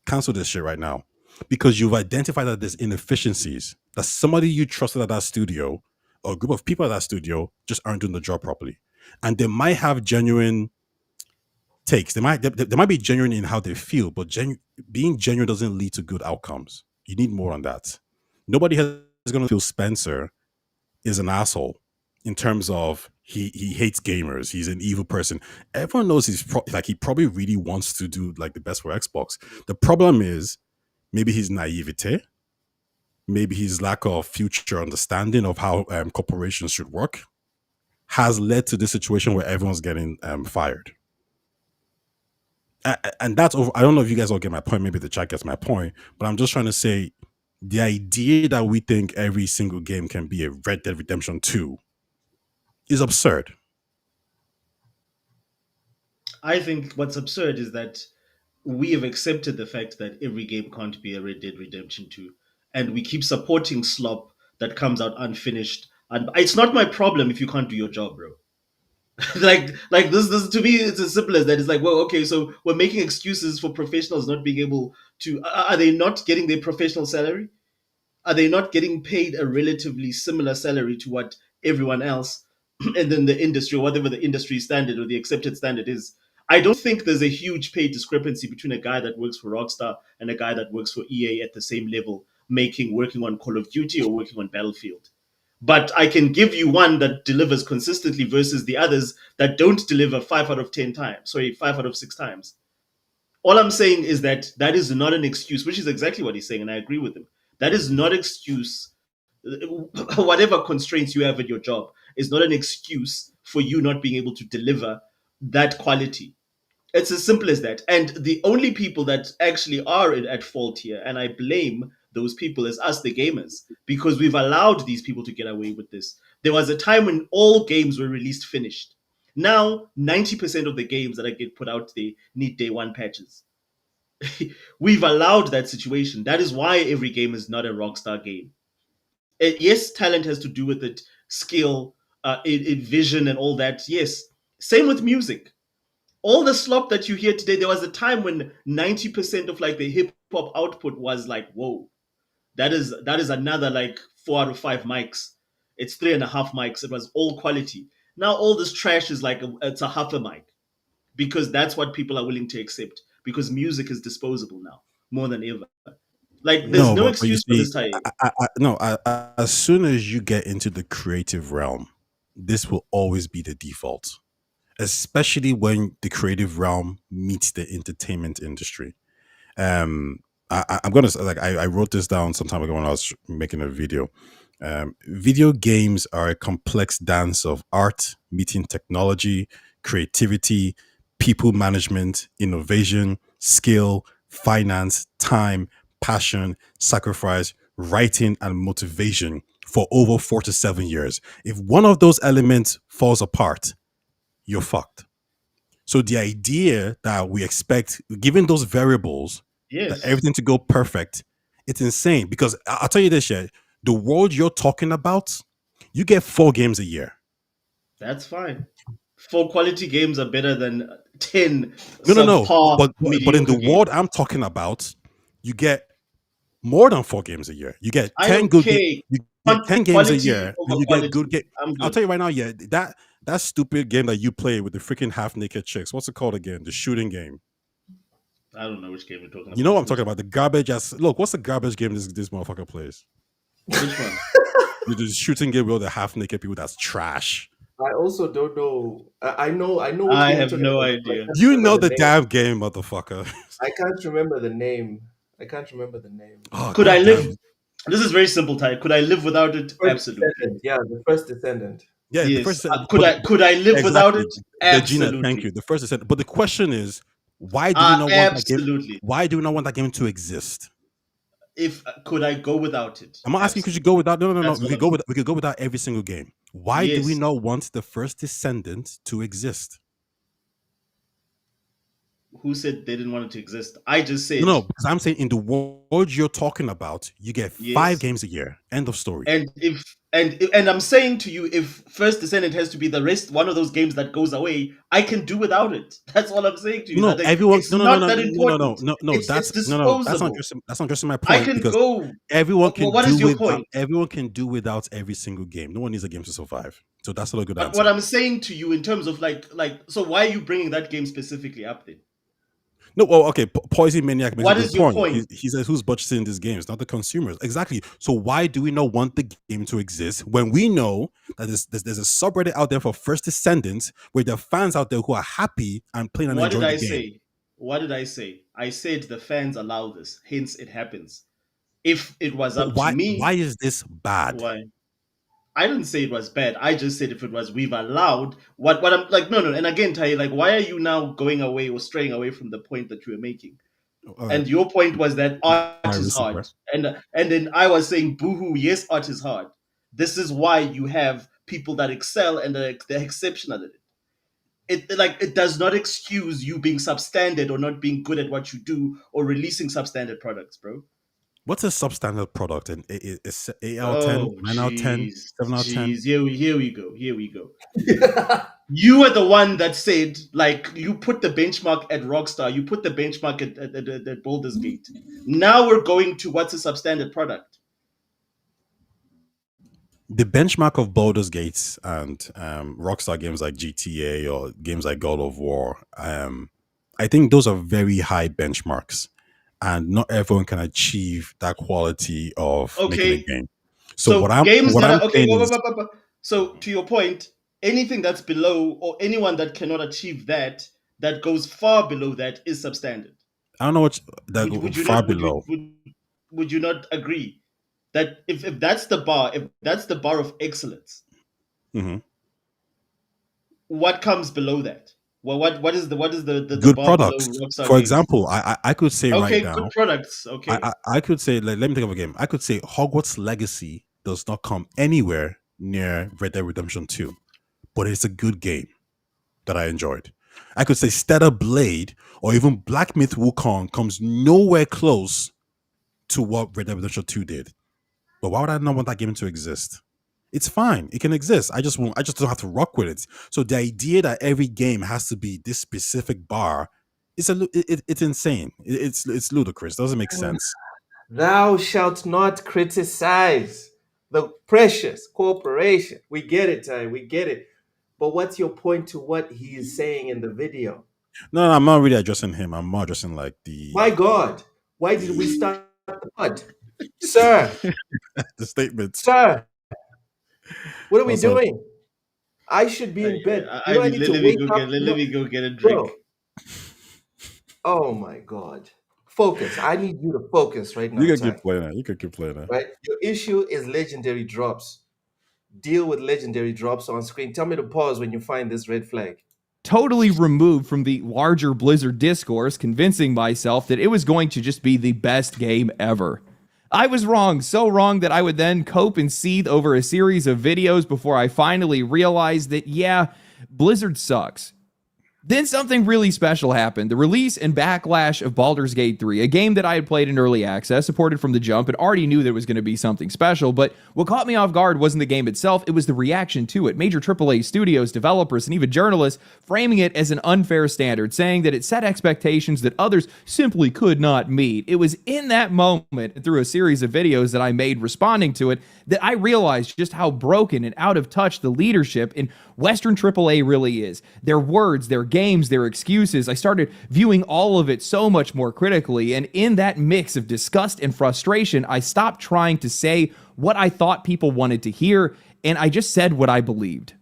Cancel this shit right now. Because you've identified that there's inefficiencies. That somebody you trusted at that studio or a group of people at that studio just aren't doing the job properly. And they might have genuine takes. They might be genuine in how they feel, but being genuine doesn't lead to good outcomes. You need more on that. Nobody is going to feel Spencer is an asshole in terms of he hates gamers. He's an evil person. Everyone knows he probably really wants to do like the best for Xbox. The problem is maybe his naivete, maybe his lack of future understanding of how corporations should work has led to this situation where everyone's getting fired. And that's over. I don't know if you guys all get my point. Maybe the chat gets my point, but I'm just trying to say the idea that we think every single game can be a Red Dead Redemption 2 is absurd. I think what's absurd is that we have accepted the fact that every game can't be a Red Dead Redemption 2. And we keep supporting slop that comes out unfinished. And it's not my problem if you can't do your job, bro. like this to me it's as simple as that. It's like, well, okay, so we're making excuses for professionals not being able to are they not getting their professional salary? Are they not getting paid a relatively similar salary to what everyone else and then the industry, or whatever the industry standard or the accepted standard is? I don't think there's a huge pay discrepancy between a guy that works for Rockstar and a guy that works for EA at the same level, working on Call of Duty or working on Battlefield. But I can give you one that delivers consistently versus the others that don't deliver 5 out of 10 times. Sorry, 5 out of 6 times. All I'm saying is that that is not an excuse, which is exactly what he's saying, and I agree with him. That is not excuse. Whatever constraints you have at your job is not an excuse for you not being able to deliver that quality. It's as simple as that. And the only people that actually are at fault here, and I blame those people, is us, the gamers, because we've allowed these people to get away with this. There was a time when all games were released finished. Now, 90% of the games that get put out, they need day one patches. We've allowed that situation. That is why every game is not a Rockstar game. Yes, talent has to do with it, skill, vision, and all that. Yes. Same with music. All the slop that you hear today, there was a time when 90% of like the hip hop output was like, whoa, that is another like 4 out of 5 mics. It's 3.5 mics. It was all quality. Now all this trash is like it's a half a mic, because that's what people are willing to accept, because music is disposable now more than ever. Like there's No, no but you excuse for see, this type. as soon as you get into the creative realm, this will always be the default, especially when the creative realm meets the entertainment industry. um I'm gonna like I wrote this down some time ago when I was making a video. Video games are a complex dance of art meeting technology, creativity, people management, innovation, skill, finance, time, passion, sacrifice, writing, and motivation for over 4 to 7 years. If one of those elements falls apart, you're fucked. So the idea that we expect, given those variables, that Yes, everything to go perfect, it's insane. Because I'll tell you this, yeah, the world you're talking about, you get 4 games a year. that's fine. 4 quality games are better than 10 No. subpar But in mediocre the world games. I'm talking about, you get more than 4 games a year. You get I 10 don't good games. care. You get 10 games a Quality year, over and you get good quality. game. I'm I'll good. tell you right now, yeah, that stupid game that you play with the freaking half naked chicks. What's it called again? The shooting game. I don't know which game you're talking You know about. what I'm talking about? The garbage ass. Look, what's the garbage game this motherfucker plays? Which one? The shooting game with all the half naked people, that's trash. I also don't know. I know which I game you're have talking no about, but I idea. can't You know remember the the name. damn game, motherfucker. I can't remember the name. I can't remember the name. Oh, Could I live? goddamn. This is very simple, Ty. Could I live without it? First Absolutely. Descendant. Yeah, the first Descendant. Yeah, the Yes. first Could I live without exactly it? the Gina. Thank you. Absolutely. The first is, but the question is, why do we not want that game? Absolutely. Why do we not want that game to exist? If could I go without it? I'm not asking could you go without. No, no, no, no. That's what I'm saying. We could go without every single game. Why do we Yes. not want the first Descendant to exist? Who said they didn't want it to exist? I just said No, because I'm saying in the world you're talking about, you get 5 yes. games a year. End of story. And I'm saying to you, if First Descendant has to be the rest, one of those games that goes away, I can do without it. That's all I'm saying to you. No, That, like, everyone. it's No, no, not no, that no, important. no, no, no. It's That's disposable. That's not addressing my I point can because go. everyone can What do is your without. point? Everyone can do without every single game. No one needs a game to survive. So that's not a good But answer. what I'm saying to you in terms of like, so why are you bringing that game specifically up then? No, well, okay. Poison Maniac makes What a good is your point. point? He says who's budgeting these games, not the consumers. Exactly. So why do we not want the game to exist when we know that there's a subreddit out there for First Descendants where there are fans out there who are happy and playing and What did enjoying I the game? say? What did I say? I said the fans allow this, hence it happens. If it was But up to me, why is this bad? why? I didn't say it was bad. I just said if it was we've allowed what I'm like no. And again, Tai, like why are you now going away or straying away from the point that you were making? And your point was that art is hard. And then I was saying boohoo, yes, art is hard. This is why you have people that excel and they're exceptional at it. It does not excuse you being substandard or not being good at what you do or releasing substandard products, bro. What's a substandard product? And it's 8 out of 10, 9 out of 10, 7 out of 10. Here we go. You were the one that said, like, you put the benchmark at Rockstar, you put the benchmark at Baldur's Gate. Now we're going to what's a substandard product. The benchmark of Baldur's Gates and Rockstar games like GTA or games like God of War, I think those are very high benchmarks. And not everyone can achieve that quality of making a game. So what I'm saying is, so to your point, anything that's below or anyone that cannot achieve that goes far below that is substandard. I don't know what that would go far not, below. Would you not agree that if that's the bar, if that's the bar of excellence, what comes below that? Well, what is the good bar products? below Rockstar For games? example, I could say right now, good products. Okay, I could say, like, let me think of a game. I could say Hogwarts Legacy does not come anywhere near Red Dead Redemption 2, but it's a good game that I enjoyed. I could say Stellar Blade or even Black Myth Wukong comes nowhere close to what Red Dead Redemption 2 did. But why would I not want that game to exist? It's fine. It can exist. I just don't have to rock with it. So the idea that every game has to be this specific bar is it's insane. It's ludicrous. It doesn't make sense. Thou shalt not criticize the precious corporation. We get it, Ty. We get it. But what's your point to what he is saying in the video? No, I'm not really addressing him. I'm more addressing like the. My God, why did we start the pod, sir? The statement, sir. What are we doing? I should be in bed. Let me go get a drink. Bro. Oh my God. Focus. I need you to focus right now. You can keep playing that. You can keep playing that. Right? Your issue is legendary drops. Deal with legendary drops on screen. Tell me to pause when you find this red flag. Totally removed from the larger Blizzard discourse, convincing myself that it was going to just be the best game ever. I was wrong, so wrong that I would then cope and seethe over a series of videos before I finally realized that, yeah, Blizzard sucks. Then something really special happened. The release and backlash of Baldur's Gate 3, a game that I had played in early access, supported from the jump, and already knew there was going to be something special, but what caught me off guard wasn't the game itself, it was the reaction to it. Major AAA studios, developers, and even journalists framing it as an unfair standard, saying that it set expectations that others simply could not meet. It was in that moment, and through a series of videos that I made responding to it, that I realized just how broken and out of touch the leadership in Western AAA really is. Their words, their games, their excuses. I started viewing all of it so much more critically, and in that mix of disgust and frustration, I stopped trying to say what I thought people wanted to hear, and I just said what I believed.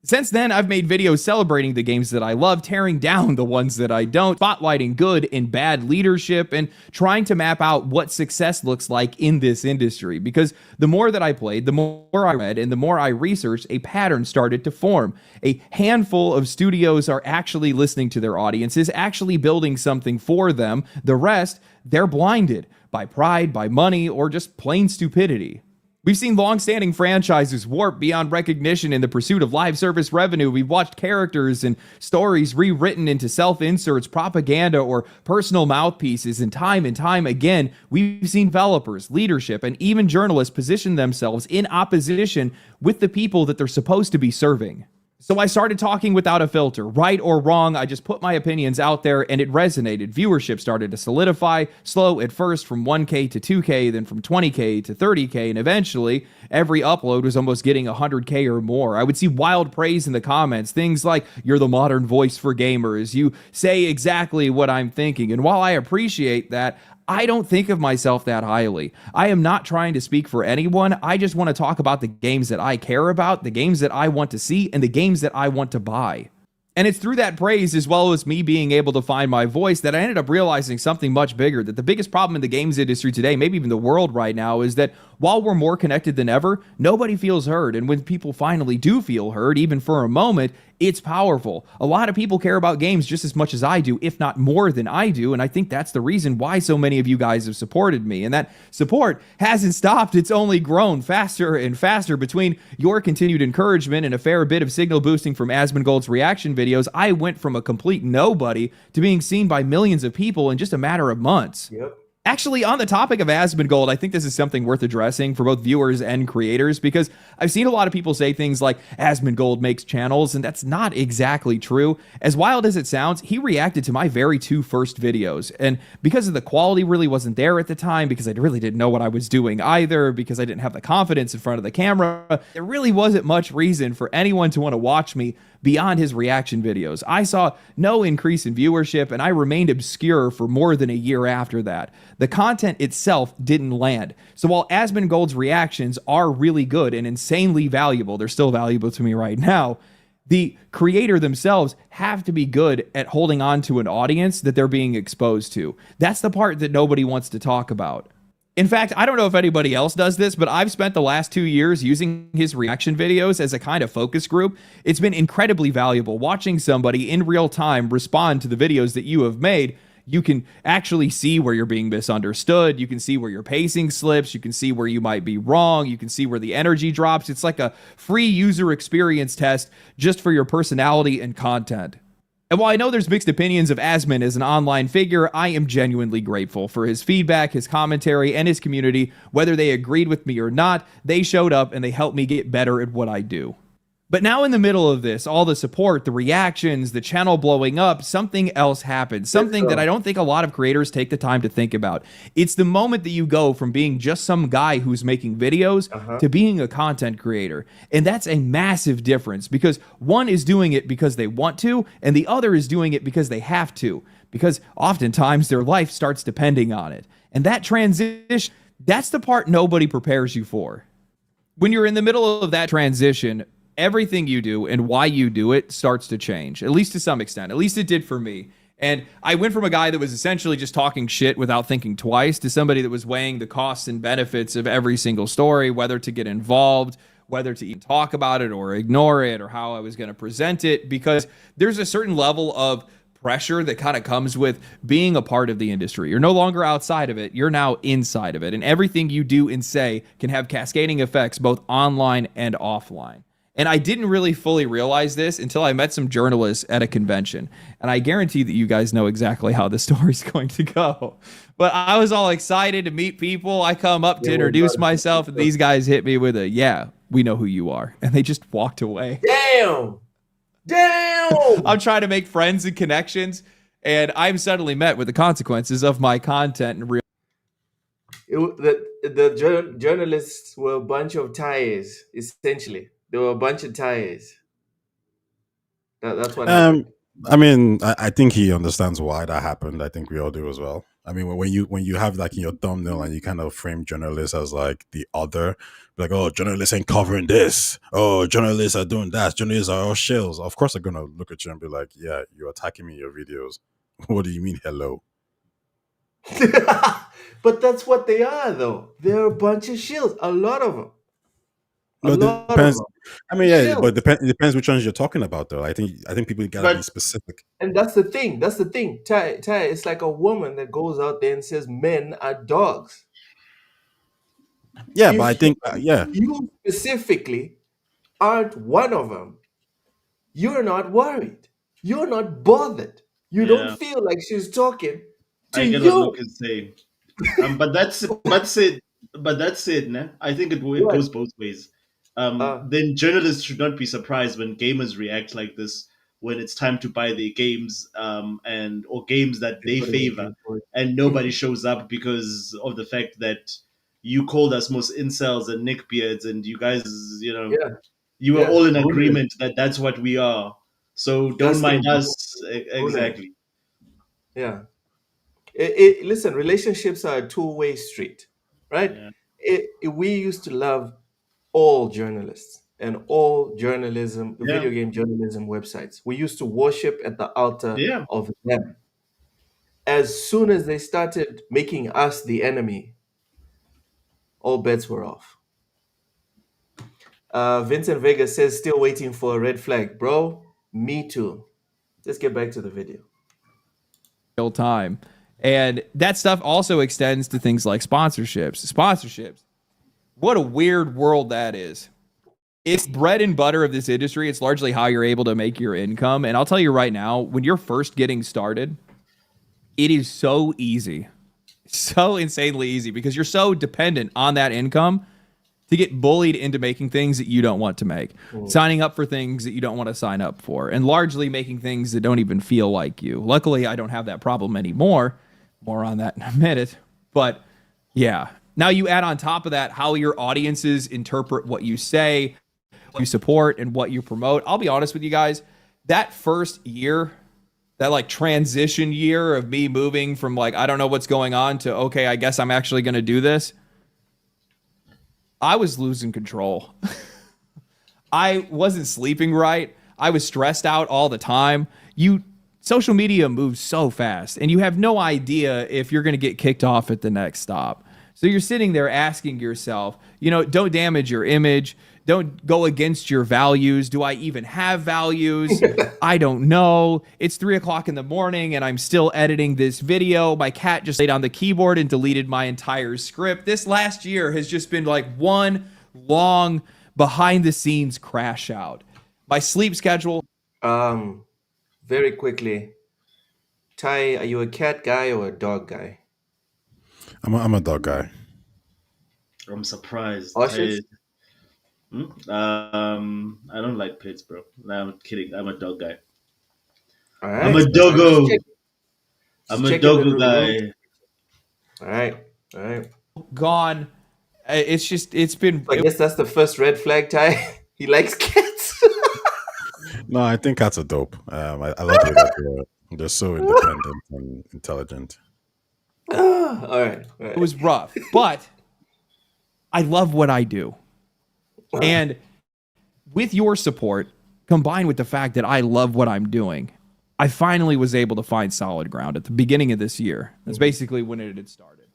Since then, I've made videos celebrating the games that I love, tearing down the ones that I don't, spotlighting good and bad leadership, and trying to map out what success looks like in this industry. Because the more that I played, the more I read, and the more I researched, a pattern started to form. A handful of studios are actually listening to their audiences, actually building something for them. The rest, they're blinded by pride, by money, or just plain stupidity. We've seen long-standing franchises warp beyond recognition in the pursuit of live service revenue. We've watched characters and stories rewritten into self-inserts, propaganda, or personal mouthpieces. And time again, we've seen developers, leadership, and even journalists position themselves in opposition with the people that they're supposed to be serving. So I started talking without a filter, right or wrong. I just put my opinions out there and it resonated. Viewership started to solidify, slow at first from 1K to 2K, then from 20K to 30K, and eventually every upload was almost getting 100K or more. I would see wild praise in the comments, things like, "You're the modern voice for gamers. You say exactly what I'm thinking." And while I appreciate that, I don't think of myself that highly. I am not trying to speak for anyone. I just want to talk about the games that I care about, the games that I want to see, and the games that I want to buy. And it's through that praise, as well as me being able to find my voice, that I ended up realizing something much bigger, that the biggest problem in the games industry today, maybe even the world right now, is that while we're more connected than ever, nobody feels heard. And when people finally do feel heard, even for a moment, it's powerful. A lot of people care about games just as much as I do, if not more than I do. And I think that's the reason why so many of you guys have supported me. And that support hasn't stopped. It's only grown faster and faster. Between your continued encouragement and a fair bit of signal boosting from Asmongold's reaction videos, I went from a complete nobody to being seen by millions of people in just a matter of months. Yep. Actually, on the topic of Asmongold, I think this is something worth addressing for both viewers and creators, because I've seen a lot of people say things like Asmongold makes channels, and that's not exactly true. As wild as it sounds, he reacted to my very two first videos, and because of the quality really wasn't there at the time, because I really didn't know what I was doing either, because I didn't have the confidence in front of the camera, there really wasn't much reason for anyone to want to watch me beyond his reaction videos. I saw no increase in viewership, and I remained obscure for more than a year after that. The content itself didn't land. So while Asmongold's reactions are really good and insanely valuable, they're still valuable to me right now, the creator themselves have to be good at holding on to an audience that they're being exposed to. That's the part that nobody wants to talk about. In fact, I don't know if anybody else does this, but I've spent the last 2 years using his reaction videos as a kind of focus group. It's been incredibly valuable watching somebody in real time respond to the videos that you have made. You can actually see where you're being misunderstood. You can see where your pacing slips. You can see where you might be wrong. You can see where the energy drops. It's like a free user experience test just for your personality and content. And while I know there's mixed opinions of Asmon as an online figure, I am genuinely grateful for his feedback, his commentary, and his community. Whether they agreed with me or not, they showed up and they helped me get better at what I do. But now in the middle of this, all the support, the reactions, the channel blowing up, something else happened. Something that I don't think a lot of creators take the time to think about. It's the moment that you go from being just some guy who's making videos to being a content creator. And that's a massive difference, because one is doing it because they want to, and the other is doing it because they have to, because oftentimes their life starts depending on it. And that transition, that's the part nobody prepares you for. When you're in the middle of that transition, everything you do and why you do it starts to change, at least to some extent. At least it did for me. And I went from a guy that was essentially just talking shit without thinking twice to somebody that was weighing the costs and benefits of every single story, whether to get involved, whether to even talk about it or ignore it, or how I was going to present it, because there's a certain level of pressure that kind of comes with being a part of the industry. You're no longer outside of it, you're now inside of it. And everything you do and say can have cascading effects both online and offline. And I didn't really fully realize this until I met some journalists at a convention. And I guarantee that you guys know exactly how the story's going to go. But I was all excited to meet people. I come up to introduce myself, and these guys hit me with a, "Yeah, we know who you are." And they just walked away. Damn! I'm trying to make friends and connections, and I'm suddenly met with the consequences of my content and real. The journalists were a bunch of tires, essentially. They were a bunch of tires. That's what happened. I mean, I think he understands why that happened. I think we all do as well. I mean, when you have like in your thumbnail and you kind of frame journalists as like the other, like, oh, journalists ain't covering this. Oh, journalists are doing that. Journalists are all shills. Of course, they're gonna look at you and be like, yeah, you're attacking me in your videos. What do you mean, hello? But that's what they are, though. They're a bunch of shills. A lot of them. A No, it lot of depends. them. I mean, yeah, but Shills. it depends which ones you're talking about, though. I think people gotta be But specific. And that's the thing. That's the thing. Ty, it's like a woman that goes out there and says men are dogs. Yeah, but I If think, yeah, you specifically aren't one of them, you're not worried. You're not bothered. You don't yeah, feel like she's talking to I get what you. Luke is saying. But that's it, ne? I think it What? goes both ways. Uh, Then journalists should not be surprised when gamers react like this when it's time to buy their games, and or games that they put it favor, in for and nobody shows up because of the fact that you called us most incels and neckbeards, and you guys, you know, yeah, you were yeah. all in Gooners. agreement that that's what we are. So don't Disgusting mind us. gooners. Exactly. Yeah. Listen, relationships are a two-way street, right? Yeah. We used to love all journalists and all journalism, Yeah. video game journalism websites. We used to worship at the altar Yeah. of them. As soon as they started making us the enemy, all bets were off. Vincent Vega says, still waiting for a red flag. Bro, me too. Let's get back to the video. Real time. And that stuff also extends to things like sponsorships. Sponsorships. What a weird world that is. It's bread and butter of this industry. It's largely how you're able to make your income. And I'll tell you right now, when you're first getting started, it is so easy. So insanely easy because you're so dependent on that income to get bullied into making things that you don't want to make, signing up for things that you don't want to sign up for, and largely making things that don't even feel like you. Luckily, I don't have that problem anymore. More on that in a minute. But yeah, now you add on top of that how your audiences interpret what you say, what you support, and what you promote. I'll be honest with you guys, that first year, that like transition year of me moving from like, I don't know what's going on to, okay, I guess I'm actually going to do this. I was losing control. I wasn't sleeping right. I was stressed out all the time. Social media moves so fast and you have no idea if you're going to get kicked off at the next stop. So you're sitting there asking yourself, don't damage your image. Don't go against your values. Do I even have values? I don't know. It's 3:00 in the morning and I'm still editing this video. My cat just laid on the keyboard and deleted my entire script. This last year has just been like one long behind the scenes crash out. My sleep schedule. Very quickly, Ty, are you a cat guy or a dog guy? I'm a dog guy. I'm surprised. Ostrich? I don't like pets, bro. No, I'm kidding. I'm a dog guy. All right. I'm a doggo. I'm a doggo guy. All right. All right. Gone. It's been. I guess that's the first red flag, Ty. He likes cats. No, I think cats are dope. I love the way that they're so independent and intelligent. All right. It was rough, but I love what I do. And with your support, combined with the fact that I love what I'm doing, I finally was able to find solid ground at the beginning of this year. That's basically when it had started.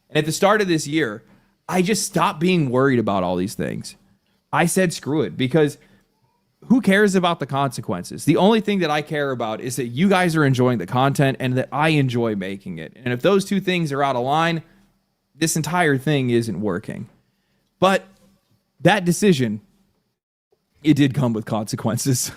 And at the start of this year, I just stopped being worried about all these things. I said, screw it, because who cares about the consequences? The only thing that I care about is that you guys are enjoying the content and that I enjoy making it. And if those two things are out of line, this entire thing isn't working. But that decision, it did come with consequences.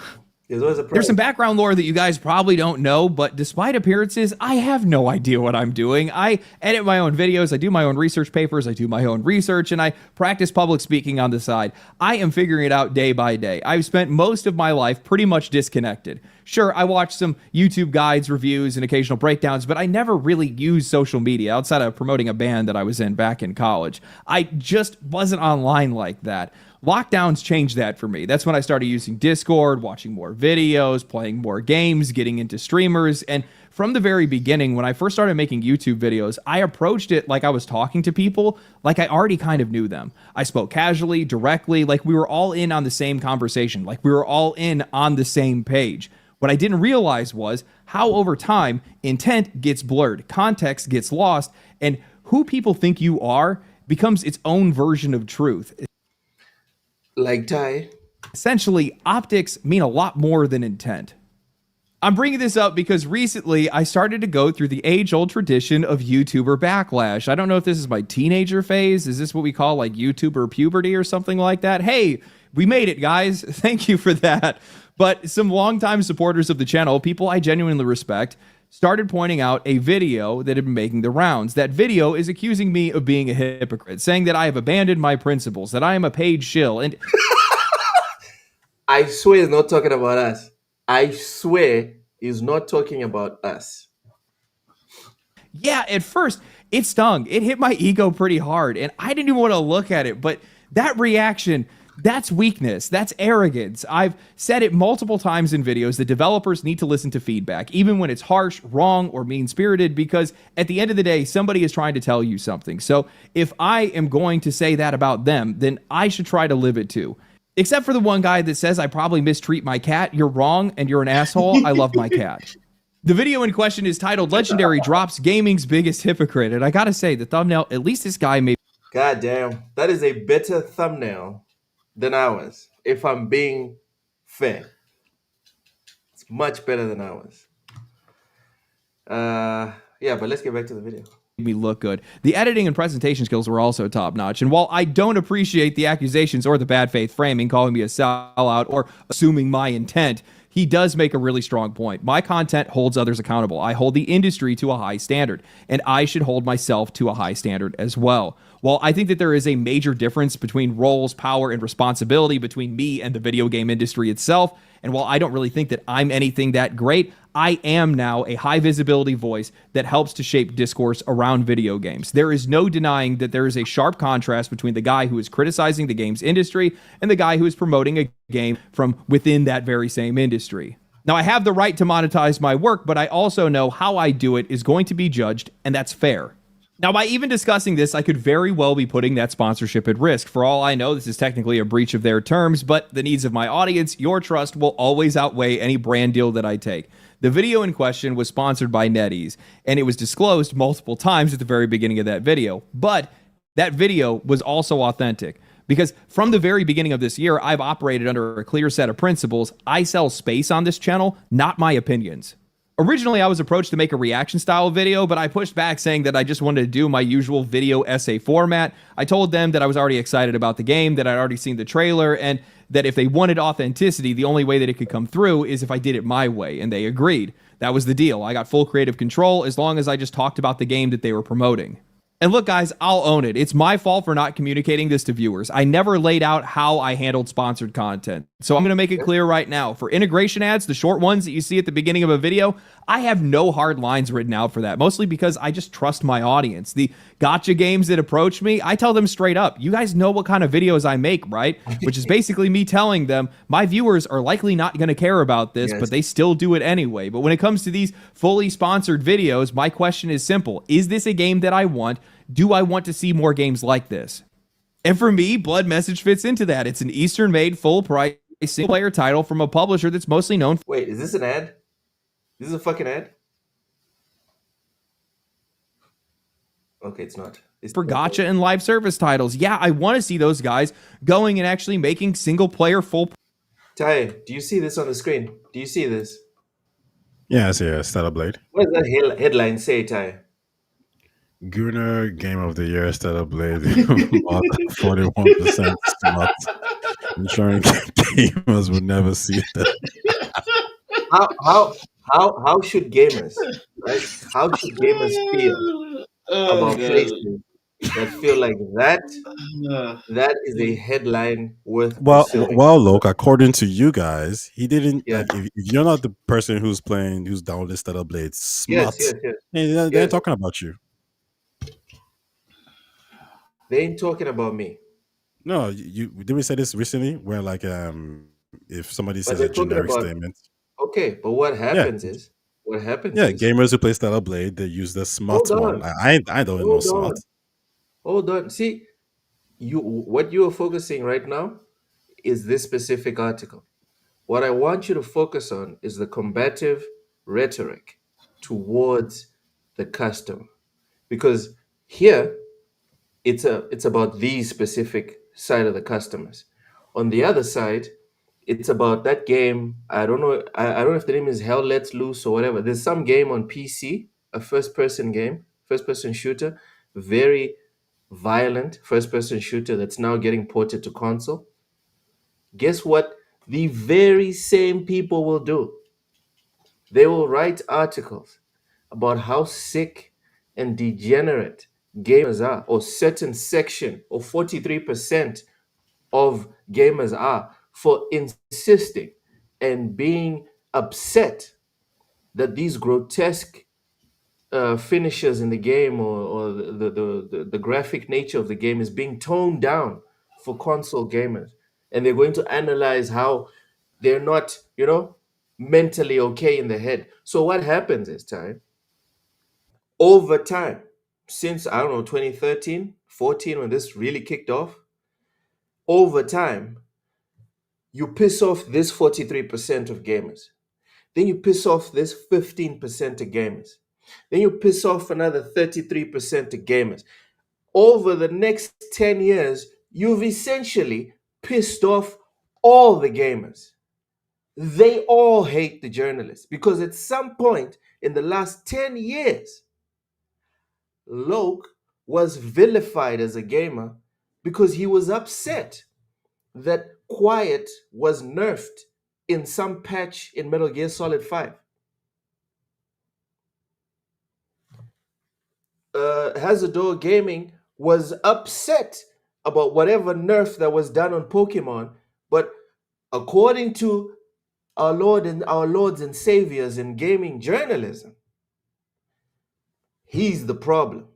There's some background lore that you guys probably don't know, but despite appearances, I have no idea what I'm doing. I edit my own videos, I do my own research papers, I do my own research, and I practice public speaking on the side. I am figuring it out day by day. I've spent most of my life pretty much disconnected. Sure, I watch some YouTube guides, reviews, and occasional breakdowns, but I never really used social media outside of promoting a band that I was in back in college. I just wasn't online like that. Lockdowns changed that for me. That's when I started using Discord, watching more videos, playing more games, getting into streamers. And from the very beginning, when I first started making YouTube videos, I approached it like I was talking to people, like I already kind of knew them. I spoke casually, directly, like we were all in on the same conversation, like we were all in on the same page. What I didn't realize was how over time, intent gets blurred, context gets lost, and who people think you are becomes its own version of truth. Like Ty. Essentially, optics mean a lot more than intent. I'm bringing this up because recently I started to go through the age-old tradition of YouTuber backlash. I don't know if this is my teenager phase. Is this what we call like YouTuber puberty or something like that? Hey, we made it, guys. Thank you for that. But some longtime supporters of the channel, people I genuinely respect, started pointing out a video that had been making the rounds. That video is accusing me of being a hypocrite, saying that I have abandoned my principles, that I am a paid shill. And I swear he's not talking about us. I swear he's not talking about us. yeah, at first it stung. It hit my ego pretty hard, and I didn't even want to look at it. But that reaction, that's weakness. That's arrogance. I've said it multiple times in videos that developers need to listen to feedback, even when it's harsh, wrong, or mean-spirited, because at the end of the day, somebody is trying to tell you something. So if I am going to say that about them, then I should try to live it too. Except for the one guy that says I probably mistreat my cat. You're wrong, and you're an asshole. I love my cat. The video in question is titled Legendary Drops Gaming's Biggest Hypocrite. And I gotta say, the thumbnail, at least this guy made... God damn. That is a better thumbnail than ours, if I'm being fair. It's much better than ours. Yeah, but let's get back to the video. me look good. The editing and presentation skills were also top notch. And while I don't appreciate the accusations or the bad faith framing, calling me a sellout or assuming my intent, he does make a really strong point. My content holds others accountable. I hold the industry to a high standard, and I should hold myself to a high standard as well. While I think that there is a major difference between roles, power, and responsibility between me and the video game industry itself, and while I don't really think that I'm anything that great, I am now a high visibility voice that helps to shape discourse around video games. There is no denying that there is a sharp contrast between the guy who is criticizing the games industry and the guy who is promoting a game from within that very same industry. Now, I have the right to monetize my work, but I also know how I do it is going to be judged, and that's fair. Now, by even discussing this, I could very well be putting that sponsorship at risk. For all I know, this is technically a breach of their terms, but the needs of my audience, your trust, will always outweigh any brand deal that I take. The video in question was sponsored by NetEase, and it was disclosed multiple times at the very beginning of that video. But that video was also authentic, because from the very beginning of this year, I've operated under a clear set of principles. I sell space on this channel, not my opinions. Originally, I was approached to make a reaction style video, but I pushed back saying that I just wanted to do my usual video essay format. I told them that I was already excited about the game, that I'd already seen the trailer, and that if they wanted authenticity, the only way that it could come through is if I did it my way, and they agreed. That was the deal. I got full creative control as long as I just talked about the game that they were promoting. And look, guys, I'll own it. It's my fault for not communicating this to viewers. I never laid out how I handled sponsored content. So I'm going to make it clear right now. For integration ads, the short ones that you see at the beginning of a video, I have no hard lines written out for that, mostly because I just trust my audience. The gotcha games that approach me, I tell them straight up, you guys know what kind of videos I make, right? Which is basically me telling them my viewers are likely not going to care about this, but they still do it anyway. But when it comes to these fully sponsored videos, my question is simple. Is this a game that I want? Do I want to see more games like this? And for me, Blood Message fits into that. It's an Eastern-made, full-price, single-player title from a publisher that's mostly known for... Wait, is this an ad? This is a fucking ad? Okay, it's not. It's for gacha and live service titles. Yeah, I want to see those guys going and actually making single-player full... Ty, do you see this on the screen? Do you see this? Yeah, I see a Stellar Blade. What does that headline say, Ty? Gunnar Game of the Year Stellar Blade about 41% smart. Ensuring gamers would never see that. How should gamers, right? How should gamers feel about places that feel like that is a headline worth pursuing? Well, look, according to you guys, he didn't. Like, if you're not the person who's down this Stellar Blade smart, they're talking about you. They ain't talking about me. No, you did we say this recently? Where like if somebody But says a they're talking generic about, statement, okay, but what yeah, happens is, what happens yeah, is, gamers who play Stellar Blade, they use the smart hold one. on, I don't know hold smart. on, hold on. See, what you are focusing right now is this specific article. What I want you to focus on is the combative rhetoric towards the customer. Because here it's about these specific side of the customers. On the other side, it's about that game. I don't know. I don't know if the name is Hell Let's Loose or whatever. There's some game on PC, a first person game, first person shooter, very violent first person shooter that's now getting ported to console. Guess what? The very same people will do. They will write articles about how sick and degenerate gamers are, or certain section or 43% of gamers are, for insisting and being upset that these grotesque finishes in the game, or the graphic nature of the game is being toned down for console gamers. And they're going to analyze how they're not, mentally okay in the head. So what happens is, time over time, since I don't know 2013, 14, when this really kicked off, over time, you piss off this 43% of gamers. Then you piss off this 15% of gamers. Then you piss off another 33% of gamers. Over the next 10 years, you've essentially pissed off all the gamers. They all hate the journalists because at some point in the last 10 years, Loke was vilified as a gamer because he was upset that quiet was nerfed in some patch in Metal Gear Solid 5. Hazardor Gaming was upset about whatever nerf that was done on Pokemon, but according to our lords and saviors in gaming journalism, he's the problem,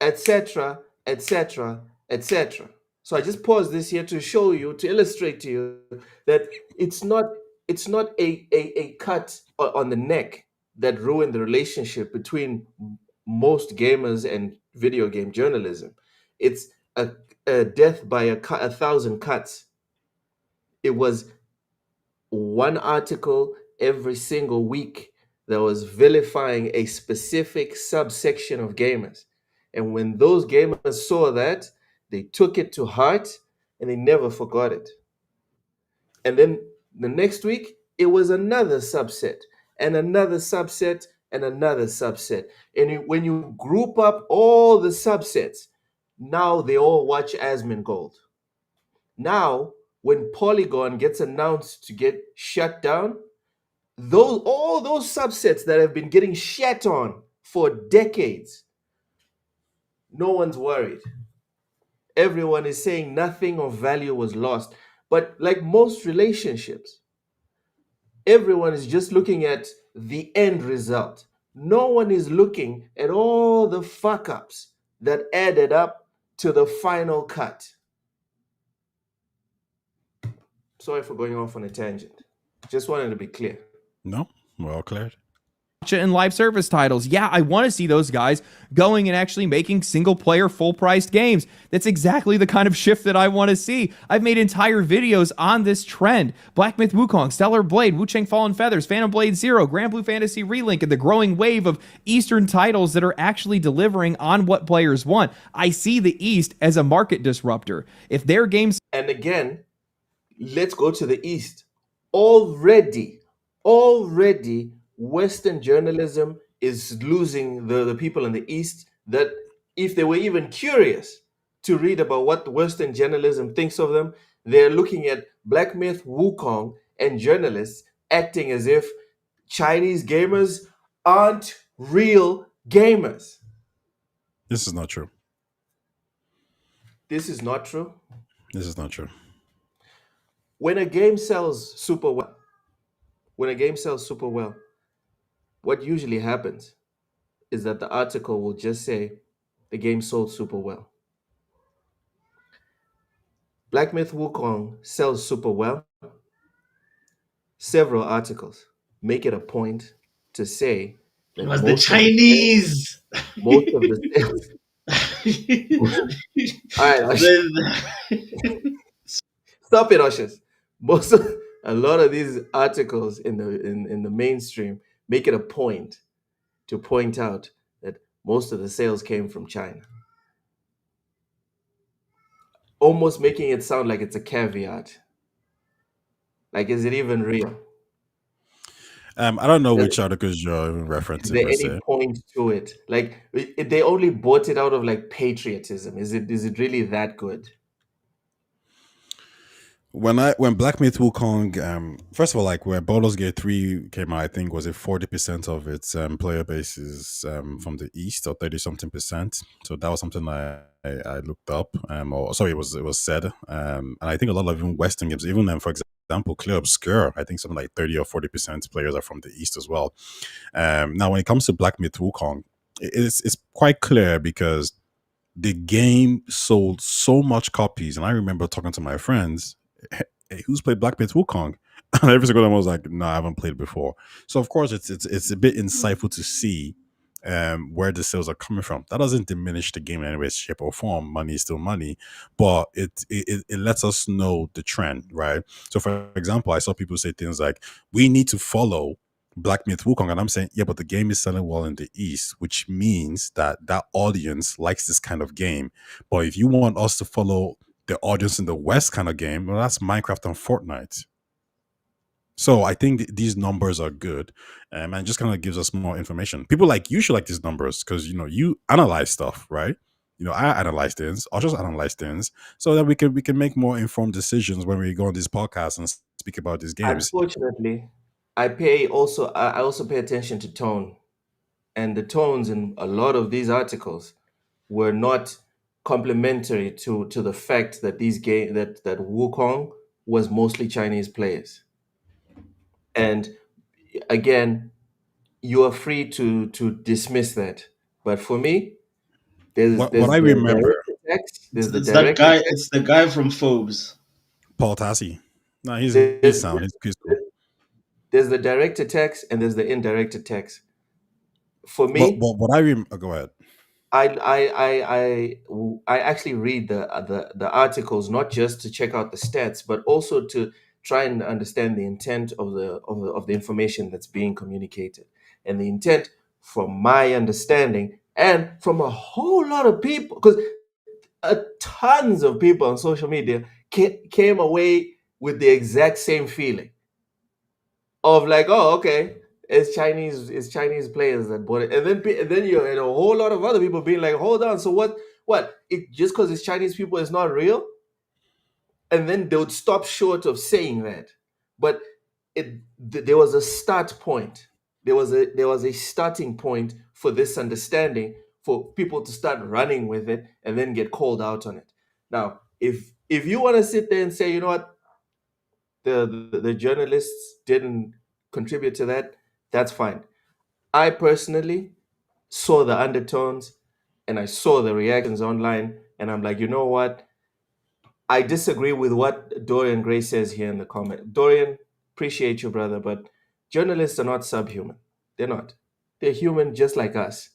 etc., etc., etc. So I just pause this here to show you, to illustrate to you that it's not a cut on the neck that ruined the relationship between most gamers and video game journalism. It's a death by a thousand cuts. It was one article every single week that was vilifying a specific subsection of gamers. And when those gamers saw that, they took it to heart and they never forgot it. And then the next week, it was another subset and another subset and another subset. And when you group up all the subsets, now they all watch Asmongold. Now, when Polygon gets announced to get shut down, all those subsets that have been getting shat on for decades, no one's worried. Everyone is saying nothing of value was lost. But like most relationships, everyone is just looking at the end result. No one is looking at all the fuck ups that added up to the final cut. Sorry for going off on a tangent. Just wanted to be clear. No, we're all cleared. And live service titles. Yeah, I want to see those guys going and actually making single player full priced games. That's exactly the kind of shift that I want to see. I've made entire videos on this trend. Black Myth Wukong, Stellar Blade, Wu Chang Fallen Feathers, Phantom Blade Zero, Grand Blue Fantasy Relink, and the growing wave of Eastern titles that are actually delivering on what players want. I see the East as a market disruptor. If their games. And again, let's go to the East. Already, Western journalism is losing the people in the East, that if they were even curious to read about what the Western journalism thinks of them, they're looking at Black Myth Wukong and journalists acting as if Chinese gamers aren't real gamers. This is not true. This is not true. This is not true. When a game sells super well, what usually happens is that the article will just say the game sold super well. Black Myth Wukong sells super well. Several articles make it a point to say It that was the Chinese. most of the sales. All right, Ushers. Stop it, Ushers. Most of, a lot of these articles in the mainstream make it a point to point out that most of the sales came from China. Almost making it sound like it's a caveat. Like, is it even real? I don't know which articles you're even Is referencing there per any se. point to it? Like, they only bought it out of like patriotism. Is it really that good? When Black Myth Wukong, first of all, like when Baldur's Gate 3 came out, I think was it 40% of its player base is from the East, or 30 something percent. So that was something I looked up. Or sorry, it was said. And I think a lot of even Western games, even for example, Clear Obscure, I think something like 30 or 40% players are from the East as well. Now, when it comes to Black Myth Wukong, it's quite clear because the game sold so much copies, and I remember talking to my friends, hey, who's played Black Myth Wukong? And every single one was like, no, I haven't played before. So of course it's a bit insightful to see where the sales are coming from. That doesn't diminish the game in any way, shape, or form. Money is still money, but it lets us know the trend, right? So for example, I saw people say things like, we need to follow Black Myth Wukong, and I'm saying, yeah, but the game is selling well in the East, which means that audience likes this kind of game. But if you want us to follow the audience in the West kind of game, well, that's Minecraft and Fortnite. So I think these numbers are good, and just kind of gives us more information. People like you should like these numbers because you analyze stuff, right? I analyze things. I'll just analyze things so that we can make more informed decisions when we go on these podcasts and speak about these games. Unfortunately, I also pay attention to tone, and the tones in a lot of these articles were not complementary to the fact that that Wukong was mostly Chinese players. And again, you are free to dismiss that. But for me, there's What there's I the remember, director text, it's, there's the it's that director guy. text, It's the guy from Phobes. Paul Tassi. No, he's there's sound. He's cool. there's the director text, and there's the indirected text. For But me, what I remember, go ahead. I actually read the articles not just to check out the stats, but also to try and understand the intent of the information that's being communicated, and the intent, from my understanding, and from a whole lot of people, because tons of people on social media came away with the exact same feeling of like, oh, okay, it's Chinese players that bought it, and then you had a whole lot of other people being like, hold on, so what? It just because it's Chinese people is not real, and then they would stop short of saying that, but there was a start point. There was a starting point for this understanding for people to start running with it and then get called out on it. Now, if you want to sit there and say, you know what, the journalists didn't contribute to that, that's fine. I personally saw the undertones and I saw the reactions online, and I'm like, you know what? I disagree with what Dorian Gray says here in the comment. Dorian, appreciate you, brother, but journalists are not subhuman. They're not. They're human just like us.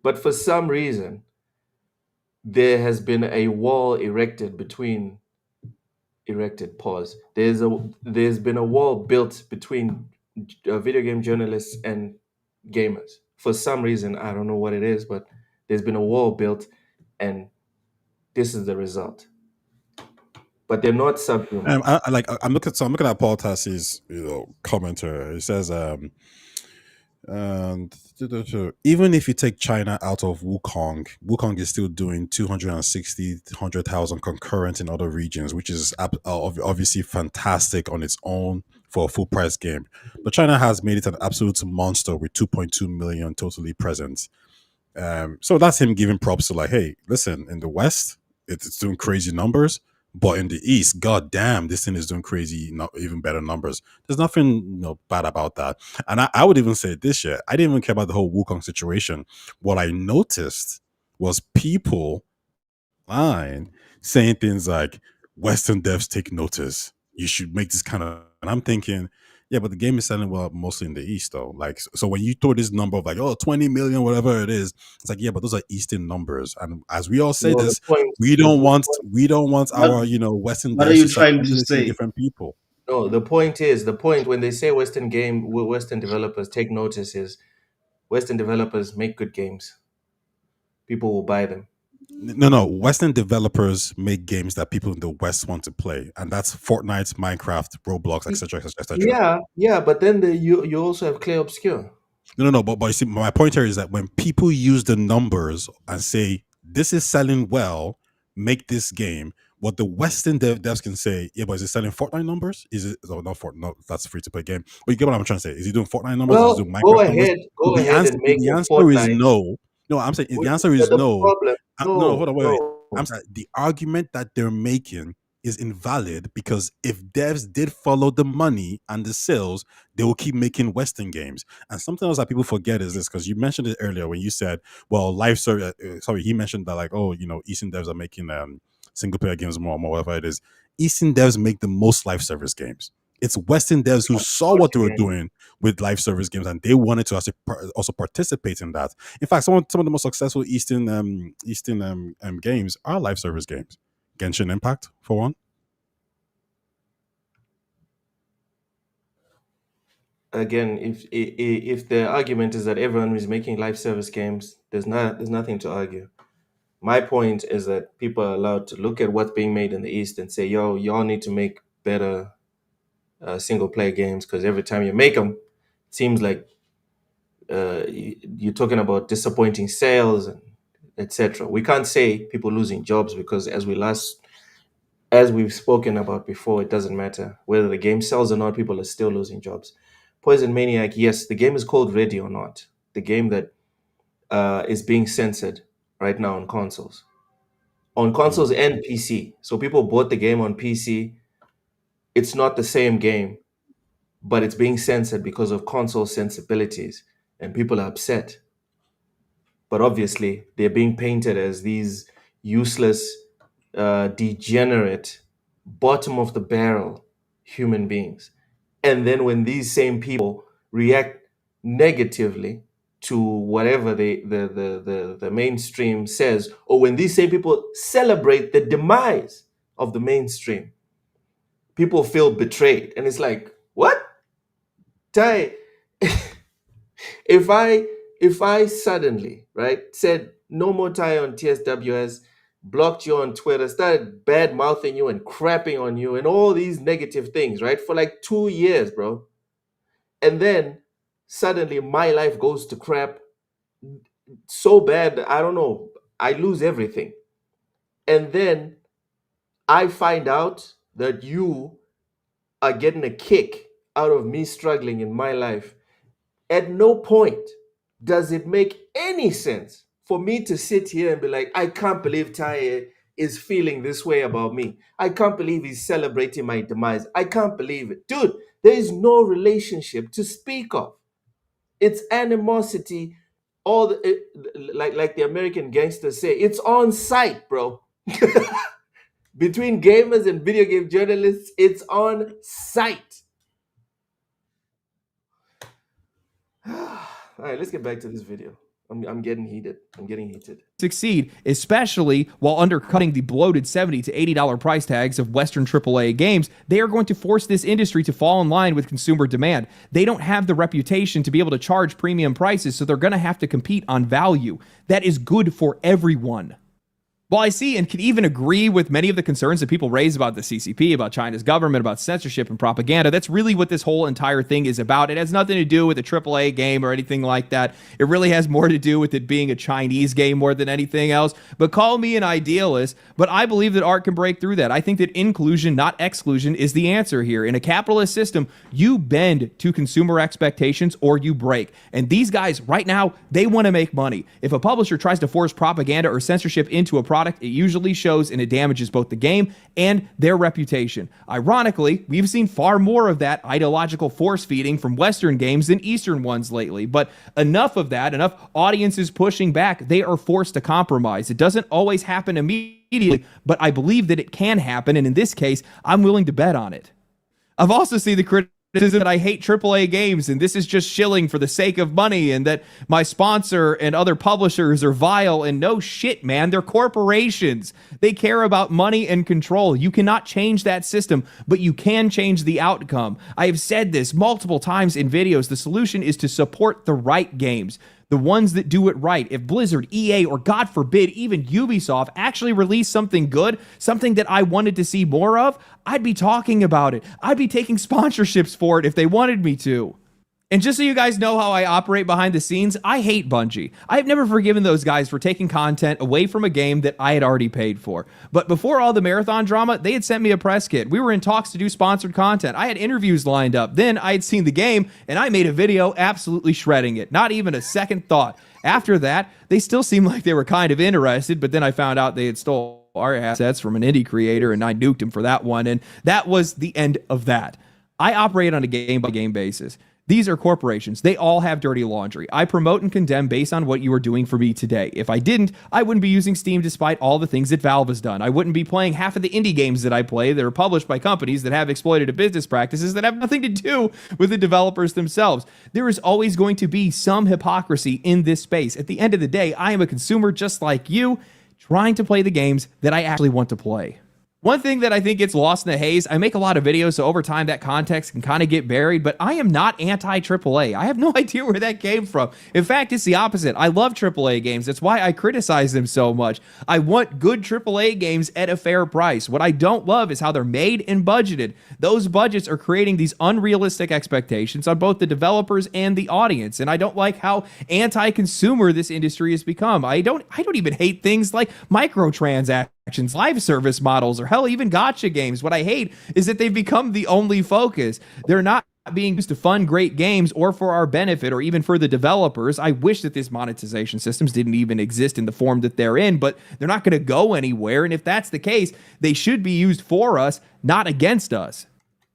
But for some reason, there has been a wall erected, pause. There's been a wall built between video game journalists and gamers. For some reason, I don't know what it is, but there's been a wall built, and this is the result. But they're not subhuman. I'm looking at Paul Tassi's commenter. It says and even if you take China out of Wukong is still doing 260,000 concurrent in other regions, which is obviously fantastic on its own for a full price game. But China has made it an absolute monster with 2.2 million totally present. So that's him giving props to, like, hey, listen, in the West, it's doing crazy numbers, but in the East, god damn, this thing is doing crazy, not even better numbers. There's nothing bad about that. And I would even say this year, I didn't even care about the whole Wukong situation. What I noticed was people online saying things like, Western devs take notice. You should make this kind of. And I'm thinking, yeah, but the game is selling well mostly in the East, though. Like, so when you throw this number of like, 20 million, whatever it is, it's like, yeah, but those are Eastern numbers. And as we all say No, the this, point. we don't want What, our, Western what are devs you to start trying to emulating say? different people. No, the point when they say Western developers take notice is Western developers make good games. People will buy them. No. Western developers make games that people in the West want to play, and that's Fortnite, Minecraft, Roblox, etc., etc. Yeah, but then you also have Clay Obscure. No. But you see, my point here is that when people use the numbers and say this is selling well, make this game. What the Western devs can say, yeah, but is it selling Fortnite numbers? Is it? Oh, not Fortnite. No, that's a free to play game. But you get what I'm trying to say. Is he doing Fortnite numbers? Is he Well, doing go Minecraft numbers? ahead, go ahead and make The a answer is Fortnite. no. No, I'm saying the answer is The no. problem, No, hold on, wait. no. I'm sorry. The argument that they're making is invalid because if devs did follow the money and the sales, they will keep making Western games. And something else that people forget is this, because you mentioned it earlier when you said, well, live service. Sorry, he mentioned that like, Eastern devs are making single player games more, whatever it is. Eastern devs make the most live service games. It's Western devs who saw what they were doing with live service games and they wanted to also participate in that. In fact, some of the most successful Eastern games are live service games. Genshin Impact, for one. Again, if the argument is that everyone is making live service games, there's nothing to argue. My point is that people are allowed to look at what's being made in the East and say, yo, y'all need to make better single player games, because every time you make them, it seems like you're talking about disappointing sales and etc. We can't say people losing jobs because as we've spoken about before, it doesn't matter whether the game sells or not. People are still losing jobs. Poison Maniac, yes, the game is called Ready or Not, the game that is being censored right now on consoles and PC. So people bought the game on PC. It's not the same game, but it's being censored because of console sensibilities, and people are upset. But obviously, they're being painted as these useless, degenerate, bottom of the barrel human beings. And then when these same people react negatively to whatever the mainstream says, or when these same people celebrate the demise of the mainstream, people feel betrayed. And it's like, what? Tai, if I suddenly, right, said no more Tai on TSWS, blocked you on Twitter, started bad mouthing you and crapping on you and all these negative things, right, for like 2 years, bro. And then suddenly my life goes to crap so bad, I don't know, I lose everything. And then I find out that you are getting a kick out of me struggling in my life. At no point does it make any sense for me to sit here and be like, I can't believe Taye is feeling this way about me. I can't believe he's celebrating my demise. I can't believe it. Dude, there is no relationship to speak of. It's animosity. Like the American gangsters say, it's on site, bro. Between gamers and video game journalists, it's on site. All right, let's get back to this video. I'm getting heated. Succeed, especially while undercutting the bloated $70 to $80 price tags of Western AAA games. They are going to force this industry to fall in line with consumer demand. They don't have the reputation to be able to charge premium prices, so they're going to have to compete on value. That is good for everyone. While I see and can even agree with many of the concerns that people raise about the CCP, about China's government, about censorship and propaganda, that's really what this whole entire thing is about. It has nothing to do with a AAA game or anything like that. It really has more to do with it being a Chinese game more than anything else. But call me an idealist, but I believe that art can break through that. I think that inclusion, not exclusion, is the answer here. In a capitalist system, you bend to consumer expectations or you break. And these guys right now, they want to make money. If a publisher tries to force propaganda or censorship into a product, it usually shows and it damages both the game and their reputation. Ironically, we've seen far more of that ideological force feeding from Western games than Eastern ones lately. But enough of that, enough audiences pushing back, they are forced to compromise. It doesn't always happen immediately. immediately, but I believe that it can happen. And in this case, I'm willing to bet on it. I've also seen the criticism that I hate AAA games and this is just shilling for the sake of money and that my sponsor and other publishers are vile. And no shit, man, they're corporations. They care about money and control. You cannot change that system, but you can change the outcome. I have said this multiple times in videos. The solution is to support the right games. The ones that do it right. If Blizzard, EA, or God forbid, even Ubisoft actually release something good, something that I wanted to see more of, I'd be talking about it. I'd be taking sponsorships for it if they wanted me to. And just so you guys know how I operate behind the scenes, I hate Bungie. I've never forgiven those guys for taking content away from a game that I had already paid for. But before all the marathon drama, they had sent me a press kit. We were in talks to do sponsored content. I had interviews lined up. Then I had seen the game, and I made a video absolutely shredding it. Not even a second thought. After that, they still seemed like they were kind of interested, but then I found out they had stole our assets from an indie creator, and I nuked him for that one, and that was the end of that. I operate on a game-by-game basis. These are corporations. They all have dirty laundry. I promote and condemn based on what you are doing for me today. If I didn't, I wouldn't be using Steam despite all the things that Valve has done. I wouldn't be playing half of the indie games that I play that are published by companies that have exploitative business practices that have nothing to do with the developers themselves. There is always going to be some hypocrisy in this space. At the end of the day, I am a consumer just like you, trying to play the games that I actually want to play. One thing that I think gets lost in the haze, I make a lot of videos, so over time that context can kind of get buried, but I am not anti-AAA. I have no idea where that came from. In fact, it's the opposite. I love AAA games. That's why I criticize them so much. I want good AAA games at a fair price. What I don't love is how they're made and budgeted. Those budgets are creating these unrealistic expectations on both the developers and the audience, and I don't like how anti-consumer this industry has become. I don't even hate things like microtransactions, live service models, or hell, even gacha games. What I hate is that they've become the only focus. They're not being used to fund great games or for our benefit or even for the developers. I wish that this monetization systems didn't even exist in the form that they're in, but they're not going to go anywhere. And if that's the case, they should be used for us, not against us.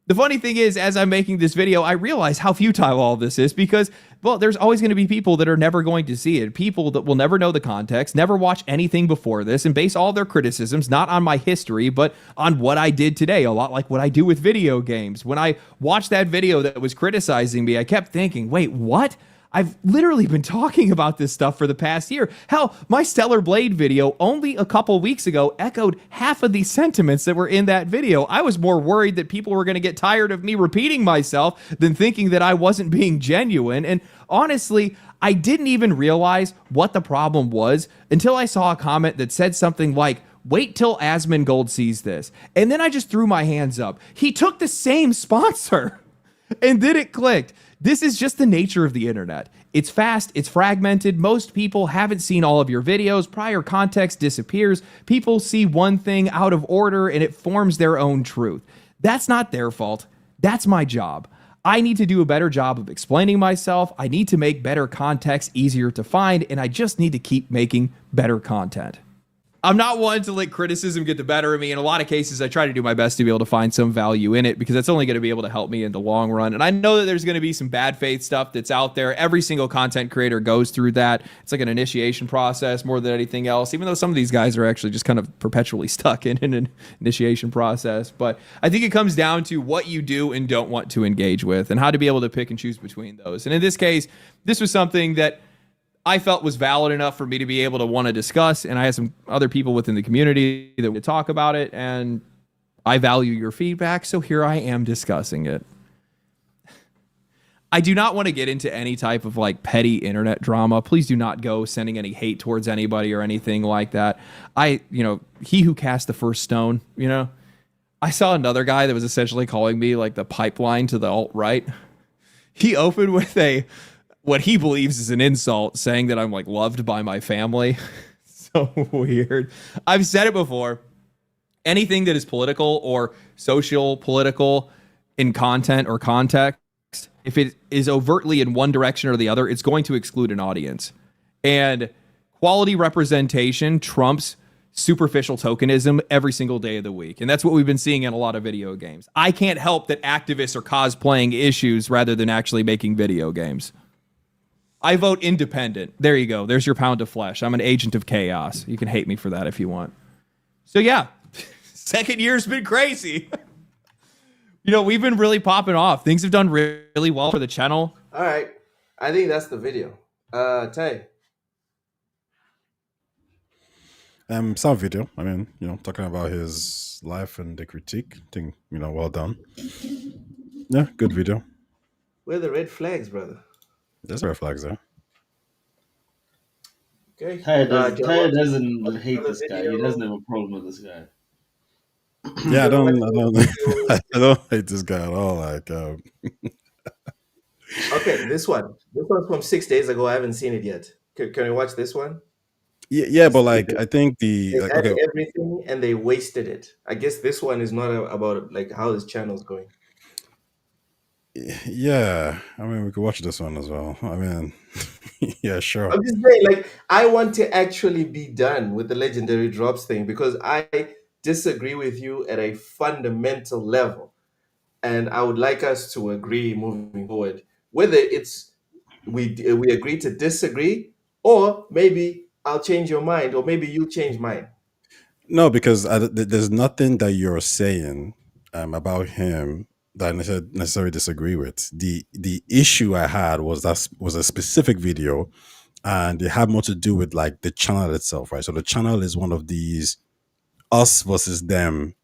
The funny thing is, as I'm making this video, I realize how futile all this is because, well, there's always going to be people that are never going to see it. People that will never know the context, never watch anything before this, and base all their criticisms not on my history, but on what I did today, a lot like what I do with video games. When I watched that video that was criticizing me, I kept thinking, wait, what? I've literally been talking about this stuff for the past year. Hell, my Stellar Blade video only a couple weeks ago echoed half of the sentiments that were in that video. I was more worried that people were going to get tired of me repeating myself than thinking that I wasn't being genuine. And honestly, I didn't even realize what the problem was until I saw a comment that said something like, wait till Asmongold sees this. And then I just threw my hands up. He took the same sponsor. And then it clicked. This is just the nature of the internet. It's fast, it's fragmented. Most people haven't seen all of your videos. Prior context disappears. People see one thing out of order and it forms their own truth. That's not their fault. That's my job. I need to do a better job of explaining myself. I need to make better context easier to find, and I just need to keep making better content. I'm not one to let criticism get the better of me. In a lot of cases, I try to do my best to be able to find some value in it because that's only going to be able to help me in the long run. And I know that there's going to be some bad faith stuff that's out there. Every single content creator goes through that. It's like an initiation process more than anything else, even though some of these guys are actually just kind of perpetually stuck in an initiation process. But I think it comes down to what you do and don't want to engage with and how to be able to pick and choose between those. And in this case, this was something that I felt was valid enough for me to be able to want to discuss, and I had some other people within the community that would talk about it, and I value your feedback, so here I am discussing it. I do not want to get into any type of like petty internet drama. Please do not go sending any hate towards anybody or anything like that. He who cast the first stone, I saw another guy that was essentially calling me like the pipeline to the alt-right. He opened with what he believes is an insult, saying that I'm like loved by my family. So weird. I've said it before. Anything that is political or social political in content or context, if it is overtly in one direction or the other, it's going to exclude an audience. And quality representation trumps superficial tokenism every single day of the week. And that's what we've been seeing in a lot of video games. I can't help that activists are cosplaying issues rather than actually making video games. I vote independent. There you go. There's your pound of flesh. I'm an agent of chaos. You can hate me for that if you want. So yeah, second year's been crazy. You know, we've been really popping off. Things have done really well for the channel. All right. I think that's the video. Tay. Some video. I mean, talking about his life and the critique. I think, well done. Yeah, good video. Where are the red flags, brother? There's red flags there. Okay. John, Tyre what's doesn't hate the this guy. He video? doesn't have a problem with this guy. Yeah, I John, don't, what's I the don't, video? I don't hate this guy at all. Like, Okay, this one. This one's from 6 days ago. I haven't seen it yet. Can we watch this one? yeah, but They like, I think they like, had okay, everything and they wasted it. I guess this one is not about like how his channel's going. yeah. I mean, we could watch this one as well. I mean, yeah, sure. I'm just saying, like, I want to actually be done with the legendary drops thing because I disagree with you at a fundamental level. And I would like us to agree moving forward, whether it's we agree to disagree, or maybe I'll change your mind, or maybe you change mine. No, because there's nothing that you're saying about him that I necessarily disagree with. The issue I had was a specific video, and it had more to do with like the channel itself, right? So the channel is one of these us versus them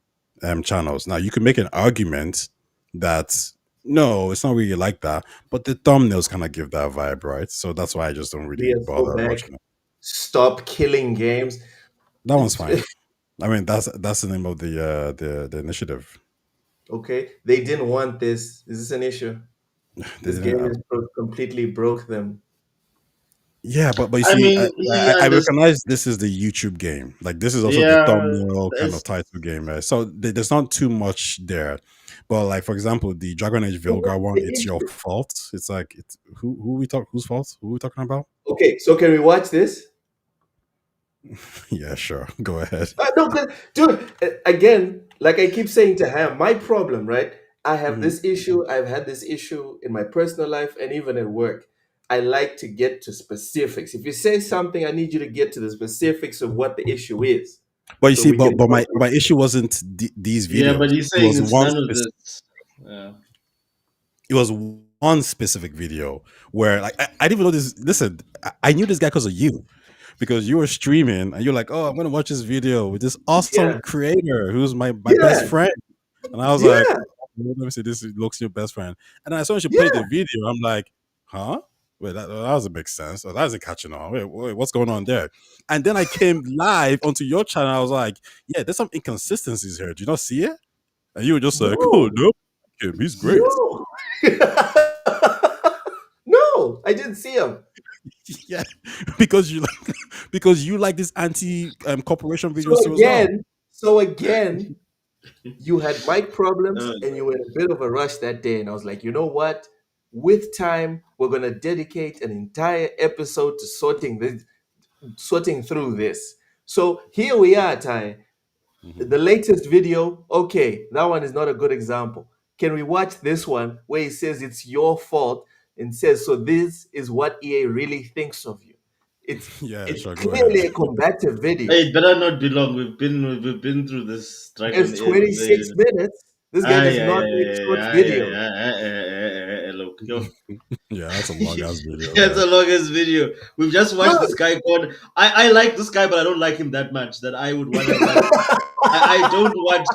channels. Now you can make an argument that no, it's not really like that, but the thumbnails kind of give that vibe, right? So that's why I just don't We really are so bother back. watching it. Stop killing games. That one's fine. I mean, that's the name of the initiative. Okay, they didn't want this. Is this an issue? They This didn't. game is completely broke them. Yeah, but you I see, mean, I recognize this is the YouTube game. Like this is also the yeah, thumbnail kind of it's, title game, right? So there's not too much there. But like for example, the Dragon Age So Vilgar what's one, the it's your issue? fault. It's like it's whose fault? Who we talking about? Okay, so can we watch this? Yeah, sure. Go ahead. No, dude. Again, like I keep saying to Ham, my problem, right? I have Mhm. this issue. I've had this issue in my personal life and even at work. I like to get to specifics. If you say something, I need you to get to the specifics of what the issue is, But you so see, we but can. my issue wasn't these yeah, but videos. he's It saying was it's one none of specific. this. Yeah. It was one specific video where like I didn't even know this. Listen, I knew this guy because of you. Because you were streaming and you're like, oh, I'm gonna watch this video with this awesome Yeah, creator who's my best yeah, friend. And I was like, yeah, let me see, this looks your best friend. And then as soon as you played the yeah. video, I'm like, huh? Wait, that doesn't make sense. That isn't catching on. Wait, what's going on there? And then I came live onto your channel. I was like, yeah, there's some inconsistencies here. Do you not see it? And you were just like, oh, No, nope, he's great. no, no. I didn't see him. Yeah, because you like this anti corporation So videos too as well. again, you had mic problems Uh, and you were in a bit of a rush that day. And I was like, you know what? With time, we're gonna dedicate an entire episode to sorting through this. So here we are, Ty. Mhm. The latest video, okay, that one is not a good example. Can we watch this one where he says it's your fault and says, so this is what EA really thinks of you? It's Yeah, it's sure, go ahead. clearly a combative video. hey, it better not be long. We've been through this Dragon It's Age. 26 minutes. This guy does not make short videos. Look, yo, Yeah, that's a long ass video. that's Yeah. the longest video. We've just watched No. this guy called. I like this guy, but I don't like him that much that I would want to like. I don't watch.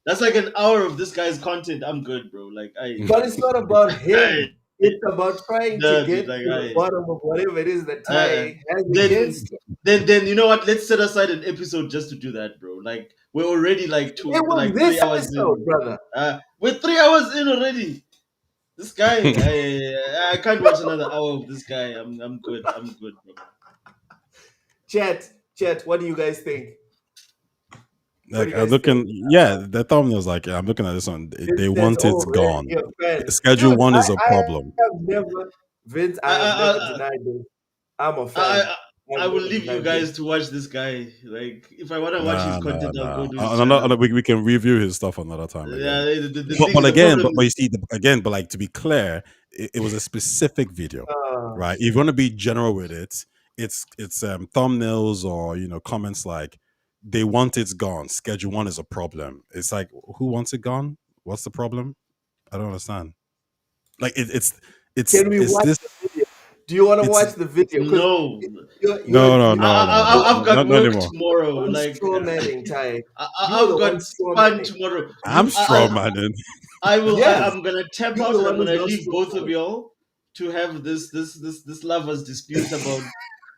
That's like an hour of this guy's content. I'm good, bro. Like But it's not about I, him. It's about trying to no, get dude, to like the bottom of whatever it is that uh, Ty has then against him. then you know what? Let's set aside an episode just to do that, bro. Like we're already like It was like this 3 hours episode, in. brother. We're 3 hours in already. This guy, I can't watch another hour of this guy. I'm good. I'm good, bro. Chat, what do you guys think? What do Like you I'm guys looking, think? yeah, the thumbnail's like, I'm looking at this one. It They says, want it oh, Red, gone. you're a fan. Schedule Dude, one is a I problem. have never, Vince, I have never denied this. I'm a fan. I I've will never leave you denied guys this. to watch this guy. Like, if I want to watch his Nah, content, I'll go nah. to his channel. We can review his stuff another time Yeah, again. the But, thing, but the again, problem. but you see, but like to be clear, it was a specific video, right? If you want to be general with it, it's thumbnails or comments like they want it gone. Schedule one is a problem. It's like, who wants it gone? What's the problem? I don't understand. Like Can we it's watch this the video? Do you want to it's watch the video? Because No, you're no no you, no no no I've got not work anymore. tomorrow. one Like straw manning, Ty. You are I've the got one straw fun manning. tomorrow. I'm You, straw manning. I will. Yes, I'm gonna tap you're out the and one I'm who's gonna gonna leave straw both of man. y'all to have this lovers dispute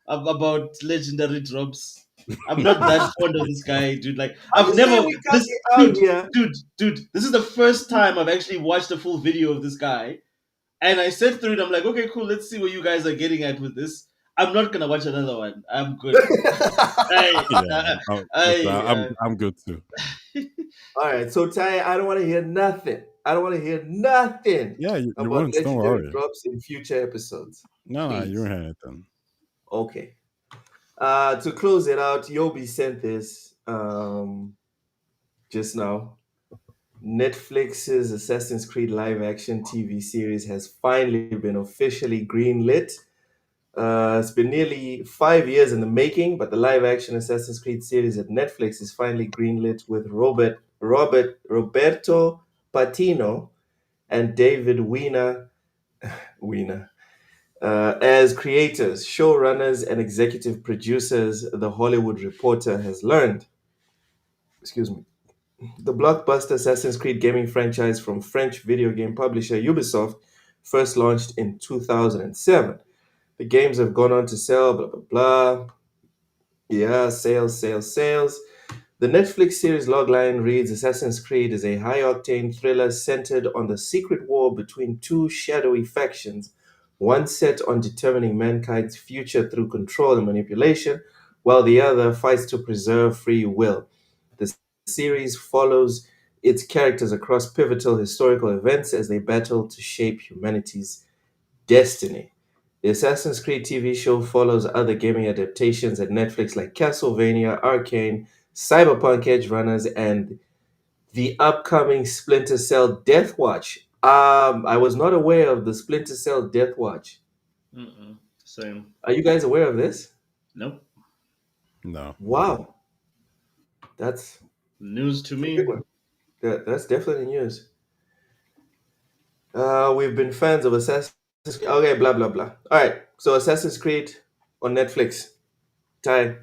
about legendary drops. I'm not that fond of this guy, dude. Like I'm I've just saying never we can't this get out dude, here. dude. This is the first time I've actually watched a full video of this guy, and I said through it. I'm like, okay, cool. Let's see what you guys are getting at with this. I'm not gonna watch another one. I'm good. Hey, Yeah, listen, hey, I'm good too. All right, so Ty, I don't want to hear nothing. I don't want to hear nothing Yeah, you about won't. Don't legendary worry. drops in future episodes. No, you Please. won't hear anything. Okay. To close it out, Yobi sent this just now. Netflix's Assassin's Creed live action TV series has finally been officially greenlit. It's been nearly 5 years in the making, but the live action Assassin's Creed series at Netflix is finally greenlit with Roberto Patino and David Weiner as creators, showrunners, and executive producers. The Hollywood Reporter has learned. Excuse me. The blockbuster Assassin's Creed gaming franchise from French video game publisher Ubisoft first launched in 2007. The games have gone on to sell, blah, blah, blah. Yeah, sales. The Netflix series logline reads Assassin's Creed is a high octane thriller centered on the secret war between two shadowy factions, one set on determining mankind's future through control and manipulation, while the other fights to preserve free will. The series follows its characters across pivotal historical events as they battle to shape humanity's destiny. The Assassin's Creed TV show follows other gaming adaptations at Netflix like Castlevania, Arcane, Cyberpunk Edge Runners, and the upcoming Splinter Cell Death Watch. I was not aware of the Splinter Cell Death Watch. same. Are you guys aware of this? Nope. No. Wow, that's News to a big me. one. That's definitely news. We've been fans of Assassin's Creed. Okay, blah blah blah. All right, so Assassin's Creed on Netflix. Ty,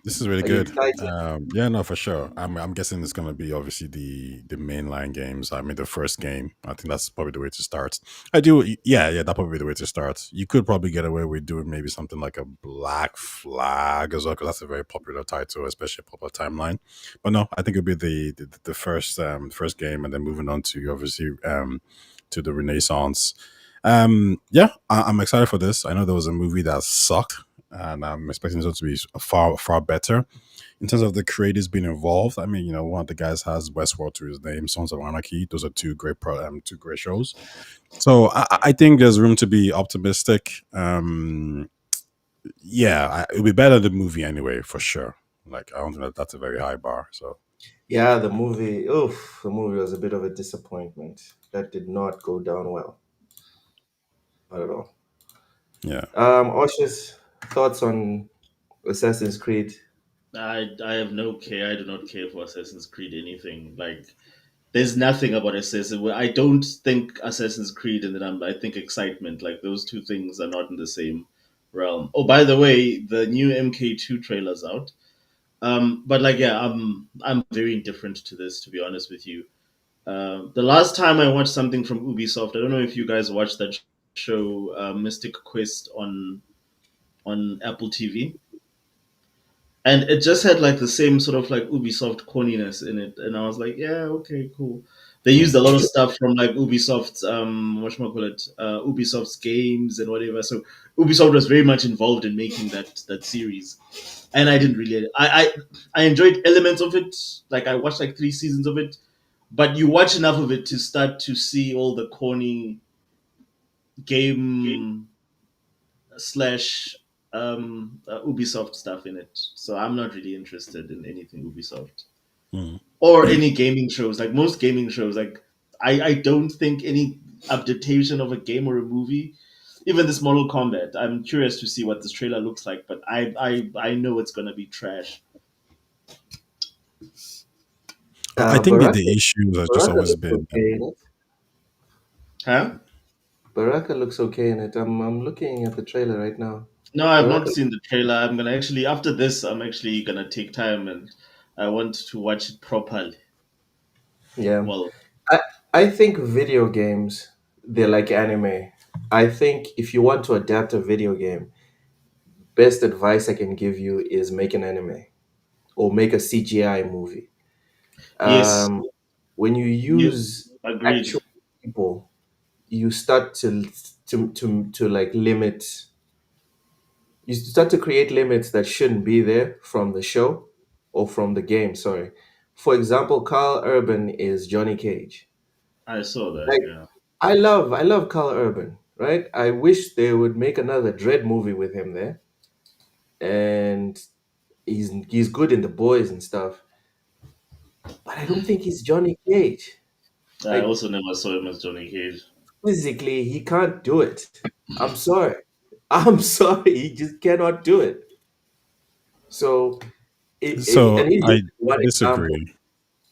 This is really are you good. excited? Yeah, no, for sure. I'm guessing it's gonna be obviously the mainline games. I mean, the first game. I think that's probably the way to start. I do. Yeah, that probably be the way to start. You could probably get away with doing maybe something like a Black Flag as well, because that's a very popular title, especially a popular timeline. But no, I think it'd be the first game, and then moving on to obviously to the Renaissance. Yeah, I'm excited for this. I know there was a movie that sucked, and I'm expecting this one to be far better in terms of the creators being involved. I mean, one of the guys has Westworld to his name, Sons of Anarchy. Those are two great shows. So I think there's room to be optimistic. Yeah, it'll be better than the movie anyway, for sure. Like, I don't think that's a very high bar. So Yeah, the movie. Oof, the movie was a bit of a disappointment. That did not go down well, not at all. yeah. Osh's thoughts on Assassin's Creed? I have no care. I do not care for Assassin's Creed anything. Like there's nothing about Assassin's. I don't think Assassin's Creed and then I think excitement. Like those two things are not in the same realm. Oh, by the way, the new MK2 trailer's out. But like yeah, I'm very indifferent to this to be honest with you. The last time I watched something from Ubisoft, I don't know if you guys watched that show Mystic Quest on Apple TV, and it just had like the same sort of like Ubisoft corniness in it, and I was like, yeah, okay, cool. They used a lot of stuff from like Ubisoft's Ubisoft's games and whatever. So Ubisoft was very much involved in making that series, and I didn't really. I enjoyed elements of it. Like I watched like 3 seasons of it, but you watch enough of it to start to see all the corny game slash Ubisoft stuff in it. So I'm not really interested in anything Ubisoft Mm. or any gaming shows. Like most gaming shows, like I don't think any adaptation of a game or a movie, even this Mortal Kombat. I'm curious to see what this trailer looks like, but I know it's gonna be trash. I think Baraka, the issue has just Baraka always looks been okay in it. Huh? Baraka looks okay in it. I'm looking at the trailer right now. No, I've not Baraka, seen the trailer. I'm gonna actually after this. I'm actually gonna take time and I want to watch it properly. yeah. Well, I I think video games they're like anime. I think if you want to adapt a video game, best advice I can give you is make an anime or make a CGI movie. yes, Um, when you you use agreed. actual people, you start to like limit. You start to create limits that shouldn't be there from the show or from the game. Sorry. For example, Carl Urban is Johnny Cage. I saw that. Like Yeah. I love Carl Urban, right? I wish they would make another Dread movie with him there, and he's good in The Boys and stuff, but I don't think he's Johnny Cage. I Like also never saw him as Johnny Cage. physically, he can't do it. I'm sorry. I'm sorry. He just cannot do it. So, so and he's I just one example. disagree.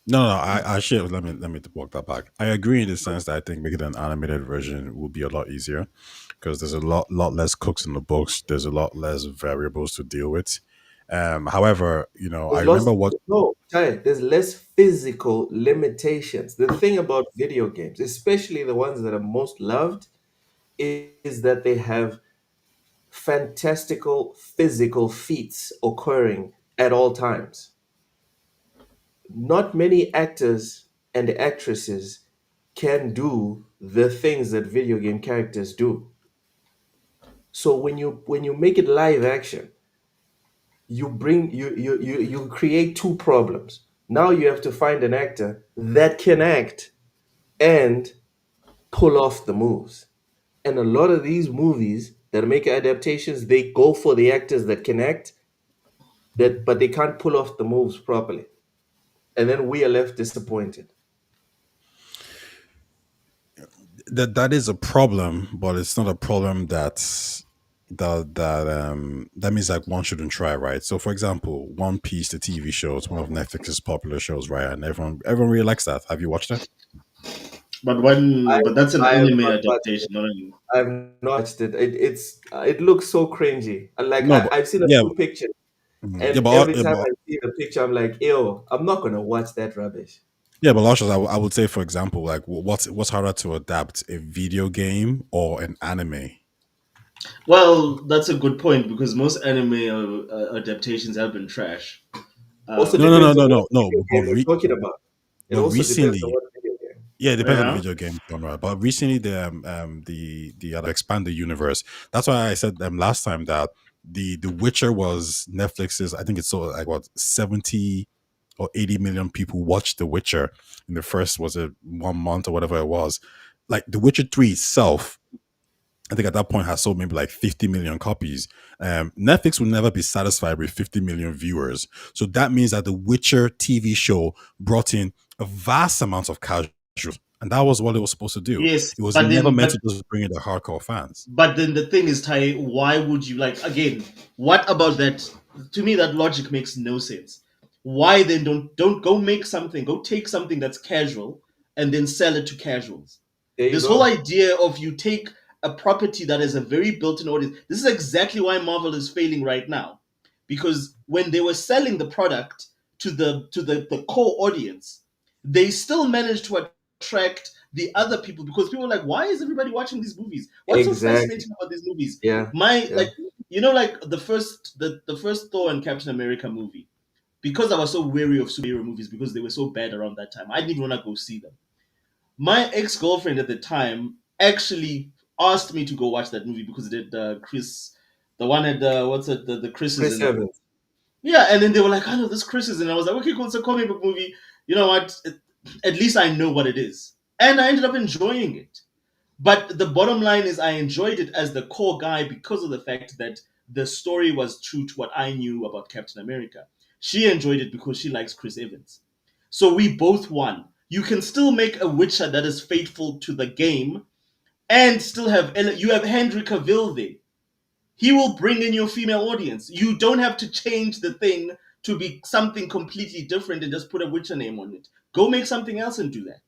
No, no, I should let me walk that back. I agree in the sense that I think making an animated version will be a lot easier because there's a lot less cooks in the books. There's a lot less variables to deal with. However, I There's remember lots, what. no, Ty, there's less physical limitations. The thing about video games, especially the ones that are most loved, is that they have fantastical physical feats occurring at all times. Not many actors and actresses can do the things that video game characters do. So when you make it live action, you create two problems. Now you have to find an actor that can act and pull off the moves. And a lot of these movies that make adaptations, they go for the actors that can act, that but they can't pull off the moves properly. And then we are left disappointed. That is a problem, but it's not a problem that means like one shouldn't try, right? So for example, One Piece, the TV show, it's one of Netflix's popular shows, right? And everyone really likes that. Have you watched it? I But that's an I have anime not watched it. adaptation, not an. I've not watched it. It looks so cringy. Like No, but I've seen a yeah, few pictures, yeah, and but every yeah, time but I see the picture, I'm like, ew, I'm not gonna watch that rubbish. yeah, but Luscious, I would say, for example, like what's harder to adapt, a video game or an anime? Well, that's a good point because most anime adaptations have been trash. Also Um, No, no, no, depends on no, what no, no. video game we're talking about. It But also depends on recently, what video game. yeah, it depends on the yeah. video game genre. But recently, the other expand the universe. That's why I said last time that the Witcher was Netflix's. I think it's so like what 70 or 80 million people watched The Witcher in the first was it 1 month or whatever it was. Like The Witcher 3 itself, I think at that point has sold maybe like 50 million copies. Netflix will never be satisfied with 50 million viewers. So that means that the Witcher TV show brought in a vast amount of casuals. And that was what it was supposed to do. Yes, It was but never then meant but to just bring in the hardcore fans. but then the thing is, Tai, why would you like again? What about that? To me, that logic makes no sense. Why then don't go make something? Go take something that's casual and then sell it to casuals. There you This whole go. idea of you take a property that has a very built-in audience. This is exactly why Marvel is failing right now, because when they were selling the product to the core audience, they still managed to attract the other people because people are like, why is everybody watching these movies? What's so Exactly. fascinating about these movies? Yeah. My Yeah. like like the first Thor and Captain America movie, because I was so wary of superhero movies because they were so bad around that time. I didn't even want to go see them. My ex-girlfriend at the time actually asked me to go watch that movie because it did Chris, the one at what's it, the Chris is Chris in it. Evans. Yeah, and then they were like, I know this Chris is, and I was like, okay, cool, it's a comic book movie. You know what? At least I know what it is, and I ended up enjoying it. But the bottom line is, I enjoyed it as the core guy because of the fact that the story was true to what I knew about Captain America. She enjoyed it because she likes Chris Evans. So we both won. You can still make a Witcher that is faithful to the game and still have you have Henry Cavill there. He will bring in your female audience. You don't have to change the thing to be something completely different and just put a Witcher name on it. Go make something else and do that.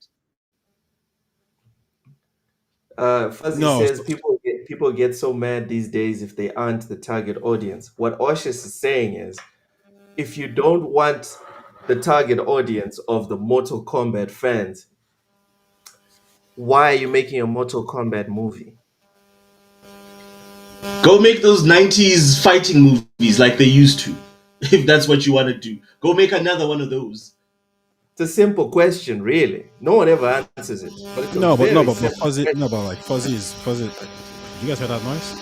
Fuzzy No, says people get so mad these days if they aren't the target audience. What Oshis is saying is, if you don't want the target audience of the Mortal Kombat fans, why are you making a Mortal Kombat movie? Go make those 90s fighting movies like they used to. If that's what you want to do, go make another one of those. It's a simple question, really. No one ever answers it, but it's a no, but no, very but simple fuzzy, question. no, but like fuzzy is fuzzy. Did you guys hear that noise?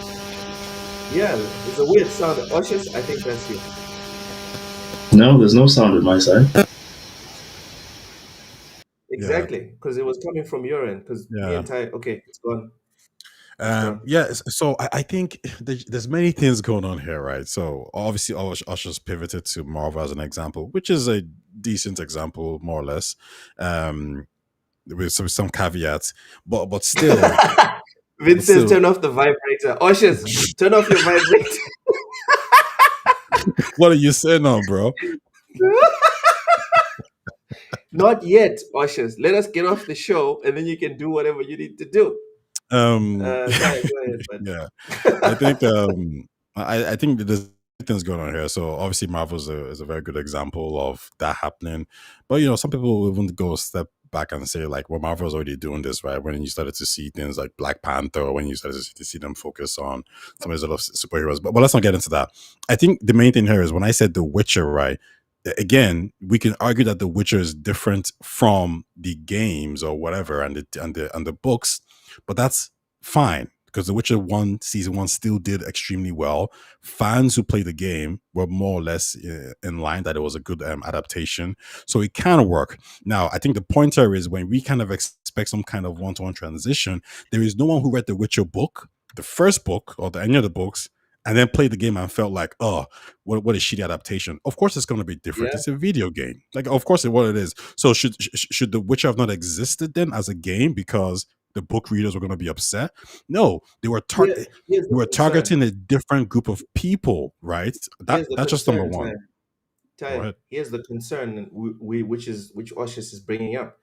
Yeah, it's a weird sound. Oshis, I think that's you. No, there's no sound on my side. Yeah, Exactly, because it was coming from your end. Because me yeah. and Ty, okay, it's gone. It's gone. Yes. So I think there's many things going on here, right? So obviously, Usher's pivoted to Marvel as an example, which is a decent example, more or less, with some caveats. But still, Vince but says, still, turn off the vibrator. Oshis, turn off your vibrator. what are you saying now, bro? Not yet, Oshis. Let us get off the show, and then you can do whatever you need to do. Ty, go ahead, Yeah, I bud. think I think that there's things going on here. So obviously, Marvel is a very good example of that happening. But some people will even go a step back and say like, well, Marvel's already doing this, right? When you started to see things like Black Panther, when you started to see them focus on some of these other superheroes. But let's not get into that. I think the main thing here is when I said The Witcher, right? Again, we can argue that The Witcher is different from the games or whatever and the books, but that's fine because The Witcher 1 season 1 still did extremely well. Fans who played the game were more or less in line that it was a good adaptation. So it can work. Now, I think the pointer is when we kind of expect some kind of one-to-one transition, there is no one who read the Witcher book, the first book or any of the books, and then played the game and felt like, oh, what a shitty adaptation. Of course, it's going to be different. Yeah, It's a video game. Like, of course, it's what it is. So should The Witcher have not existed then as a game because the book readers were going to be upset? No, they were here's they the were concern. targeting a different group of people, right? Here's the That's just number concern, Ty. one. Go Ty, ahead. here's the concern which Oshis is bringing up.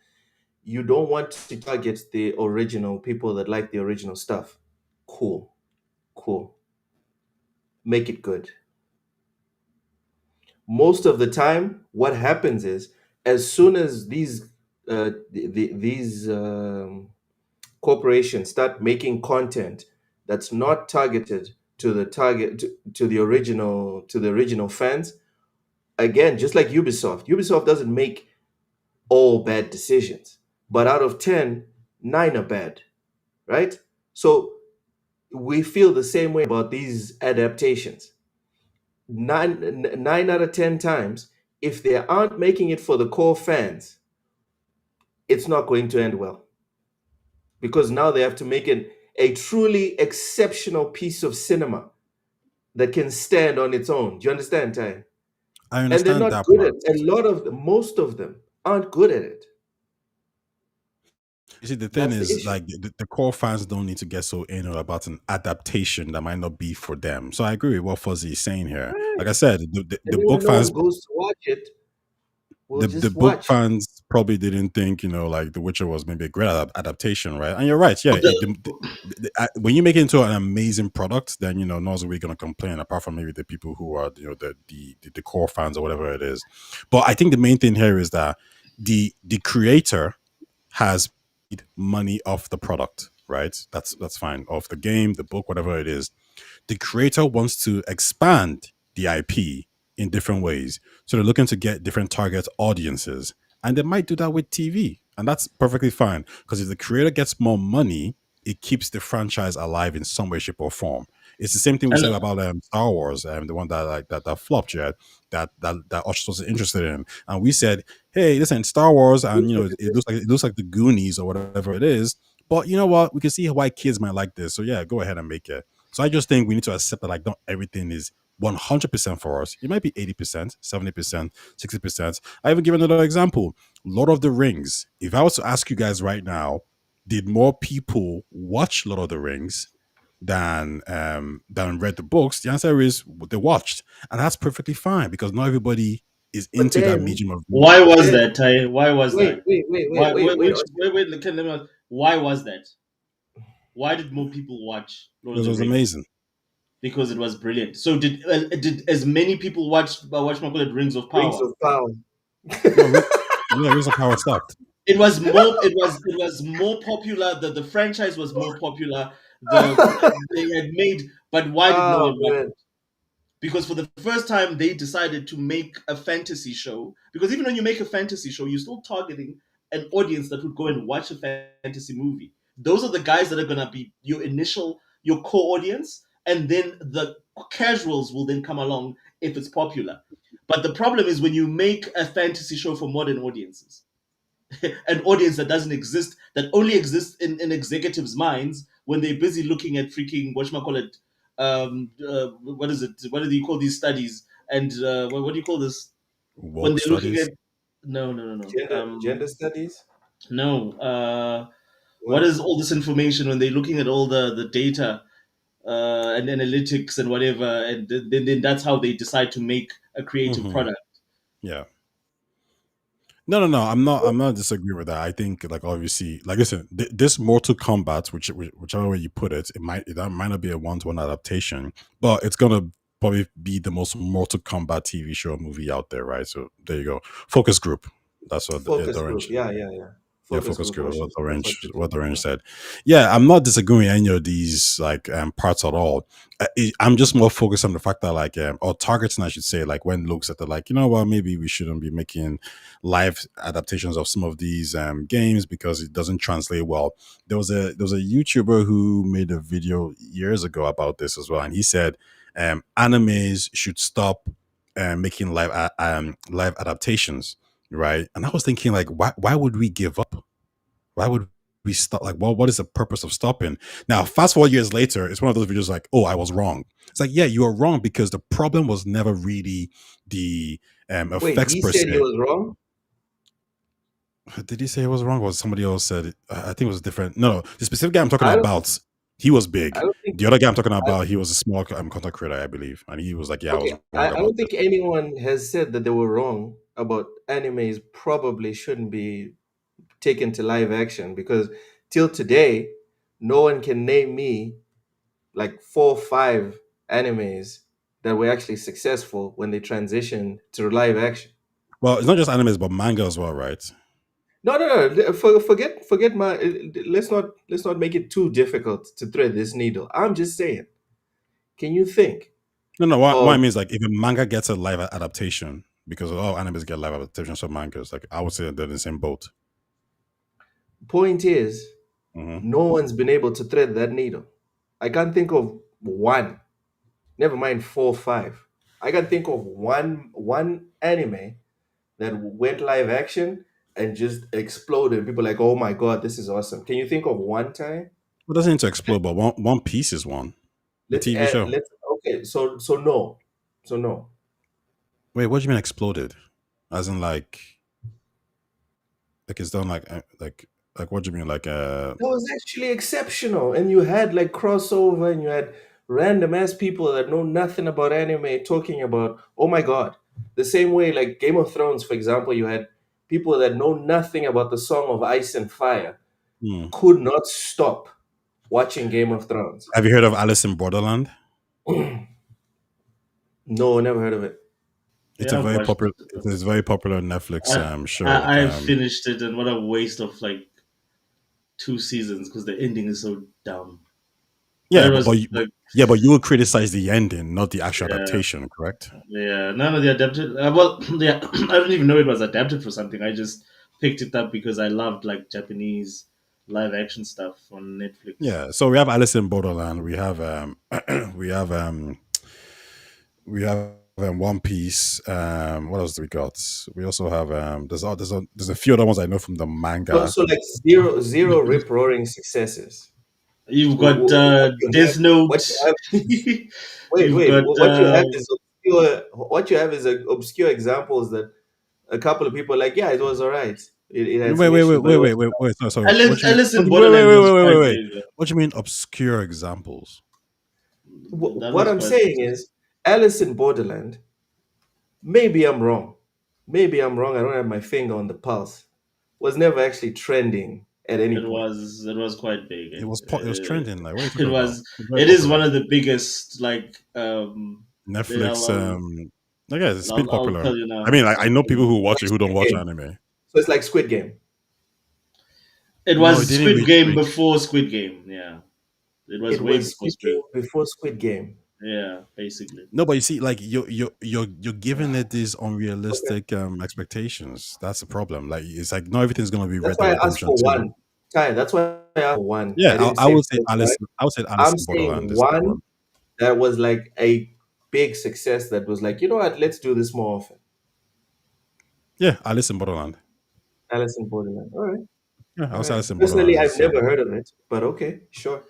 You don't want to target the original people that like the original stuff. Cool, cool. Make it good. Most of the time, what happens is, as soon as these corporations start making content that's not targeted to the original fans, again, just like Ubisoft doesn't make all bad decisions, but out of 10, 9 are bad, right? So we feel the same way about these adaptations. 9 out of 10 times, if they aren't making it for the core fans, it's not going to end well, because now they have to make it a truly exceptional piece of cinema that can stand on its own. Do you understand, Ty? I And they're understand not that good at part. most of them aren't good at it. You see, the thing That's the is, issue. like, the core fans don't need to get so anal about an adaptation that might not be for them. So I agree with what Fuzzy is saying here. Right. Like I said, the And then when book no fans one goes to watch it, we'll the just book watch. fans probably didn't think like The Witcher was maybe a great adaptation, right? And you're right, yeah. When you make it into an amazing product, then no one's really gonna complain, apart from maybe the people who are the core fans or whatever it is. But I think the main thing here is that the creator has made money off the product, right? That's fine, off the game, the book, whatever it is. The creator wants to expand the IP in different ways. So they're looking to get different target audiences. And they might do that with TV. And that's perfectly fine. Because if the creator gets more money, it keeps the franchise alive in some way, shape, or form. It's the same thing we And said about Star Wars, the one that that flopped, yeah, that Osh was interested in, and we said, hey, listen, Star Wars, and it looks like the Goonies or whatever it is, but you know what, we can see why kids might like this, so yeah, go ahead and make it. So I just think we need to accept that like not everything is 100% for us. It might be 80%, 70%, 60%. I even give another example. Lord of the Rings. If I was to ask you guys right now, did more people watch Lord of the Rings than read the books, the answer is they watched, and that's perfectly fine because not everybody is But into that then, medium of Why media. but was then, that, Ty? Why was wait, that? wait, wait, wait, Why? wait, wait, Let me ask, why was that? Why did more people watch Lord of Because it the was Rings? amazing. Because it was brilliant. So did as many people watch my call it Rings of Rings Power? of Power. No, yeah, Rings of Power stopped. It was more. It was more popular. The franchise was more popular. They had made. But why did no Oh one watch man, it? Because for the first time they decided to make a fantasy show. Because even when you make a fantasy show, you're still targeting an audience that would go and watch a fantasy movie. Those are the guys that are gonna be your core audience, and then the casuals will then come along if it's popular. But the problem is when you make a fantasy show for modern audiences, an audience that doesn't exist, that only exists in executives' minds when they're busy looking at freaking whatchamacallit, what is it? What do you call these studies? And what do you call this when Woke they're looking studies. at? No, no, no, no. gender studies. No. What What? is all this information when they're looking at all the data and analytics and whatever, and then that's how they decide to make a creative Hmm. product. Yeah. No, no, no. I'm not. I'm not disagreeing with that. I think, like, obviously, like, listen, this Mortal Kombat, whichever way you put it, that might not be a one-to-one adaptation, but it's gonna probably be the most Mortal Kombat TV show or movie out there, right? So there you go. Focus group. That's what the Focus orange. group. Yeah, yeah, yeah. Yeah, Focus focus group group. watches. That's what you're What talking Orange about. said. Yeah, I'm not disagreeing with any of these like parts at all. I'm just more focused on the fact that like or targeting, I should say, like when looks at the like, you know what, maybe we shouldn't be making live adaptations of some of these games because it doesn't translate well. There was a YouTuber who made a video years ago about this as well, and he said animes should stop making live adaptations, right? And I was thinking like, why would we give up? Why would we stop? Like, well, what is the purpose of stopping? Now, fast forward years later, it's one of those videos like, oh, I was wrong. It's like, yeah, you are wrong because the problem was never really the Wait, effects he per said he se. was wrong. Did he say it was wrong? Or somebody else said it? I think it was different. No, the specific guy I'm talking I don't. about, he was I big. don't think. The other guy I'm talking I, about, he was a small content creator, I believe, and he was like, yeah, I was okay, wrong I about don't this. think anyone has said that they were wrong about animes probably shouldn't be taken to live action because till today, no one can name me like 4 or 5 animes that were actually successful when they transitioned to live action. Well, it's not just animes, but manga as well, right? No, no, no. Forget my. Let's not make it too difficult to thread this needle. I'm just saying. Can you think No, no. What I of mean is like if a manga gets a live adaptation, because all animes get live adaptations of mangas, like I would say they're in the same boat. point is Hmm. no one's been able to thread that needle. I can't think of one. Never mind 4 or 5. I can think of one anime that went live action and just exploded. People are like, oh my god, this is awesome. Can you think of one time? It doesn't need to explode, but One Piece is one. The Let's TV add, show. let's okay. So no, so no. Wait, what do you mean exploded? As in like it's done like what do you mean That was actually exceptional. And you had like crossover and you had random ass people that know nothing about anime talking about, oh my God. The same way, like Game of Thrones, for example, you had people that know nothing about the Song of Ice and Fire Hmm. could not stop watching Game of Thrones. Have you heard of Alice in Borderland? No, never heard of it. It's a Yeah, I've very watched popular it. it's a very popular Netflix I, show. I finished it, and what a waste of like 2 seasons because the ending is so dumb. But Yeah, it but, was but you, like, but you will criticize the ending, not the actual yeah, adaptation, correct? yeah. None of the adapted. Well, yeah, I didn't even know it was adapted for something. I just picked it up because I loved like Japanese live action stuff on Netflix. Yeah, so we have Alice in Borderland. We have we have One Piece. What else do we got? We also have there's a few other ones I know from the So, manga. so like zero rip roaring successes. You've got What you have, Death Note. what you have wait, You've wait. got What you have is obscure. What you have is obscure examples that a couple of people are like, yeah, it was all right. It had Wait, some wait, issues, wait, but it wait, was. wait, wait, wait. Sorry, sorry. What Alice, do you mean? Alice in Wait, wait, Borderland wait, was wait, wait, quite wait, wait. big. What do you mean obscure examples? That What was I'm quite saying successful. is, Alice in Borderland. Maybe I'm wrong. Maybe I'm wrong. I don't have my finger on the pulse. Was never actually trending at any point. It was quite big. It was trending. Like, what are you It talking about? was It's very it is one popular. of the biggest like Netflix. I guess it's been I'll popular. tell you I now. mean, like, I know people who watch it who don't Squid watch Game. anime. So it's like Squid Game. It No, it was didn't Squid reach. Game before Squid Game. Yeah, it was It way was before Squid Squid. Game before Squid Game. Yeah, basically. No, but you see, like you're giving it these unrealistic expectations. That's the problem. Like it's like not everything's gonna be That's Red Dead why I asked Redemption for 2. one. Ty, that's why I asked for one. Yeah, I didn't I say would say four, Alice. five. I would say Alice I'm in Borderland saying is that one one. that was like a big success that was like, you know what, let's do this more often. Yeah, Alice in Borderland. Alice in Borderland. All right. Yeah, I All would say right. Alice in Personally, Borderland I've is. never heard of it, but okay, sure.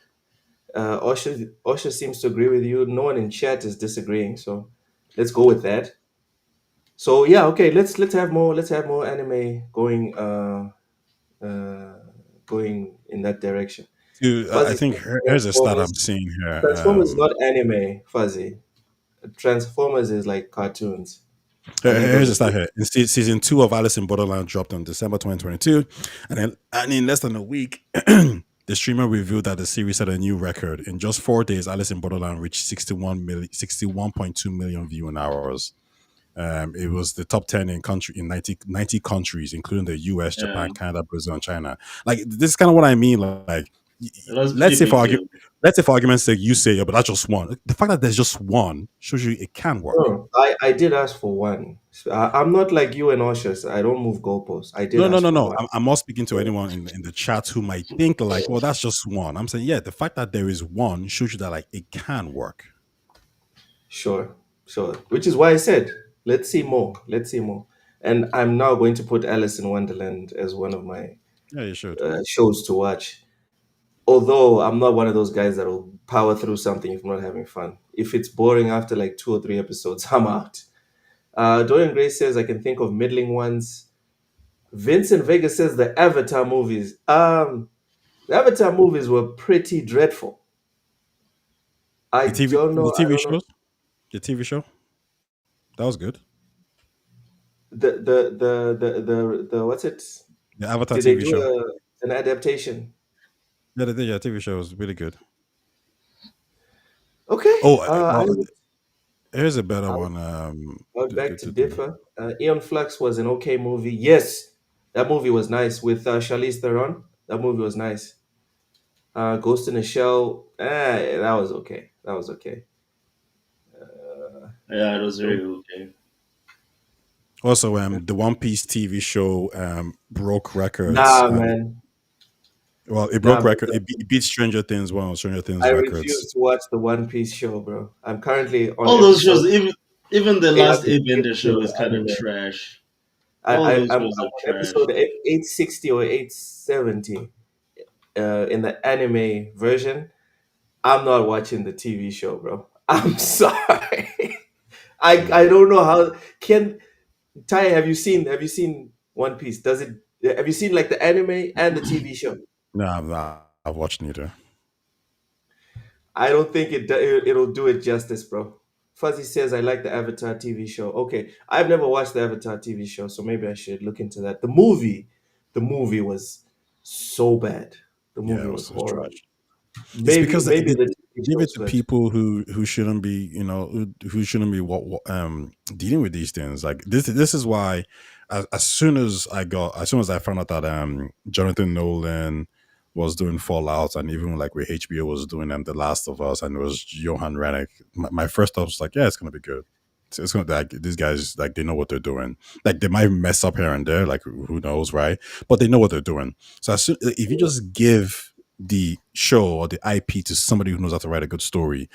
Osha seems to agree with you. No one in chat is disagreeing, so let's go with that. So yeah, okay, let's have more anime uh going in that direction. Dude, I Fuzzy think says here's a stat Transformers. I'm seeing here. Transformers is not anime, Fuzzy. Transformers is like cartoons. I think Here's those a are stat here. Season 2 of Alice in Borderland dropped on December 2022, and in less than a week, the streamer revealed that the series set a new record. In just 4 days, Alice in Borderland reached 61.2 million viewing hours. It was the top 10 in 90 countries, including the US, Yeah, Japan, Canada, Brazil, and China. Like this is kind of what I mean. Like, it was let's pretty say big deal. let's say for argument's sake, you say, yeah, but that's just one. The fact that there's just one shows you it can work. no, I did ask for one. I'm not like you and Osha. I don't move goalposts. I did No, no, ask no, for no. one. I'm not speaking to anyone in the chat who might think like, well, that's just one. I'm saying, yeah, the fact that there is one shows you that like it can work. Sure, sure. Which is why I said, let's see more. Let's see more. And I'm now going to put Alice in Wonderland as one of my Yeah, you should. shows to watch. Although I'm not one of those guys that will power through something if I'm not having fun. If it's boring after like 2 or 3 episodes, I'm out. Dorian Gray says I can think of middling ones. Vincent Vega says the Avatar movies. The Avatar movies were pretty dreadful. I don't know. The I TV don't know. shows, the TV show that was good. The what's it? The Avatar Did they TV do show, an adaptation? yeah, they did. Yeah, TV show was really good. Okay. Oh, I well, would here's a better I one. would beg to differ. Aeon Flux was an okay movie. Yes, that movie was nice with Charlize Theron. That movie was nice. Ghost in a Shell. That was okay. That was okay. Yeah, it was very okay. Also, the One Piece TV show broke records, Nah, and man. well, it Nah, broke record. It beat Stranger Things, one of Stranger Things I records. refuse to watch the One Piece show, bro. I'm currently on All those episode shows, even the last Airbender 860 show or is kind of anime. trash. All those I'm shows are on trash. episode 860 or 870 in the anime version. I'm not watching the TV show, bro. I'm sorry. I don't know how can Ty, have you seen One Piece? Does it have you seen like the anime and the TV show? Nah, I've watched neither. I don't think it'll do it justice, bro. Fuzzy says I like the Avatar TV show. Okay, I've never watched the Avatar TV show, so maybe I should look into that. The movie was so bad. The Yeah, movie was it's trash. horrible. It's Maybe because they maybe the TV give show it was to good. people who shouldn't be, who shouldn't be dealing with these things. Like this is why as soon as I found out that Jonathan Nolan was doing Fallout, and even like where HBO was doing The Last of Us, and it was Johan Rennick, my first thought was like, yeah, it's gonna be good. It's gonna, like, these guys, like, they know what they're doing. Like, they might mess up here and there, like, who knows, right? But they know what they're doing. So if you just give the show or the IP to somebody who knows how to write a good story,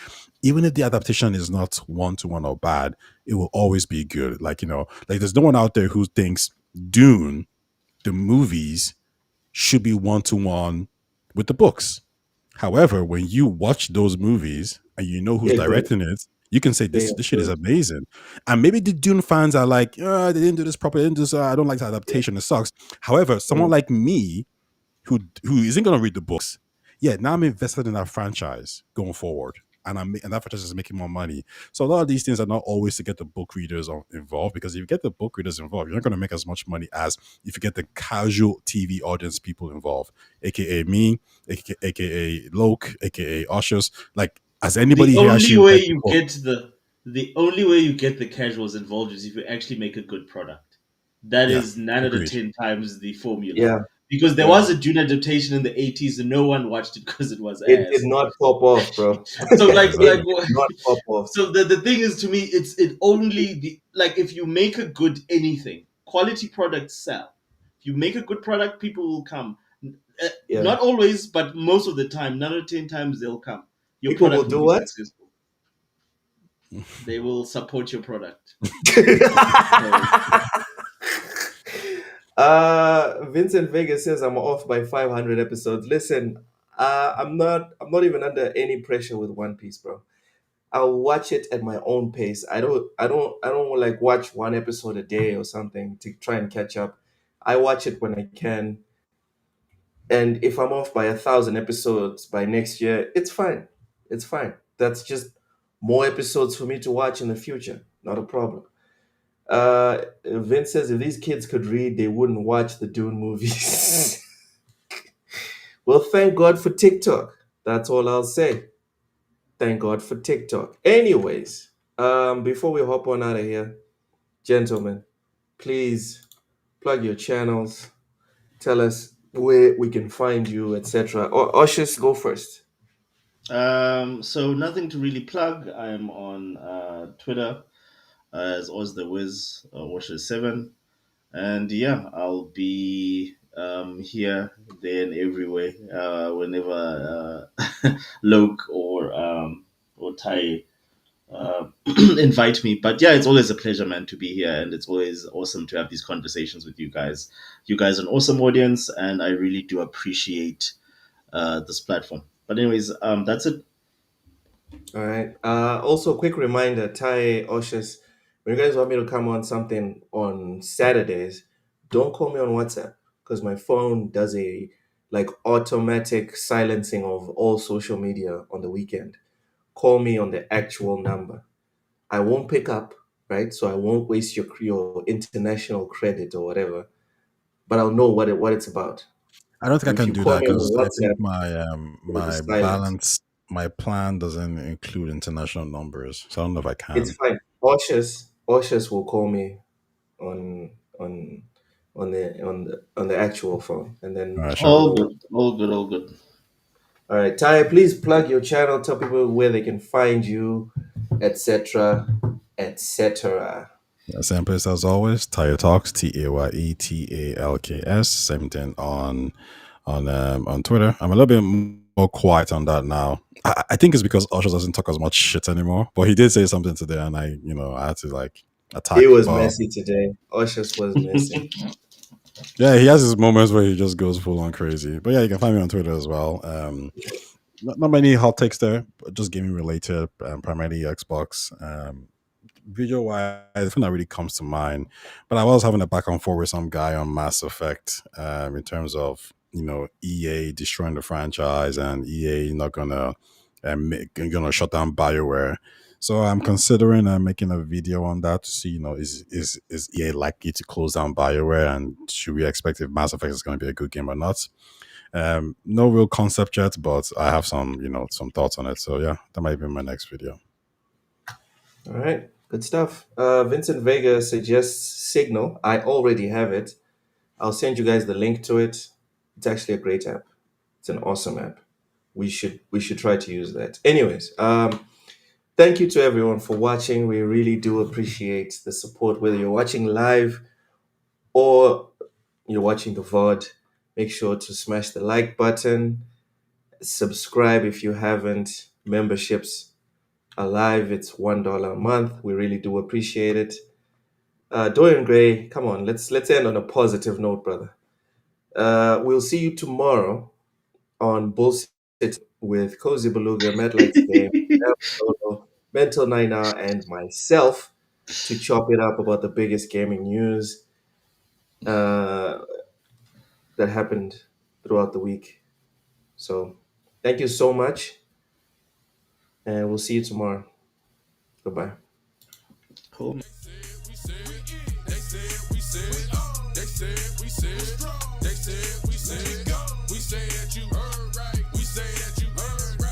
even if the adaptation is not one to one or bad, it will always be good. Like, like, there's no one out there who thinks Dune, the movies, should be one to one with the books. However, when you watch those movies and you know who's They're good. directing it, you can say They this are this shit is good. amazing. And maybe the Dune fans are like, they didn't do this properly, they didn't do this, I don't like the adaptation, it sucks. However, someone Mm. like me who isn't gonna read the books, yeah, now I'm invested in that franchise going forward. and that franchise is making more money. So a lot of these things are not always to get the book readers involved, because if you get the book readers involved, you're not going to make as much money as if you get the casual TV audience people involved, aka me, aka Loke, aka Ushers. Like, has The anybody here only actually way read the you book? get the only way you get the casuals involved is if you actually make a good product. That Yeah, is 9 out of agreed. 10 times the formula. Yeah, Because there yeah. was a Dune adaptation in the 80s and no one watched it because it was It did ass. not pop off, bro. So Exactly. Not pop off. so the thing is, to me, it only the like if you make a good anything, quality products sell. If you make a good product, people will come. Yeah. Not always, but most of the time, 9 out of 10 times they'll come. Your People will product will do be what? successful. They will support your product. So, Vincent Vega says I'm off by 500 episodes. Listen, I'm not even under any pressure with One Piece, bro. I'll watch it at my own pace. I don't like watch one episode a day or something to try and catch up. I watch it when I can. And if I'm off by 1,000 episodes by next year, it's fine. It's fine. That's just more episodes for me to watch in the future. Not a problem. Vince says if these kids could read, they wouldn't watch the Dune movies. Well, thank God for TikTok. That's all I'll say. Thank God for TikTok. Anyways, before we hop on out of here, gentlemen, please plug your channels. Tell us where we can find you, etc. Or Ushers, go first. so nothing to really plug. I'm on Twitter as Oz the Wiz Washer7. And yeah, I'll be here, there, and everywhere whenever Loke or Tai invite me. But yeah, it's always a pleasure, man, to be here, and it's always awesome to have these conversations with you guys. You guys are an awesome audience, and I really do appreciate this platform. But anyways, that's it. All right. Also, quick reminder, Ty Oshus, when you guys want me to come on something on Saturdays, don't call me on WhatsApp because my phone does a like automatic silencing of all social media on the weekend. Call me on the actual number. I won't pick up, right? So I won't waste your international credit or whatever, but I'll know what it's about. I don't think I If can you do call that me on because the I think WhatsApp, it'll be my silent. balance my plan doesn't include international numbers, so I don't know if I It's can. fine. Oshus will call me on on on the actual phone, and All then right, sure. we'll All know. good, all good, all good. All right, Ty, please plug your channel. Tell people where they can find you, etc., etc. Yeah, same place as always. Tayo Talks, TAYETALKS. Same thing on Twitter. I'm a little bit more quiet on that now. I think it's because Usher doesn't talk as much shit anymore. But he did say something today, and I had to like It attack. was But messy today. Oshus was messy. yeah, he has his moments where he just goes full on crazy. But yeah, you can find me on Twitter as well. Not many hot takes there, but just gaming related, primarily Xbox. Video wise, the thing that really comes to mind. But I was having a back and forth with some guy on Mass Effect, in terms of EA destroying the franchise and EA not gonna shut down Bioware. So I'm considering making a video on that to see, is EA likely to close down Bioware, and should we expect if Mass Effect is going to be a good game or not? No real concept yet, but I have some thoughts on it. So yeah, that might be my next video. All right, good stuff. Vincent Vega suggests Signal. I already have it. I'll send you guys the link to it. It's actually a great app. It's an awesome app. We should try to use that. Anyways, thank you to everyone for watching. We really do appreciate the support, whether you're watching live or you're watching the VOD. Make sure to smash the like button, subscribe if you haven't. Memberships are live. It's $1 a month. We really do appreciate it. Dorian Gray, come on, let's end on a positive note, brother. We'll see you tomorrow on Bullshit with Cozy Beluga, Mad Lights Game, El Solo, Mental Nina, and myself to chop it up about the biggest gaming news uh, that happened throughout the week. So, thank you so much. and we'll see you tomorrow. Goodbye. Cool. They said